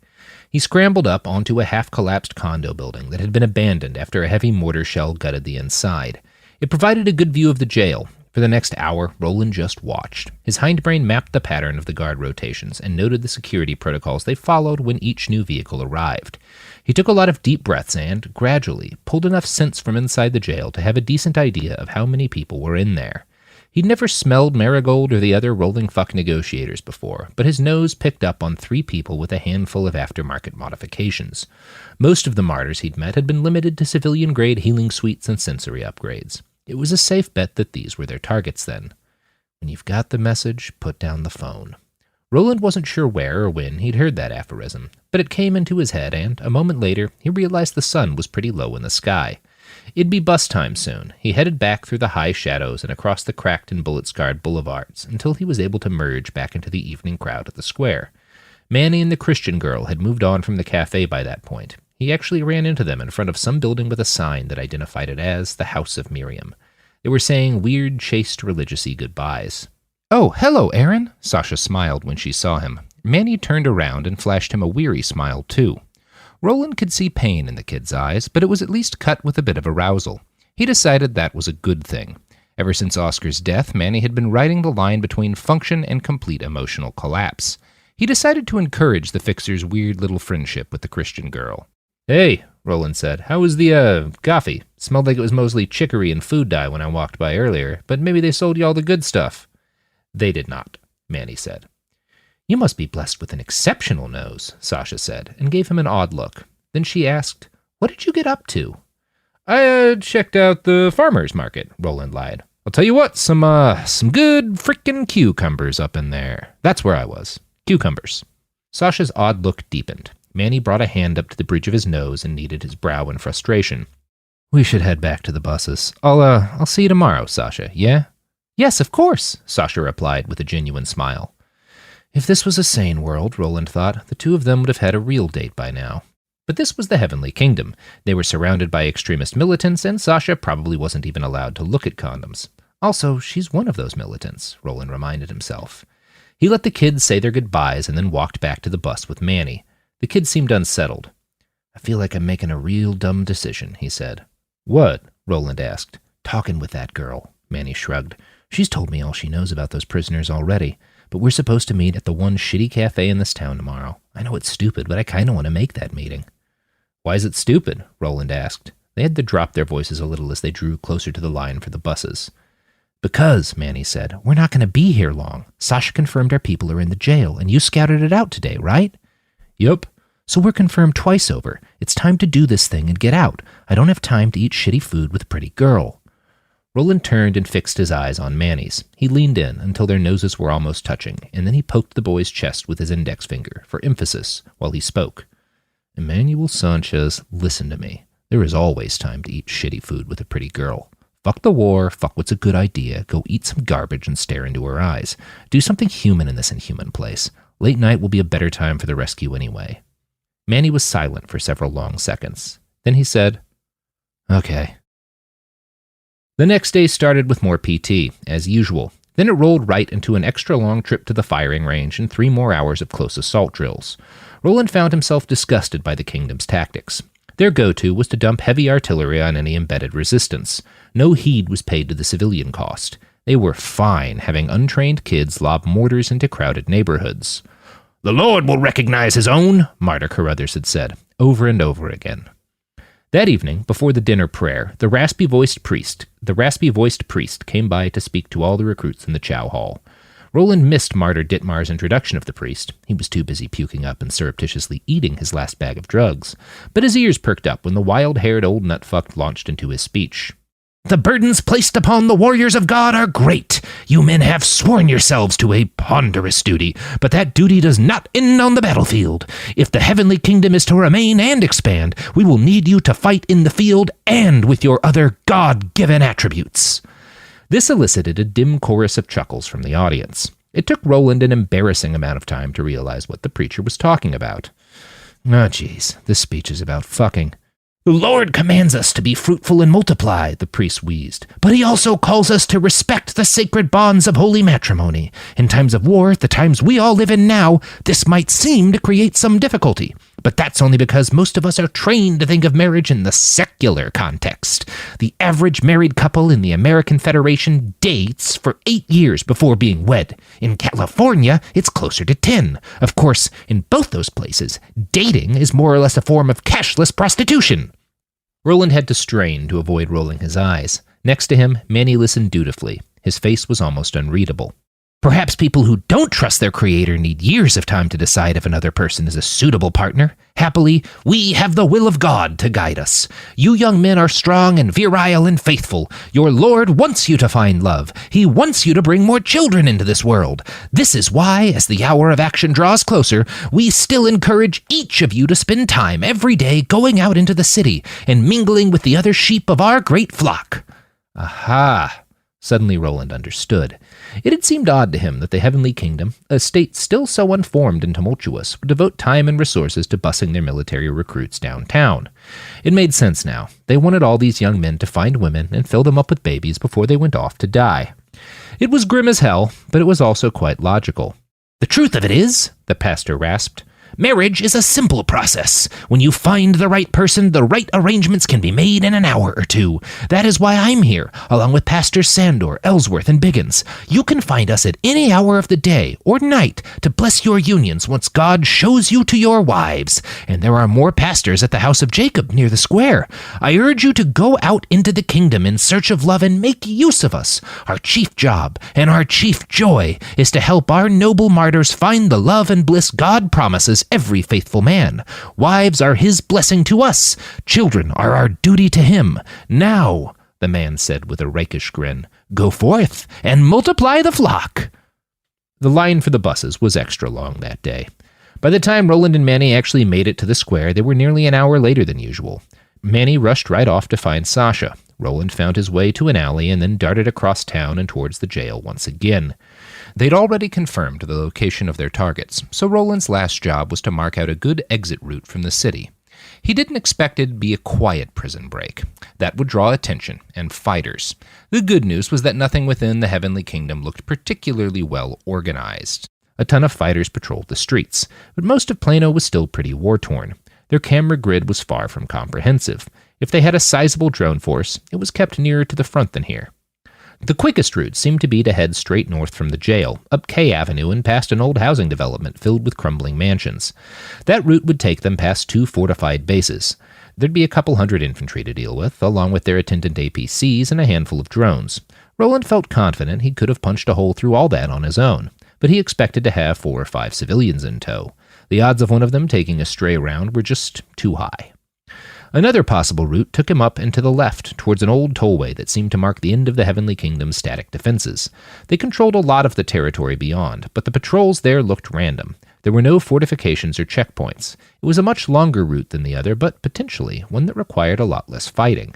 He scrambled up onto a half-collapsed condo building that had been abandoned after a heavy mortar shell gutted the inside. It provided a good view of the jail. For the next hour, Roland just watched. His hindbrain mapped the pattern of the guard rotations and noted the security protocols they followed when each new vehicle arrived. He took a lot of deep breaths and, gradually, pulled enough scents from inside the jail to have a decent idea of how many people were in there. He'd never smelled Marigold or the other rolling fuck negotiators before, but his nose picked up on 3 people with a handful of aftermarket modifications. Most of the martyrs he'd met had been limited to civilian-grade healing suites and sensory upgrades. It was a safe bet that these were their targets then. When you've got the message, put down the phone. Roland wasn't sure where or when he'd heard that aphorism, but it came into his head, and a moment later he realized the sun was pretty low in the sky. It'd be bus time soon. He headed back through the high shadows and across the cracked and bullet-scarred boulevards until he was able to merge back into the evening crowd at the square. Manny and the Christian girl had moved on from the cafe by that point. He actually ran into them in front of some building with a sign that identified it as the House of Miriam. They were saying weird, chaste, religious-y goodbyes. "Oh, hello, Aaron," Sasha smiled when she saw him. Manny turned around and flashed him a weary smile, too. Roland could see pain in the kid's eyes, but it was at least cut with a bit of arousal. He decided that was a good thing. Ever since Oscar's death, Manny had been riding the line between function and complete emotional collapse. He decided to encourage the fixer's weird little friendship with the Christian girl. "Hey," Roland said, "how was the, coffee? Smelled like it was mostly chicory and food dye when I walked by earlier, but maybe they sold you all the good stuff." "They did not," Manny said. "You must be blessed with an exceptional nose," Sasha said, and gave him an odd look. Then she asked, "What did you get up to?" "I, checked out the farmer's market," Roland lied. "I'll tell you what, some good frickin' cucumbers up in there. That's where I was. Cucumbers." Sasha's odd look deepened. Manny brought a hand up to the bridge of his nose and kneaded his brow in frustration. "We should head back to the buses. I'll see you tomorrow, Sasha, yeah?" "Yes, of course," Sasha replied with a genuine smile. If this was a sane world, Roland thought, the two of them would have had a real date by now. But this was the Heavenly Kingdom. They were surrounded by extremist militants, and Sasha probably wasn't even allowed to look at condoms. Also, she's one of those militants, Roland reminded himself. He let the kids say their goodbyes and then walked back to the bus with Manny. The kid seemed unsettled. "I feel like I'm making a real dumb decision," he said. "What?" Roland asked. "Talking with that girl," Manny shrugged. "She's told me all she knows about those prisoners already, but we're supposed to meet at the one shitty cafe in this town tomorrow. I know it's stupid, but I kind of want to make that meeting." "Why is it stupid?" Roland asked. They had to drop their voices a little as they drew closer to the line for the buses. "Because," Manny said, "we're not going to be here long. Sasha confirmed our people are in the jail, and you scouted it out today, right?" "Yup." "So we're confirmed twice over. It's time to do this thing and get out. I don't have time to eat shitty food with a pretty girl." Roland turned and fixed his eyes on Manny's. He leaned in until their noses were almost touching, and then he poked the boy's chest with his index finger, for emphasis, while he spoke. "Emmanuel Sanchez, listen to me. There is always time to eat shitty food with a pretty girl. Fuck the war, fuck what's a good idea, go eat some garbage and stare into her eyes. Do something human in this inhuman place. Late night will be a better time for the rescue anyway." Manny was silent for several long seconds. Then he said, "Okay." The next day started with more PT, as usual. Then it rolled right into an extra long trip to the firing range and 3 more hours of close assault drills. Roland found himself disgusted by the Kingdom's tactics. Their go-to was to dump heavy artillery on any embedded resistance. No heed was paid to the civilian cost. They were fine having untrained kids lob mortars into crowded neighborhoods. "The Lord will recognize his own," Martyr Carruthers had said, over and over again. That evening, before the dinner prayer, the raspy-voiced priest came by to speak to all the recruits in the chow hall. Roland missed Martyr Ditmar's introduction of the priest. He was too busy puking up and surreptitiously eating his last bag of drugs. But his ears perked up when the wild-haired old nutfuck launched into his speech. The burdens placed upon the warriors of God are great. You men have sworn yourselves to a ponderous duty, but that duty does not end on the battlefield. If the heavenly kingdom is to remain and expand, we will need you to fight in the field and with your other God-given attributes." This elicited a dim chorus of chuckles from the audience. It took Roland an embarrassing amount of time to realize what the preacher was talking about. "Oh, geez, this speech is about fucking." "The Lord commands us to be fruitful and multiply," the priest wheezed, "but he also calls us to respect the sacred bonds of holy matrimony. In times of war, the times we all live in now, this might seem to create some difficulty. But that's only because most of us are trained to think of marriage in the secular context. The average married couple in the American Federation dates for 8 years before being wed. In California, it's closer to 10. Of course, in both those places, dating is more or less a form of cashless prostitution." Roland had to strain to avoid rolling his eyes. Next to him, Manny listened dutifully. His face was almost unreadable. "Perhaps people who don't trust their creator need years of time to decide if another person is a suitable partner. Happily, we have the will of God to guide us. You young men are strong and virile and faithful. Your Lord wants you to find love. He wants you to bring more children into this world. This is why, as the hour of action draws closer, we still encourage each of you to spend time every day going out into the city and mingling with the other sheep of our great flock." Aha! Suddenly Roland understood. It had seemed odd to him that the Heavenly Kingdom, a state still so unformed and tumultuous, would devote time and resources to bussing their military recruits downtown. It made sense now. They wanted all these young men to find women and fill them up with babies before they went off to die. It was grim as hell, but it was also quite logical. "The truth of it is," the pastor rasped, "marriage is a simple process. When you find the right person, the right arrangements can be made in an hour or two. That is why I'm here, along with Pastors Sandor, Ellsworth, and Biggins. You can find us at any hour of the day or night to bless your unions once God shows you to your wives. And there are more pastors at the House of Jacob near the square. I urge you to go out into the kingdom in search of love and make use of us. Our chief job and our chief joy is to help our noble martyrs find the love and bliss God promises every faithful man. Wives are his blessing to us. Children are our duty to him. Now," the man said with a rakish grin, "go forth and multiply the flock." The line for the buses was extra long that day. By the time Roland and Manny actually made it to the square, they were nearly an hour later than usual. Manny rushed right off to find Sasha. Roland found his way to an alley and then darted across town and towards the jail once again. They'd already confirmed the location of their targets, so Roland's last job was to mark out a good exit route from the city. He didn't expect it to be a quiet prison break. That would draw attention and fighters. The good news was that nothing within the Heavenly Kingdom looked particularly well organized. A ton of fighters patrolled the streets, but most of Plano was still pretty war-torn. Their camera grid was far from comprehensive. If they had a sizable drone force, it was kept nearer to the front than here. The quickest route seemed to be to head straight north from the jail, up K Avenue and past an old housing development filled with crumbling mansions. That route would take them past 2 fortified bases. There'd be a couple hundred infantry to deal with, along with their attendant APCs and a handful of drones. Roland felt confident he could have punched a hole through all that on his own, but he expected to have 4 or 5 civilians in tow. The odds of one of them taking a stray round were just too high. Another possible route took him up and to the left, towards an old tollway that seemed to mark the end of the Heavenly Kingdom's static defenses. They controlled a lot of the territory beyond, but the patrols there looked random. There were no fortifications or checkpoints. It was a much longer route than the other, but potentially one that required a lot less fighting.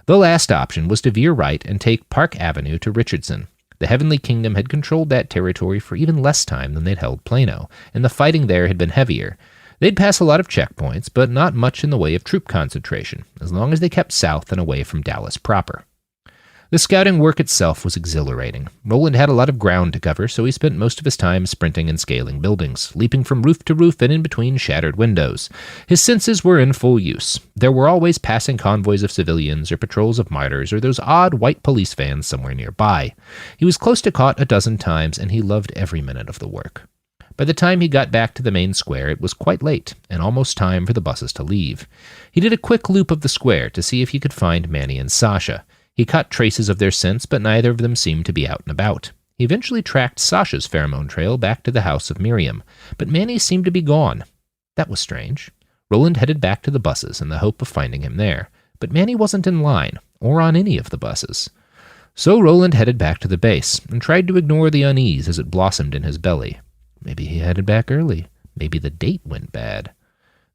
The last option was to veer right and take Park Avenue to Richardson. The Heavenly Kingdom had controlled that territory for even less time than they'd held Plano, and the fighting there had been heavier. They'd pass a lot of checkpoints, but not much in the way of troop concentration, as long as they kept south and away from Dallas proper. The scouting work itself was exhilarating. Roland had a lot of ground to cover, so he spent most of his time sprinting and scaling buildings, leaping from roof to roof and in between shattered windows. His senses were in full use. There were always passing convoys of civilians or patrols of martyrs or those odd white police vans somewhere nearby. He was close to caught a dozen times, and he loved every minute of the work. By the time he got back to the main square, it was quite late, and almost time for the buses to leave. He did a quick loop of the square to see if he could find Manny and Sasha. He caught traces of their scents, but neither of them seemed to be out and about. He eventually tracked Sasha's pheromone trail back to the house of Miriam, but Manny seemed to be gone. That was strange. Roland headed back to the buses in the hope of finding him there, but Manny wasn't in line. or on any of the buses. So Roland headed back to the base and tried to ignore the unease as it blossomed in his belly. Maybe he headed back early. Maybe the date went bad.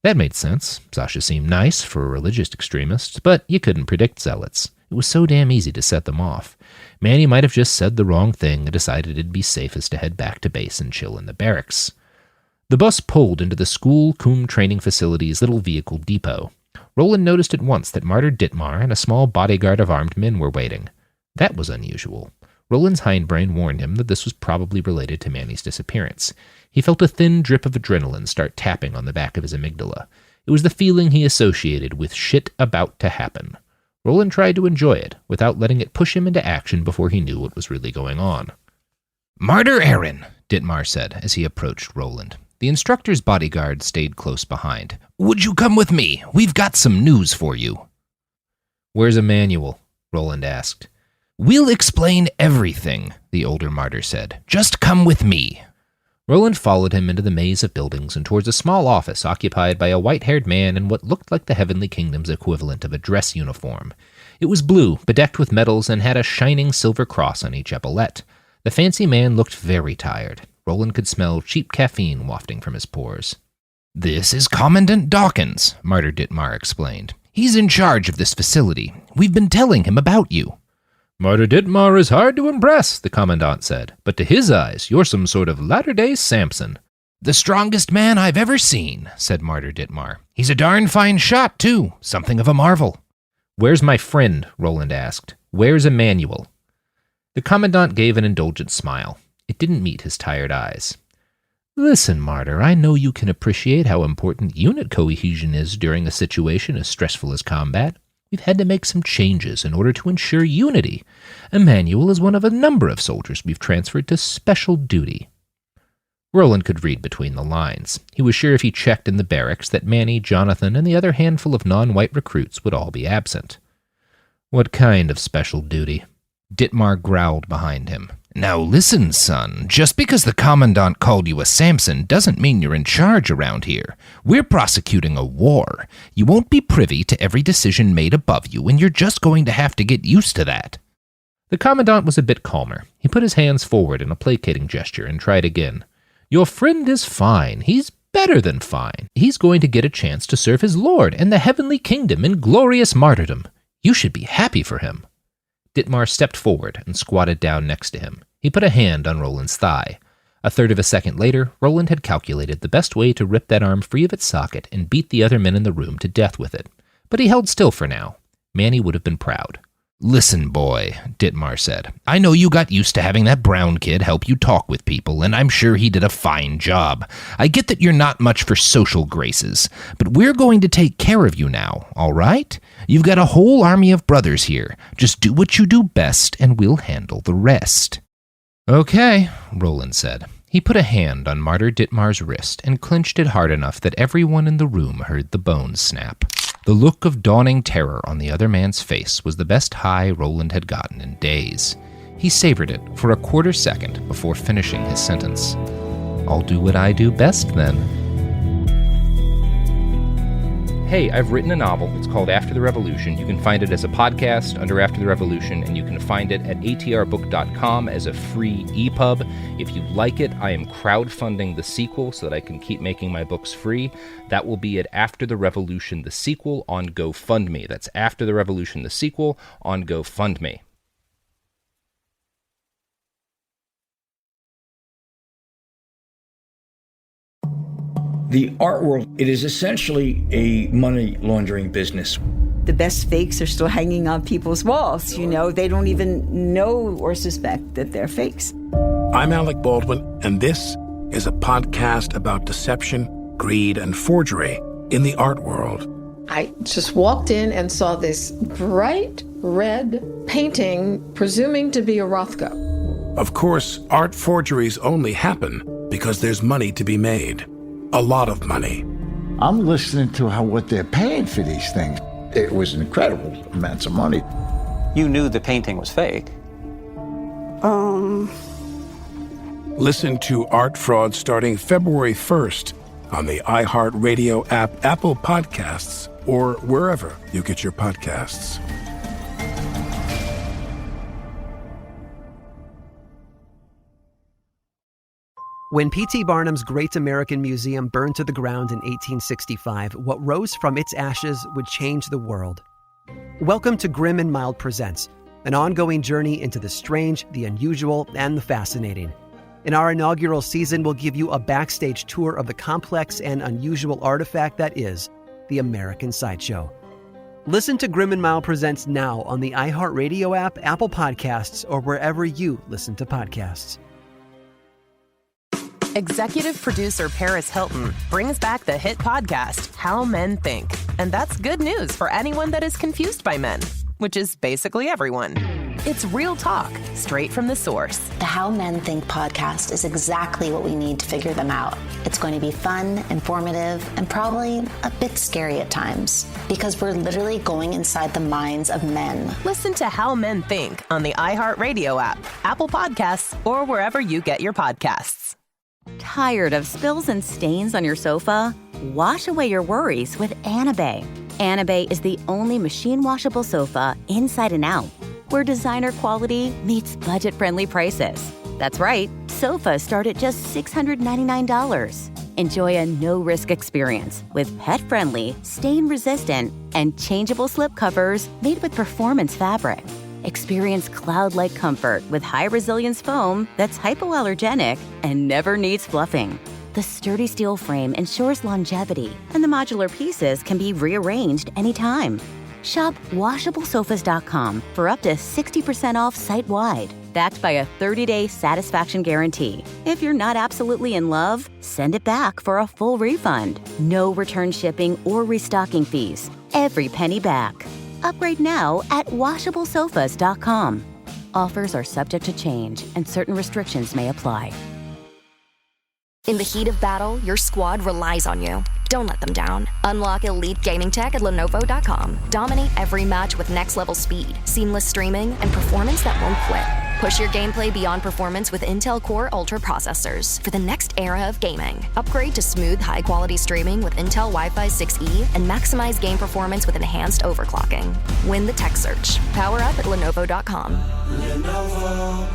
That made sense. Sasha seemed nice for a religious extremist, but you couldn't predict zealots. It was so damn easy to set them off. Manny might have just said the wrong thing and decided it'd be safest to head back to base and chill in the barracks. The bus pulled into the school Coombe training facility's little vehicle depot. Roland noticed at once that Martyr Ditmar and a small bodyguard of armed men were waiting. That was unusual. Roland's hindbrain warned him that this was probably related to Manny's disappearance. He felt a thin drip of adrenaline start tapping on the back of his amygdala. It was the feeling he associated with shit about to happen. Roland tried to enjoy it, without letting it push him into action before he knew what was really going on. "Martyr Aaron," Ditmar said as he approached Roland. The instructor's bodyguard stayed close behind. "Would you come with me? We've got some news for you." "Where's Emmanuel?" Roland asked. "We'll explain everything," the older martyr said. "Just come with me." Roland followed him into the maze of buildings and towards a small office occupied by a white-haired man in what looked like the Heavenly Kingdom's equivalent of a dress uniform. It was blue, bedecked with medals, and had a shining silver cross on each epaulette. The fancy man looked very tired. Roland could smell cheap caffeine wafting from his pores. "This is Commandant Dawkins," Martyr Ditmar explained. "He's in charge of this facility. We've been telling him about you." "Martyr Ditmar is hard to impress," the Commandant said, "but to his eyes, you're some sort of latter-day Samson." "The strongest man I've ever seen," said Martyr Ditmar. "He's a darn fine shot, too. Something of a marvel." "Where's my friend?" Roland asked. "Where's Emmanuel?" The Commandant gave an indulgent smile. It didn't meet his tired eyes. "Listen, Martyr, I know you can appreciate how important unit cohesion is during a situation as stressful as combat. We've had to make some changes in order to ensure unity. Emmanuel is one of a number of soldiers we've transferred to special duty." Roland could read between the lines. He was sure if he checked in the barracks that Manny, Jonathan, and the other handful of non-white recruits would all be absent. "What kind of special duty?" Ditmar growled behind him. "Now listen, son. Just because the Commandant called you a Samson doesn't mean you're in charge around here. We're prosecuting a war. You won't be privy to every decision made above you, and you're just going to have to get used to that." The Commandant was a bit calmer. He put his hands forward in a placating gesture and tried again. "Your friend is fine. He's better than fine. He's going to get a chance to serve his Lord and the Heavenly Kingdom in glorious martyrdom. You should be happy for him." Ditmar stepped forward and squatted down next to him. He put a hand on Roland's thigh. A third of a second later, Roland had calculated the best way to rip that arm free of its socket and beat the other men in the room to death with it. But he held still for now. Manny would have been proud. "Listen, boy," Ditmar said. "I know you got used to having that brown kid help you talk with people, and I'm sure he did a fine job. I get that you're not much for social graces, but we're going to take care of you now, all right? You've got a whole army of brothers here. Just do what you do best, and we'll handle the rest." "Okay," Roland said. He put a hand on Martyr Ditmar's wrist and clenched it hard enough that everyone in the room heard the bones snap. The look of dawning terror on the other man's face was the best high Roland had gotten in days. He savored it for a quarter second before finishing his sentence. "I'll do what I do best, then." Hey, I've written a novel. It's called After the Revolution. You can find it as a podcast under After the Revolution, and you can find it at atrbook.com as a free EPUB. If you like it, I am crowdfunding the sequel so that I can keep making my books free. That will be at After the Revolution, the sequel, on GoFundMe. That's After the Revolution, the sequel, on GoFundMe. The art world, it is essentially a money laundering business. The best fakes are still hanging on people's walls. You know, they don't even know or suspect that they're fakes. I'm Alec Baldwin, and this is a podcast about deception, greed, and forgery in the art world. I just walked in and saw this bright red painting, presuming to be a Rothko. Of course, art forgeries only happen because there's money to be made. A lot of money. I'm listening to what they're paying for these things. It was incredible amounts of money. You knew the painting was fake. Listen to Art Fraud starting February 1st on the iHeartRadio app, Apple Podcasts, or wherever you get your podcasts. When P.T. Barnum's Great American Museum burned to the ground in 1865, what rose from its ashes would change the world. Welcome to Grim and Mild Presents, an ongoing journey into the strange, the unusual, and the fascinating. In our inaugural season, we'll give you a backstage tour of the complex and unusual artifact that is the American Sideshow. Listen to Grim and Mild Presents now on the iHeartRadio app, Apple Podcasts, or wherever you listen to podcasts. Executive producer Paris Hilton brings back the hit podcast, How Men Think. And that's good news for anyone that is confused by men, which is basically everyone. It's real talk, straight from the source. The How Men Think podcast is exactly what we need to figure them out. It's going to be fun, informative, and probably a bit scary at times, because we're literally going inside the minds of men. Listen to How Men Think on the iHeartRadio app, Apple Podcasts, or wherever you get your podcasts. Tired of spills and stains on your sofa? Wash away your worries with Anabay. Anabay is the only machine washable sofa inside and out, where designer quality meets budget-friendly prices. That's right, sofas start at just $699. Enjoy a no-risk experience with pet-friendly, stain-resistant, and changeable slip covers made with performance fabric. Experience cloud-like comfort with high-resilience foam that's hypoallergenic and never needs fluffing. The sturdy steel frame ensures longevity, and the modular pieces can be rearranged anytime. Shop WashableSofas.com for up to 60% off site-wide, backed by a 30-day satisfaction guarantee. If you're not absolutely in love, send it back for a full refund. No return shipping or restocking fees. Every penny back. Upgrade now at WashableSofas.com. Offers are subject to change, and certain restrictions may apply. In the heat of battle, your squad relies on you. Don't let them down. Unlock elite gaming tech at Lenovo.com. Dominate every match with next-level speed, seamless streaming, and performance that won't quit. Push your gameplay beyond performance with Intel Core Ultra processors for the next era of gaming. Upgrade to smooth, high-quality streaming with Intel Wi-Fi 6E and maximize game performance with enhanced overclocking. Win the tech search. Power up at Lenovo.com. Lenovo.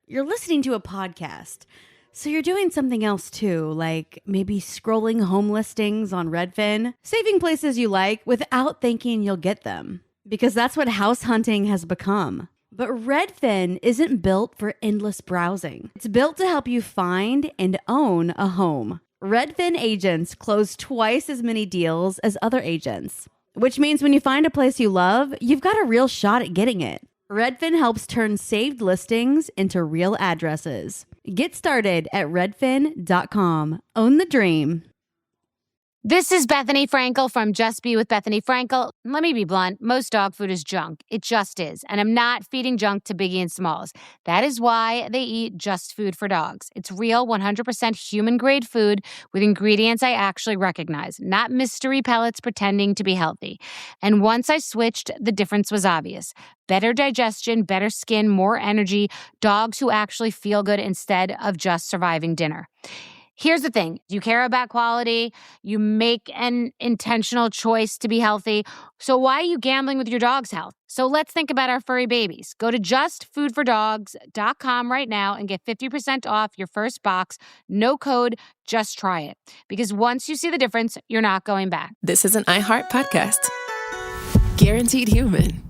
You're listening to a podcast, so you're doing something else too, like maybe scrolling home listings on Redfin, saving places you like without thinking you'll get them, because that's what house hunting has become. But Redfin isn't built for endless browsing. It's built to help you find and own a home. Redfin agents close twice as many deals as other agents, which means when you find a place you love, you've got a real shot at getting it. Redfin helps turn saved listings into real addresses. Get started at redfin.com. Own the dream. This is Bethany Frankel from Just Be With Bethany Frankel. Let me be blunt. Most dog food is junk. It just is. And I'm not feeding junk to Biggie and Smalls. That is why they eat Just Food for Dogs. It's real, 100% human-grade food with ingredients I actually recognize, not mystery pellets pretending to be healthy. And once I switched, the difference was obvious. Better digestion, better skin, more energy, dogs who actually feel good instead of just surviving dinner. Here's the thing. You care about quality. You make an intentional choice to be healthy. So why are you gambling with your dog's health? So let's think about our furry babies. Go to justfoodfordogs.com right now and get 50% off your first box. No code, just try it. Because once you see the difference, you're not going back. This is an iHeart podcast. Guaranteed Human.